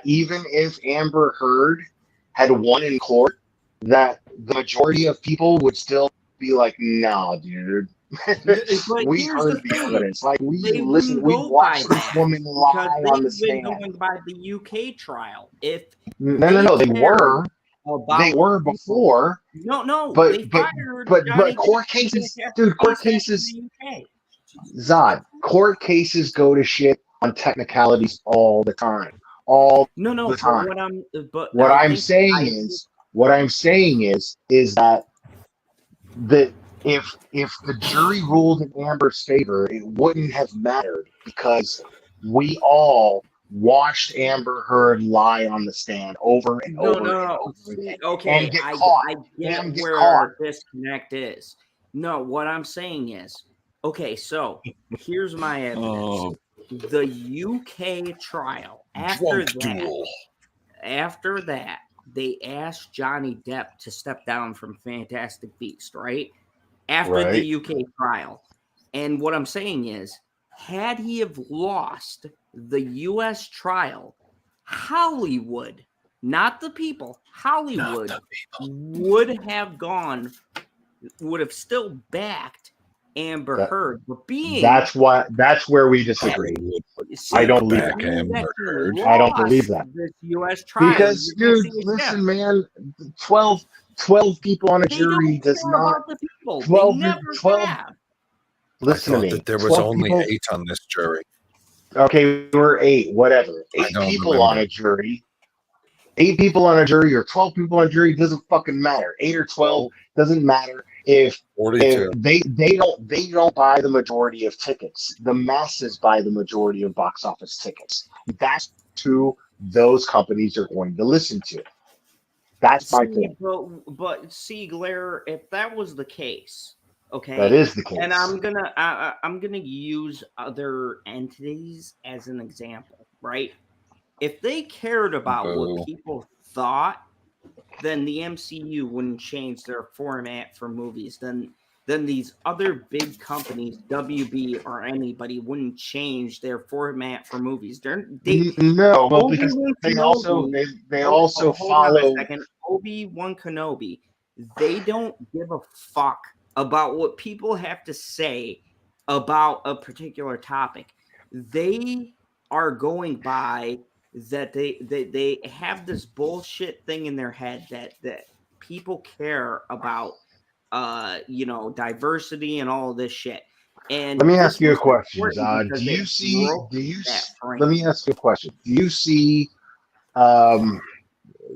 even if Amber Heard had won in court, that the majority of people would still be like, "Nah, dude." We heard the evidence. Like we listened, we watched this woman lie on the stand. Going by the UK trial. If no, they were before. No, but court cases, dude. Court cases, Zod. Court cases go to shit on technicalities all the time. The time. What I'm saying is that if the jury ruled in Amber's favor, it wouldn't have mattered, because we all watched Amber Heard lie on the stand over and over again. Okay, and get caught. I get where the disconnect is. No, what I'm saying is, okay, so here's my evidence. The UK trial, after that, they asked Johnny Depp to step down from Fantastic Beast, right? After Right. the UK trial. And what I'm saying is, had he have lost the US trial, Hollywood, not the people, Hollywood would have still backed Amber That- Heard. But being That's where we disagree. See, I don't believe being that. that he I don't believe lost that. This US trial, Because, you're gonna dude, see a listen, shift. man, 12 people on a They jury don't does care not. about the people. 12 They never 12 have. Listen to I me. thought that there was 12 only people, 8 on this jury. Okay, we're 8, whatever. I 8 don't people remember. on a jury. 8 people on a jury or 12 people on a jury doesn't fucking matter. 8 or 12 doesn't matter if 42. they don't buy the majority of tickets. The masses buy the majority of box office tickets. That's who those companies are going to listen to. That's my See, point. but see, Glare, if that was the case, okay, That is the case. and I'm gonna use other entities as an example, right? If they cared about Boo. what people thought, then the MCU wouldn't change their format for movies. Then these other big companies, WB or anybody, wouldn't change their format for movies. No, well, because Obi-Wan they also Kenobi- they hold- also hold on a follow. second. Obi-Wan Kenobi, they don't give a fuck about what people have to say about a particular topic. They are going by that they have this bullshit thing in their head that people care about diversity and all of this shit. And Let me this ask you a was question, important Zod. because Do you it see? broke Do you? that frame. Let me ask you a question. Do you see, a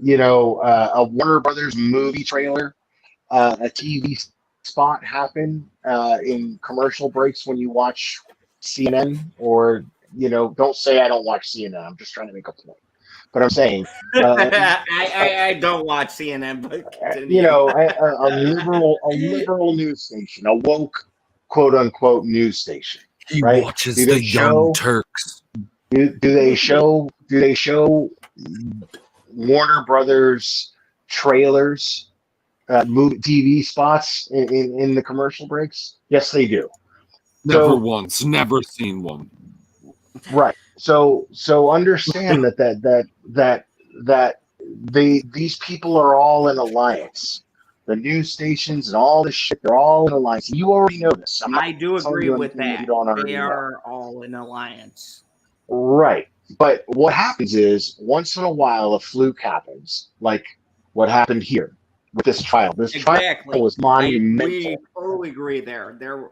Warner Brothers movie trailer, a TV spot happen in commercial breaks when you watch CNN? Or don't say I don't watch CNN. I'm just trying to make a point. But I'm saying, I don't watch CNN, but continue. a liberal news station, a woke quote unquote news station. He right? watches Do they the Young show- Turks. Do they show Warner Brothers trailers, movie TV spots in the commercial breaks? Yes, they do. Never So- once, never seen one. Right. So understand that these people are all in alliance. The news stations and all this shit, they're all in alliance. You already know this. I'm not I do telling agree you with anything that. you don't already They know. are all in alliance. Right. But what happens is once in a while a fluke happens, like what happened here with this trial. This Exactly. trial was monumental. We totally agree there.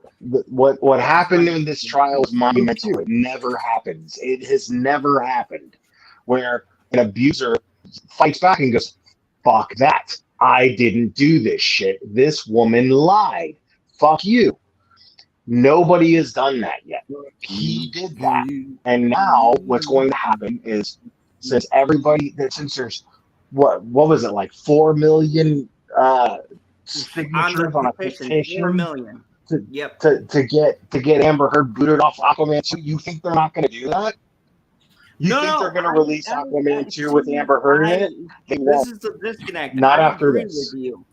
What happened in this trial is monumental. It never happens. It has never happened where an abuser fights back and goes, fuck that. I didn't do this shit. This woman lied. Fuck you. Nobody has done that yet. He did that. And now what's going to happen is since there's what was it, like 4 million signatures on a petition 4 million. Yep. to get Amber Heard booted off Aquaman 2, you think they're not going to do that? You think they're going to release Aquaman 2 with Amber Heard in it? They This won't. is the disconnect. Not I after agree this. with you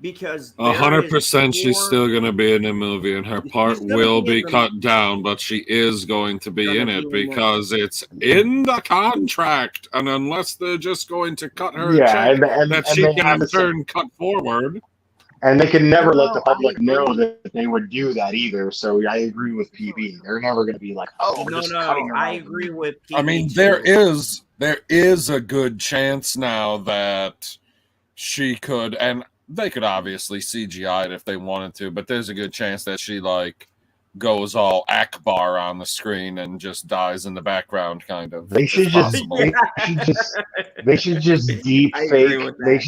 because there is 100% she's more- still going to be in the movie, and her part gonna will be in be the cut down, but she is going to be in Gonna it be in the- because it's in the contract. And unless they're just going to cut her Yeah, check and that they she can have in the same- turn cut forward. And they can never let the No, I public know agree. that they would do that either. So I agree with PB. They're never going to be like, oh, we're No, just cutting her I out. agree with. I mean, PB there too. is a good chance now that she could, and they could obviously CGI it if they wanted to, but there's a good chance that she goes all Akbar on the screen and just dies in the background, kind of. They should if just possible. they should just deep I agree fake. with They that.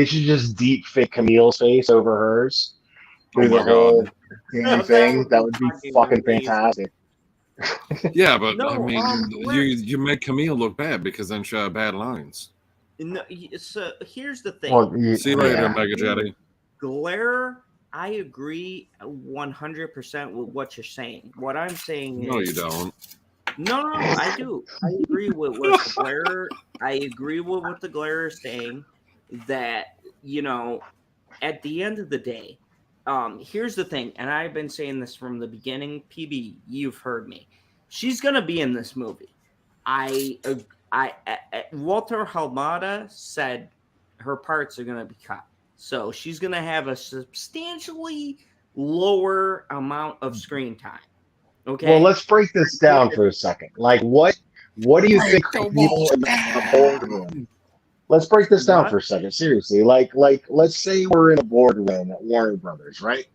should just deep fake Camille's face over hers through Oh the my whole God. damn That thing. would That be would be fucking fucking amazing. fantastic. Yeah, but No, I mean, let's- you make Camille look bad because then she had bad lines. No, so here's the thing. Well, See you later, yeah. Mega Jetty. Glare, I agree 100% with what you're saying. What I'm saying No, is you don't. No, I do. I agree with what the Glare. I agree with what the Glare is saying. that, you know, at the end of the day, here's the thing, and I've been saying this from the beginning. PB, you've heard me. She's gonna be in this movie. Walter Hamada said her parts are gonna be cut, so she's gonna have a substantially lower amount of screen time. Okay. Well, let's break this down for a second. Like, what do you think people in the boardroom? Let's break this down for a second. Seriously, like, let's say we're in a boardroom at Warner Brothers, right?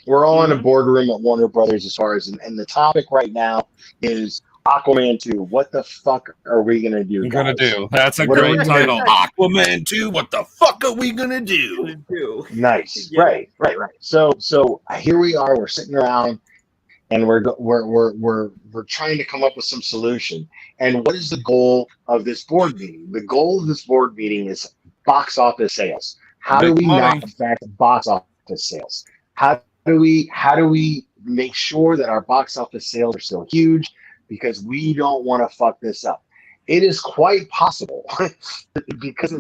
We're all in a boardroom at Warner Brothers as far as, and the topic right now is Aquaman 2. What the fuck are we gonna do? We're gonna guys? do. That's a What are we great gonna title. do? Aquaman 2. What the fuck are we gonna do? Nice. Yeah. Right. So here we are. We're sitting around, and we're trying to come up with some solution. And what is the goal of this board meeting? The goal of this board meeting is box office sales. How do we not affect box office sales? How do we make sure that our box office sales are still huge? Because we don't want to fuck this up. It is quite possible because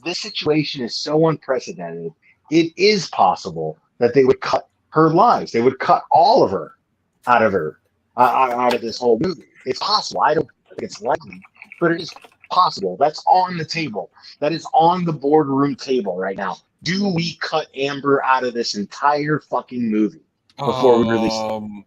this situation is so unprecedented. It is possible that they would cut her lives. They would cut all of her out of this whole movie. It's possible. I don't think it's likely, but it is possible. That's on the table. That is on the boardroom table right now. Do we cut Amber out of this entire fucking movie before we release it?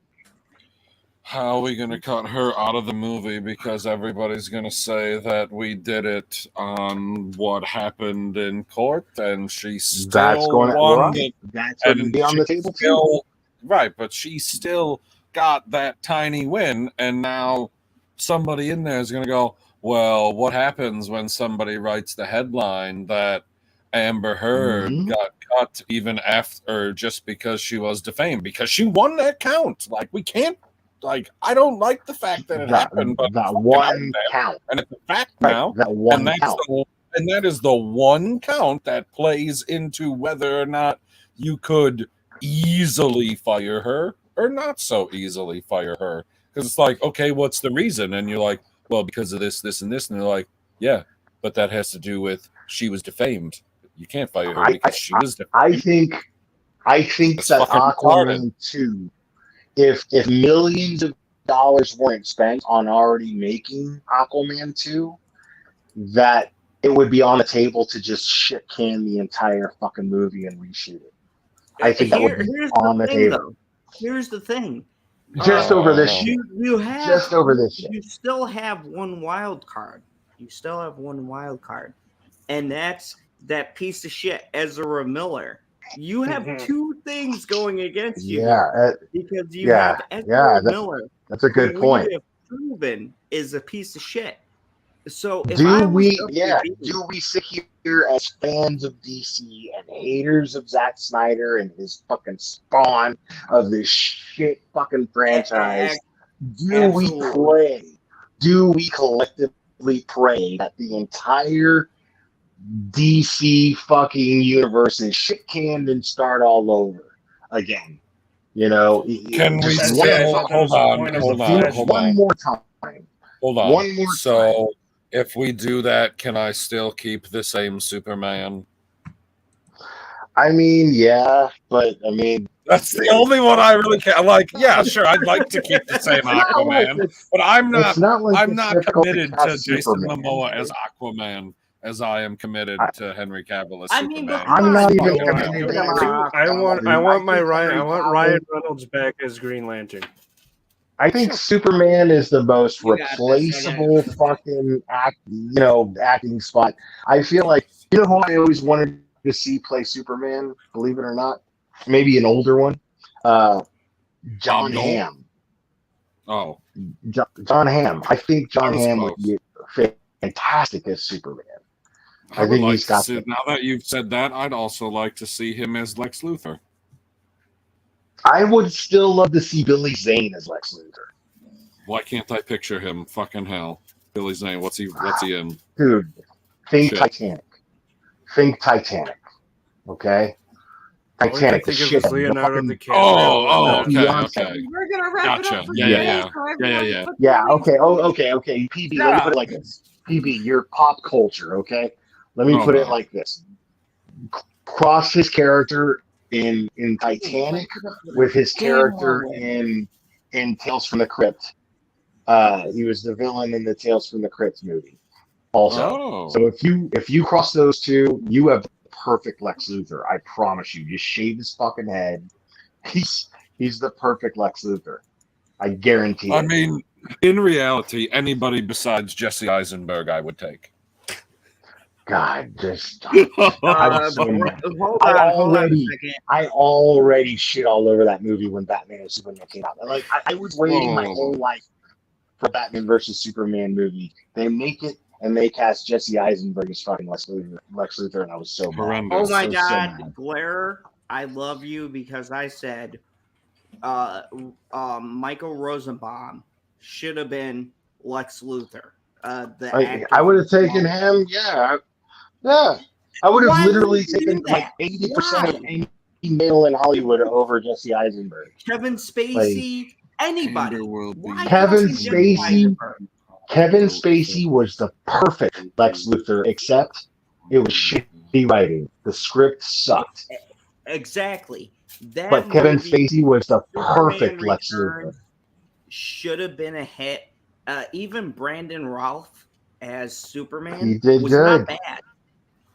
How are we going to cut her out of the movie? Because everybody's going to say that we did it on what happened in court, and she still That's going to won. right. That's going to be on the table too. Right, but she still got that tiny win, and now somebody in there is going to go, well, what happens when somebody writes the headline that Amber Heard got cut even after, just because she was defamed? Because she won that count. Like, we can't, like, I don't like the fact that it happened, but that one count. And it's a fact Right, now. that one and count. And that is the one count that plays into whether or not you could easily fire her or not so easily fire her. Because it's like, okay, what's the reason? And you're like, well, because of this, this, and this. And they're like, yeah, but that has to do with she was defamed. You can't fire her because she was defamed. I think That's that fucking Aquaman 2, if millions of dollars weren't spent on already making Aquaman 2, that it would be on the table to just shit can the entire fucking movie and reshoot it. I think that would be on the table. Though. Here's the thing. Just over this shit. You have Just over this shit. You still have one wild card. You still have one wild card, and that's that piece of shit Ezra Miller. You have two things going against you. Yeah, because you have Ezra Miller. That's a good who point. we have proven is a piece of shit. So if Do we sit here as fans of DC and haters of Zack Snyder and his fucking spawn of this shit fucking franchise? Do we collectively pray that the entire DC fucking universe is shit canned and start all over again? You know, Can we just hold on. one more time. Hold on. One more so, if we do that, can I still keep the same Superman? I mean, yeah, but I mean, that's the only one I really can like. Yeah, sure, I'd like to keep the same Aquaman, but I'm not. I'm not committed to Jason Momoa as Aquaman as I am committed to Henry Cavill as Superman. I'm not even committed. I want Ryan Reynolds back as Green Lantern. I think Superman is the most replaceable fucking acting spot. I feel like, you know who I always wanted to see play Superman, believe it or not? Maybe an older one. John Hamm. Oh. John Hamm. I think John Hamm would be fantastic as Superman. I think he's got now that you've said that, I'd also like to see him as Lex Luthor. I would still love to see Billy Zane as Lex Luthor. Why can't I picture him? Fucking hell. Billy Zane, what's he in? Dude, think Shit. Titanic. Think Titanic. Okay? Titanic. Think of Leonardo DiCaprio. Oh, okay. We're gonna wrap it up for Yeah. Yeah, okay. PB, let me put it like this. PB, you're pop culture, okay? Let me Oh, put no. it like this: cross his character in Titanic with his character in Tales from the Crypt. He was the villain in the Tales from the Crypt movie. Also, Oh. so if you cross those two, you have the perfect Lex Luthor. I promise you. Just shave his fucking head. He's the perfect Lex Luthor. I guarantee I it. mean, in reality, anybody besides Jesse Eisenberg, I would take. God, just Hold I'm so on, mad. hold on a second. I already shit all over that movie when Batman and Superman came out. Like I was waiting my Whoa. whole life for Batman versus Superman movie. They make it and they cast Jesse Eisenberg as fucking Lex Luthor, and I was so mad. Oh my So God, mad. Blair, I love you because I said Michael Rosenbaum should have been Lex Luthor. I would have taken him. Yeah. I would Why have literally would you taken do like that? 80% of Why? any male in Hollywood over Jesse Eisenberg. Kevin Spacey, anybody. Why Kevin fucking Jesse Spacey. Eisenberg? Kevin Spacey was the perfect Lex Luthor, except it was shitty writing. The script sucked. Exactly. That But Kevin movie, Spacey was the Superman perfect Lex Luthor. Returns, should have been a hit. Even Brandon Routh as Superman He did was good. not bad.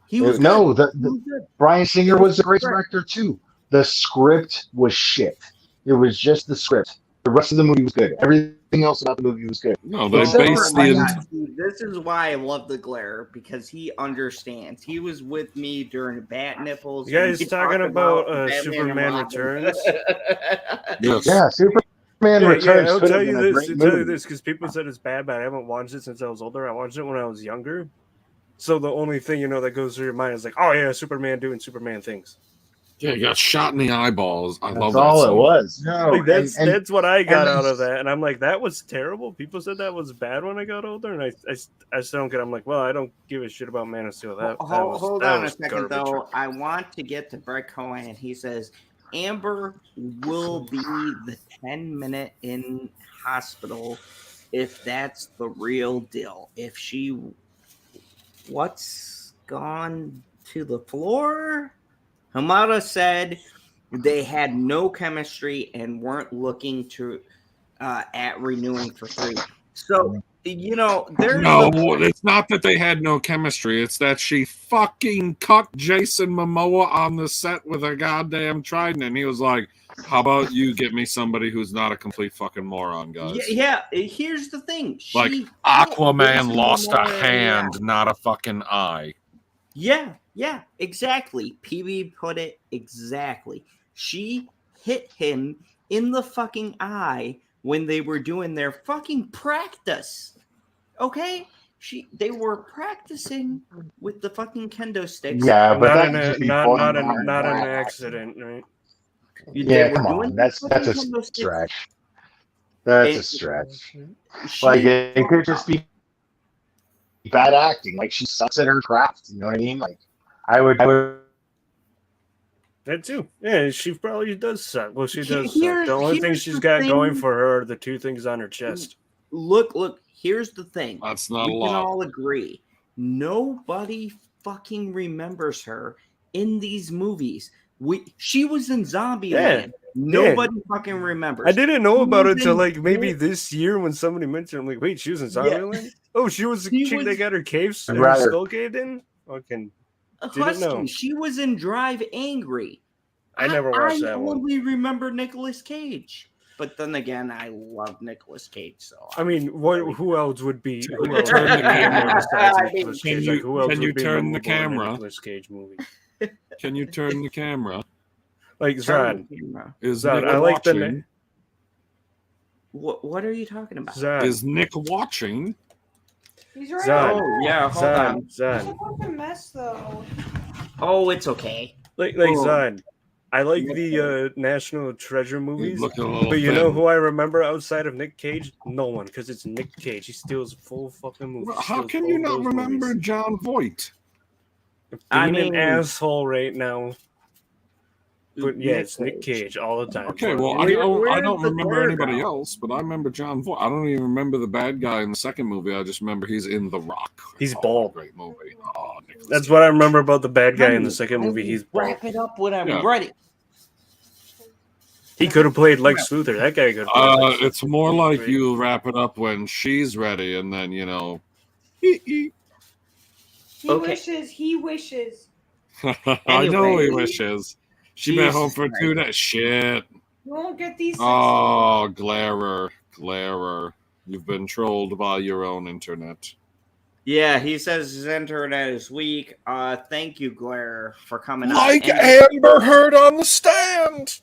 He was No, good. the Bryan Singer was a great director too. The script was shit. It was just the script. The rest of the movie was good. Everything else about the movie was good. No, they Except for based Oh my the. God. See, this is why I love the Glare, because he understands. He was with me during Bat Nipples. You guys when we talking talked about Batman and Superman Robin. Returns? Yes. Yeah, Superman Returns I'll could tell have you been a this. great I'll tell you movie. this because people said it's bad, but I haven't watched it since I was older. I watched it when I was younger. So the only thing that goes through your mind is like, oh yeah, Superman doing Superman things. Yeah, he got shot in the eyeballs. I love That's that. all it scene. was. No, Like, that's what I got out it's- of that, and I'm like, that was terrible. People said that was bad when I got older, and I still don't get. I'm like, well, I don't give a shit about Man of Steel. Hold that on a was second, garbage. though. I want to get to Brett Cohen. He says Amber will be the 10-minute in hospital if that's the real deal. If she, what's gone to the floor? Hamada said they had no chemistry and weren't looking to at renewing for 3. So there's No, the it's not that they had no chemistry. It's that she fucking cucked Jason Momoa on the set with a goddamn trident, and he was like, "How about you get me somebody who's not a complete fucking moron, guys?" Yeah. Here's the thing. Like She Aquaman Jason lost a Momoa in the hand, eye. not a fucking eye. Yeah, exactly. PB put it exactly. She hit him in the fucking eye when they were doing their fucking practice. Okay? They were practicing with the fucking kendo sticks. Yeah, but not that's an accident, right? Yeah, come on. That's a stretch. That's a stretch. Like it could just be bad acting. Like she sucks at her craft. You know what I mean? Like I would. That too. Yeah, she probably does suck. Well, she does suck. Here's- The only thing here's she's the got going thing. for her are the 2 things on her chest. Look, here's the thing. That's not we a can lot. all agree. Nobody fucking remembers her in these movies. She was in Zombieland. Nobody fucking remembers. I didn't know She about was it till in like maybe Dick- this year when somebody mentioned. I'm like, wait, she was in Zombieland? Oh, she was the chick that got her caves and her Rather- skull caved in. Fucking didn't Husky. know. She was in Drive Angry. I never watched I that one. only remember Nicolas Cage. But then again, I love Nicolas Cage, so I mean, who else would be? Who Turn else the would be camera. besides I mean, Nicolas Can Cage? you- Like, who else can you would be turn the memorable in a camera? Nicolas Cage movie? Can you turn the camera? Like Turn Zod. the camera. Is Zod. Nick I like the watching? What are you talking about? Zod. Is Nick watching? He's right. Zod. Oh, yeah, hold on. Zod. What a mess, though. Oh, it's okay. Like Oh. Zod. I like the National Treasure movies, looking a little but you know thin. who I remember outside of Nick Cage? No one, because it's Nick Cage. He steals full fucking movies. Well, how Steals can both you not those remember movies. John Voight? I'm mean- an asshole right now. But yeah, Nick it's Nick Cage all the time. Okay, So, well, yeah. I don't where's the remember glare anybody go? else, but I remember John Voight. I don't even remember the bad guy in the second movie. I just remember he's in The Rock. He's Oh, bald. Great movie. Oh, Nick That's what I remember about the bad guy in the second movie. He's wrap it up when I'm Yeah. ready. He could have played Lex Luthor. That guy could have played Lex Luthor. It's more like you wrap it up when she's ready, and then He Okay. wishes. He wishes. I know he Anyway. wishes. She been home Jesus for 2 days. Shit. You won't get these. Oh, Glarer. You've been trolled by your own internet. Yeah, he says his internet is weak. Thank you, Glare, for coming Like on. And- Amber Heard on the stand.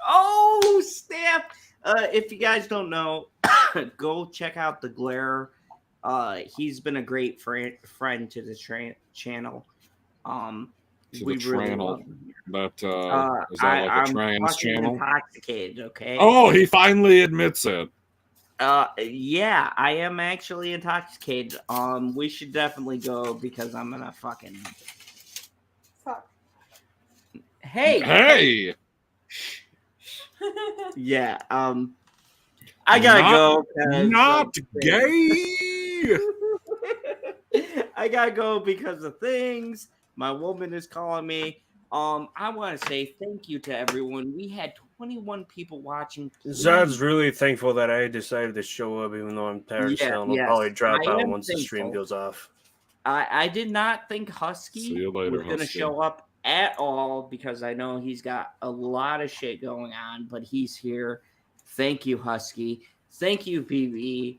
Oh, snap! If you guys don't know, go check out the Glare. He's been a great friend to the channel. To We the really channel. love him. But is that like a I'm trans fucking channel? intoxicated, okay? Oh, he finally admits it. Yeah, I am actually intoxicated. We should definitely go because I'm gonna fucking. Fuck. Hey. Yeah. I gotta go. 'cause, Not gay. I gotta go because of things. My woman is calling me. I want to say thank you to everyone. We had 21 people watching. Zod's really thankful that I decided to show up, even though I'm tired Yeah, as hell. And I'll yes, probably drop I out am once the stream thankful. goes off. I did not think See Husky you later, was going to Husky. show up at all because I know he's got a lot of shit going on, but he's here. Thank you, Husky. Thank you, PB.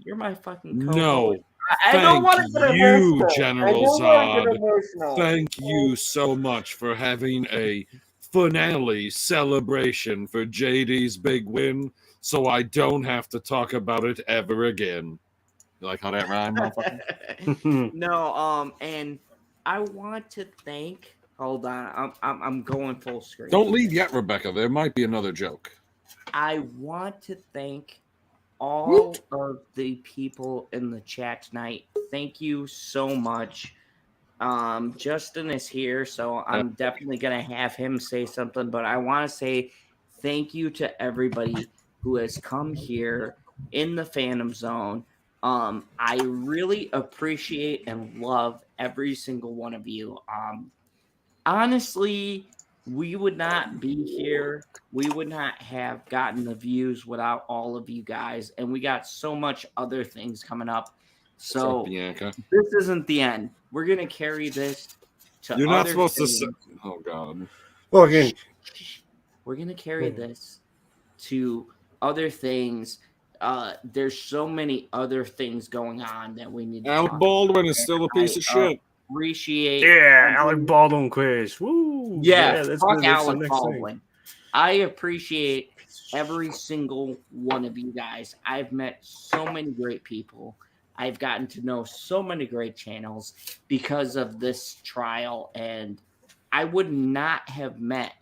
You're my fucking co-host. No. I don't want to get Thank you, emotional. I General don't wanna get Zod. emotional. Thank you so much for having a finale celebration for JD's big win, so I don't have to talk about it ever again. You like how that rhymed, motherfucker? No, and I want to thank. Hold on, I'm going full screen. Don't leave yet, Rebecca. There might be another joke. I want to thank all of the people in the chat tonight. Thank you so much. Justin is here, so I'm definitely gonna have him say something. But I want to say thank you to everybody who has come here in the Phantom Zone. I really appreciate and love every single one of you. Honestly, we would not be here. We would not have gotten the views without all of you guys. And we got so much other things coming up. So What's up, Bianca? this isn't the end. We're going to carry this to You're not other supposed to things. say. Oh, God. Well, again, We're going to carry this to other things. There's so many other things going on that we need to Alec talk Baldwin about. is still a And piece of shit. Appreciate yeah, Alec Baldwin quiz. Woo! Yeah, that's fuck the Alec next Baldwin. thing. I appreciate every single one of you guys. I've met so many great people. I've gotten to know so many great channels because of this trial, and I would not have met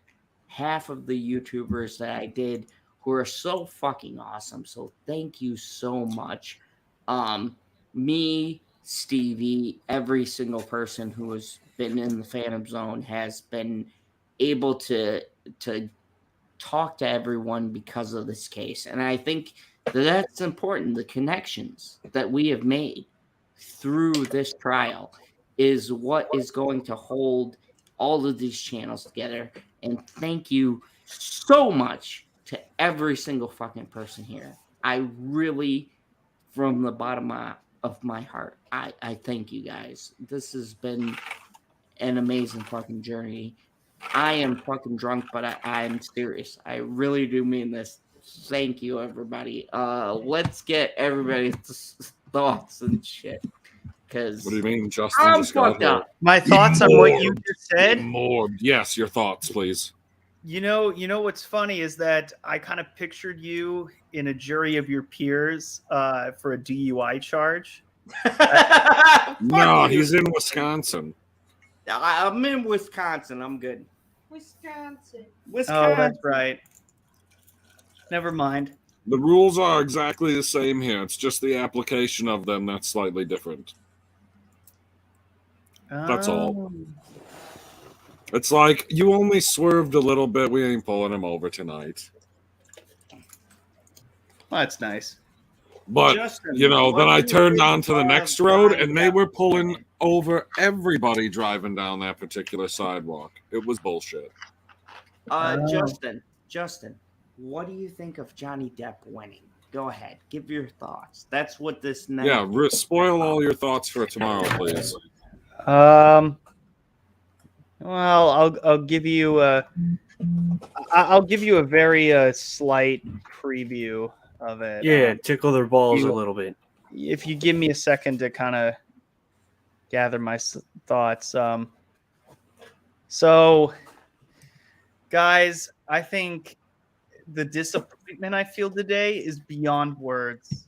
half of the YouTubers that I did who are so fucking awesome. So thank you so much. Me, Stevie, every single person who has been in the Phantom Zone has been able to talk to everyone because of this case. And I think that's important. The connections that we have made through this trial is what is going to hold all of these channels together. And thank you so much to every single fucking person here. I really, from the bottom of my heart, I thank you guys. This has been an amazing fucking journey. I am fucking drunk, but I'm serious. I really do mean this. Thank you, everybody. Let's get everybody's thoughts and shit. Because What do you mean, Justin? I'm just got fucked here? up. My thoughts on what you just said. More. Yes, your thoughts, please. You know what's funny is that I kind of pictured you in a jury of your peers for a DUI charge. No, you. he's in Wisconsin. I'm in Wisconsin. I'm good. Wisconsin. Oh, that's right. Never mind. The rules are exactly the same here. It's just the application of them that's slightly different. That's all. It's like you only swerved a little bit. We ain't pulling him over tonight. Well, that's nice. But Justin, you know, then what I do you turned think onto the of next road, Johnny and they Depp were pulling winning? over everybody driving down that particular sidewalk. It was bullshit. Justin, what do you think of Johnny Depp winning? Go ahead, give your thoughts. That's what this night. Yeah, spoil all your thoughts for tomorrow, please. Well, I'll give you I'll give you a very slight preview of it. Yeah, tickle their balls you- a little bit. If you give me a second to kind of gather my thoughts. So, guys, I think the disappointment I feel today is beyond words.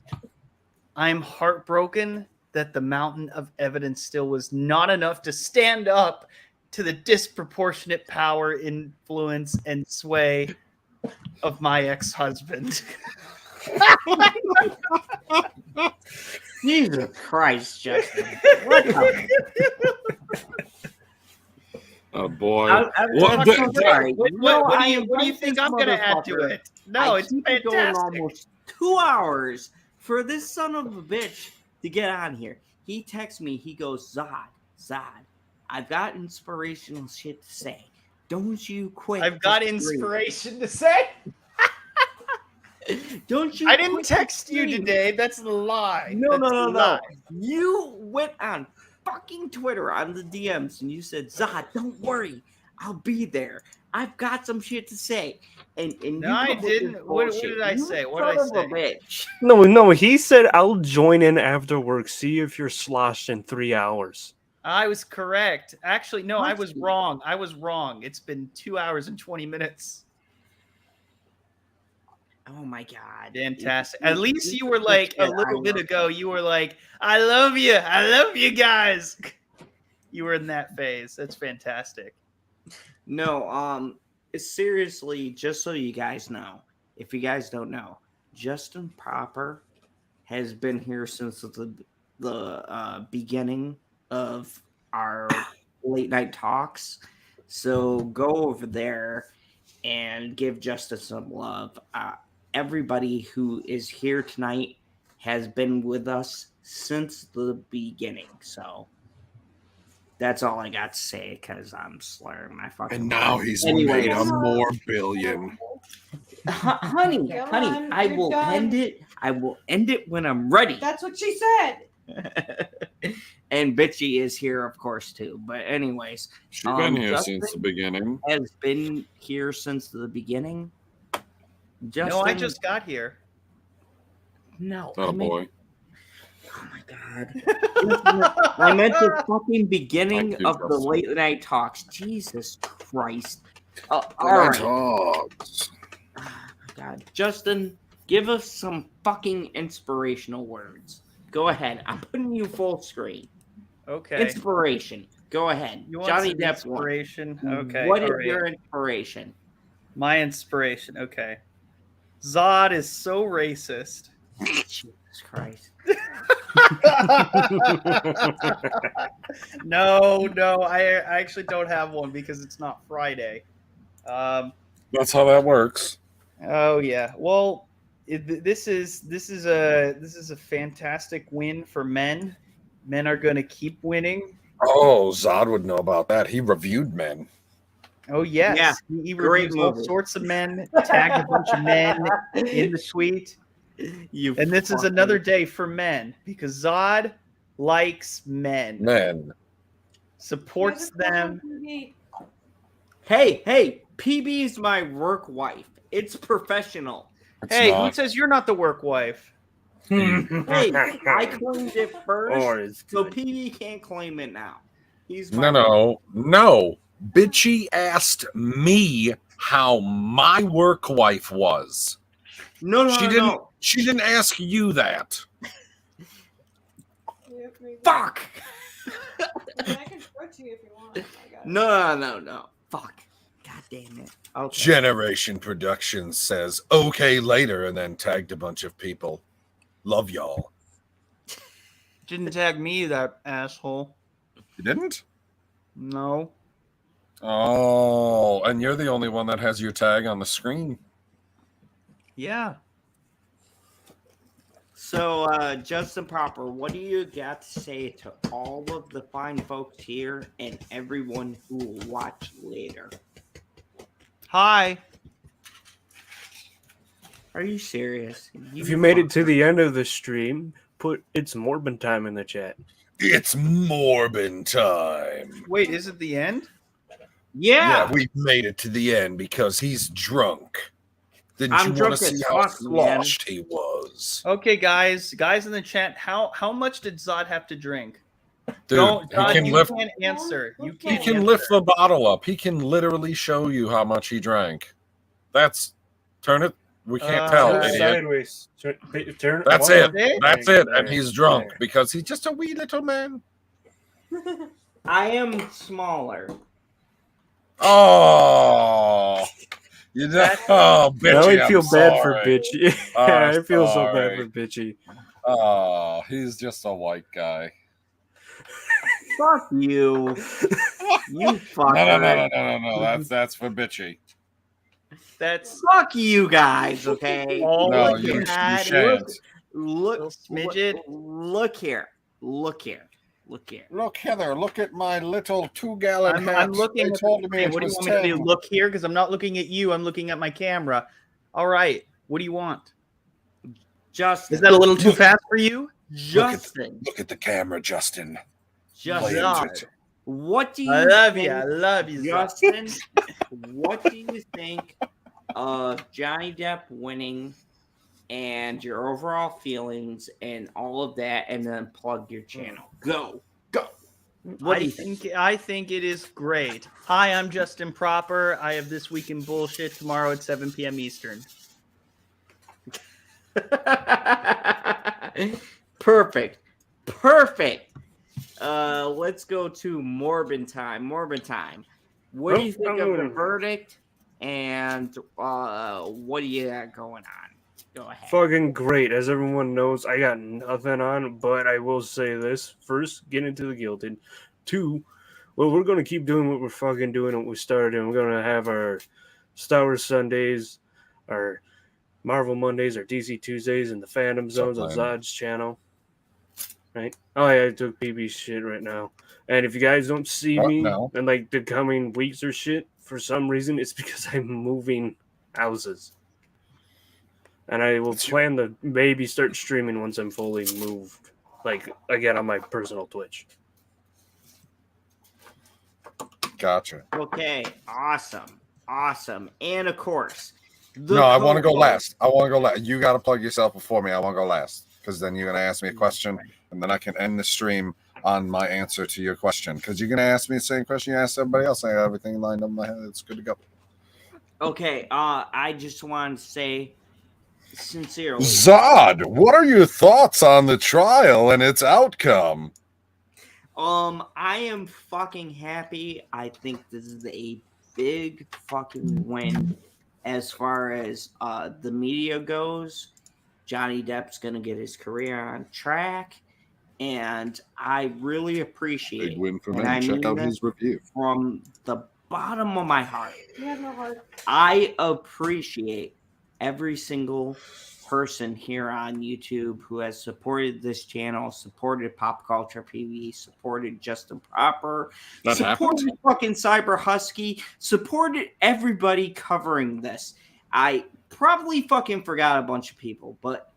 I'm heartbroken that the mountain of evidence still was not enough to stand up to the disproportionate power, influence, and sway of my ex-husband. Jesus Christ, Justin. What the? Oh boy! What do you think I'm going to add to it? No, it's Going fantastic. almost 2 hours for this son of a bitch to get on here. He texts me. He goes, Zod, I've got inspirational shit to say. Don't you quit. I've got the stream. inspiration to say. Don't you? I didn't quit text the you stream. today. That's a lie. No. That's a lie. You went on fucking Twitter on the DMs and you said, Zod, don't worry. I'll be there. I've got some shit to say. And No, you I come with this didn't. What bullshit. did I You say? What did I son of a say? bitch. No. He said I'll join in after work. See if you're sloshed in 3 hours. I was correct. Actually, no, I What? was wrong. It's been 2 hours and 20 minutes. Oh my god. Fantastic. At least you were like a little bit ago, you were like, I love you guys. You were in that phase. That's fantastic. No, seriously, just so you guys know, if you guys don't know, Justin Proper has been here since the beginning of our late night talks. So go over there and give Justin some love. Everybody who is here tonight has been with us since the beginning. So that's all I got to say because I'm slurring my fucking. And now words. he's Anyways, made a more billion. honey, on, I you're will done. end it. I will end it when I'm ready. That's what she said. And Bitchy is here, of course, too. But anyways, She's been here Justin since the beginning. has been here since the beginning. Justin, No, I just got here. no. Oh boy! Oh my god! I meant the fucking beginning Thank you, of the Justin. late night talks. Jesus Christ! All Night right. talks. Oh my god, Justin, give us some fucking inspirational words. Go ahead. I'm putting you full screen. Okay. Inspiration. Go ahead. You want Johnny some Depp won. inspiration? Okay. What is all right. your inspiration? My inspiration. Okay. Zod is so racist. Jesus Christ. No, I actually don't have one because it's not Friday. That's how that works. Oh yeah. Well, this is a fantastic win for men. Men are going to keep winning. Oh, Zod would know about that. He reviewed Men. Oh yes, Yeah, he great reviews all movie. sorts of men, tagged a bunch of men in the tweet. You And this is fucking- another day for men because Zod likes men, Men. supports them. Hey, PB is my work wife. It's professional. It's Hey, who not. says you're not the work wife? Hey, I claimed it first, Or it's so good. PB can't claim it now. He's my No. Bitchy asked me how my work wife was. No, She didn't ask you that. Fuck. I can throw it to you if you want. I got it. No. Fuck. God damn it. Okay. Generation Productions says okay later and then tagged a bunch of people. Love y'all. Didn't tag me, that asshole. You didn't? No. Oh, and you're the only one that has your tag on the screen. Yeah. So, Justin Proper, what do you got to say to all of the fine folks here and everyone who will watch later? Hi. Are you serious? If you made it to the end of the stream, put "It's Morbin time" in the chat. It's Morbin time. Wait, is it the end? Yeah. we made it to the end because he's drunk. Didn't I'm you want drunk to as see how fuck, man. sloshed he was? Okay, guys in the chat, how much did Zod have to drink? Dude, Don't, he Zod, can you lift. can't answer. You He can't can answer. lift the bottle up. He can literally show you how much he drank. Turn it. We can't tell. Turn it Idiot. sideways. Turn That's one it. up. That's it. And There. he's drunk because he's just a wee little man. I am smaller. Oh, you know, oh, bitchy. Now I I'm feel bad for sorry. Bitchy. Oh, Yeah, I feel so bad sorry. for Bitchy. Oh, he's just a white guy. Fuck you. You fucker. No. That's for bitchy. That's Fuck you guys, okay? all No, what you had. shan't. Look, Midget. look here. Look here. Look, Heather, look at my little 2-gallon hat. I'm looking They at told the me screen. it What do you was want me to do? 10. Look here, because I'm not looking at you. I'm looking at my camera. All right. What do you want? Justin. Is that a little too fast for you? Justin. Look at the camera, Justin. Justin. Blamed it. What do you I love think, you. I love you, Zod. Justin? What do you think of Johnny Depp winning and your overall feelings and all of that, and then plug your channel? Go. What do you think? I think it is great. Hi, I'm Justin Proper. I have This Week in Bullshit tomorrow at 7 p.m. Eastern. Perfect. Let's go to Morbin time. What do you think of the verdict? And what do you got going on? Go ahead. Fucking great. As everyone knows, I got nothing on, but I will say this. First, get into the Gilded. 2, well, we're going to keep doing what we're fucking doing, what we started doing. We're going to have our Star Wars Sundays, our Marvel Mondays, our DC Tuesdays, and the Phantom Zones on Zod's channel. Right? Oh, yeah, I took PB shit right now. And if you guys don't see me in like the coming weeks or shit, for some reason, it's because I'm moving houses. And I will plan to maybe start streaming once I'm fully moved, like again on my personal Twitch. Gotcha. Okay, awesome. And of course, No, I want to go last. You got to plug yourself before me. I want to go last because then you're going to ask me a question, and then I can end the stream on my answer to your question. Because you're going to ask me the same question you asked everybody else. I got everything lined up in my head. It's good to go. Okay, I just want to say sincerely, Zod, what are your thoughts on the trial and its outcome? I am fucking happy. I think this is a big fucking win as far as the media goes. Johnny Depp's gonna get his career on track, and I really appreciate. Big win for and me. I Check mean out this his review. from the bottom of my heart. You have no heart. I appreciate every single person here on YouTube who has supported this channel, supported Pop Culture PV, supported Justin Proper, That supported fucking Cyber Husky, supported everybody covering this. I probably fucking forgot a bunch of people, but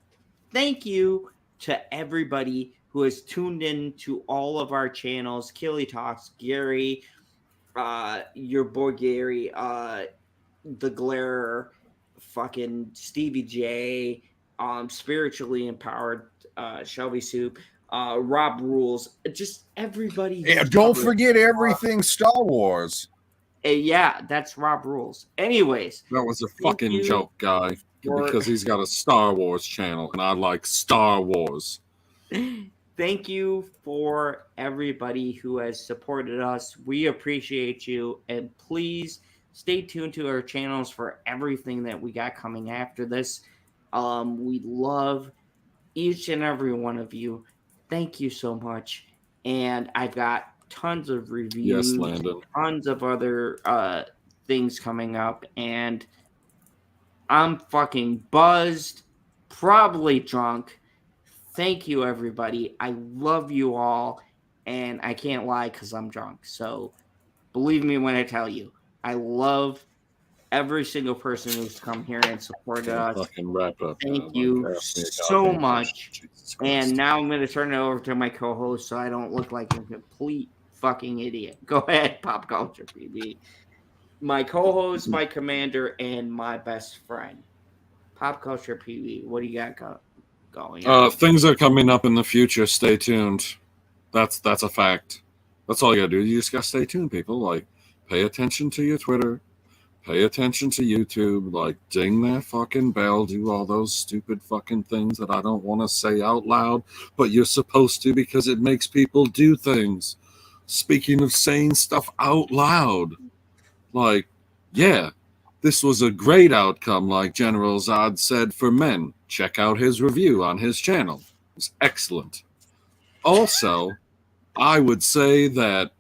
thank you to everybody who has tuned in to all of our channels. Killy Talks, Gary, your boy Gary, the Glare, fucking Stevie J, Spiritually Empowered, Shelby Soup, Rob Rules, just everybody. Yeah, don't forget everything Star Wars. Yeah, that's Rob Rules. Anyways, That was a thank fucking you joke, guy. for- Because he's got a Star Wars channel, and I like Star Wars. thank you for everybody who has supported us. We appreciate you, and please stay tuned to our channels for everything that we got coming after this. We love each and every one of you. Thank you so much. And I've got tons of reviews, Yes, Landon. tons of other things coming up, and I'm fucking buzzed, probably drunk, thank you, everybody. I love you all, and I can't lie because I'm drunk. So believe me when I tell you, I love every single person who's come here and supported us. Fucking wrap up. Thank you so much. And now I'm going to turn it over to my co-host so I don't look like a complete fucking idiot. Go ahead, Pop Culture PB. My co-host, my commander, and my best friend. Pop Culture PB, what do you got going on? Things are coming up in the future. Stay tuned. That's a fact. That's all you gotta do. You just gotta stay tuned, people. Like, pay attention to your Twitter. Pay attention to YouTube. Like, ding that fucking bell. Do all those stupid fucking things that I don't want to say out loud, but you're supposed to because it makes people do things. Speaking of saying stuff out loud, like, yeah, this was a great outcome, like General Zod said for men. Check out his review on his channel. It's excellent. Also, I would say that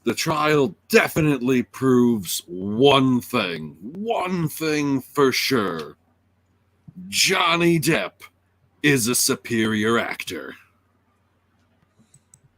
the trial definitely proves one thing for sure. Johnny Depp is a superior actor.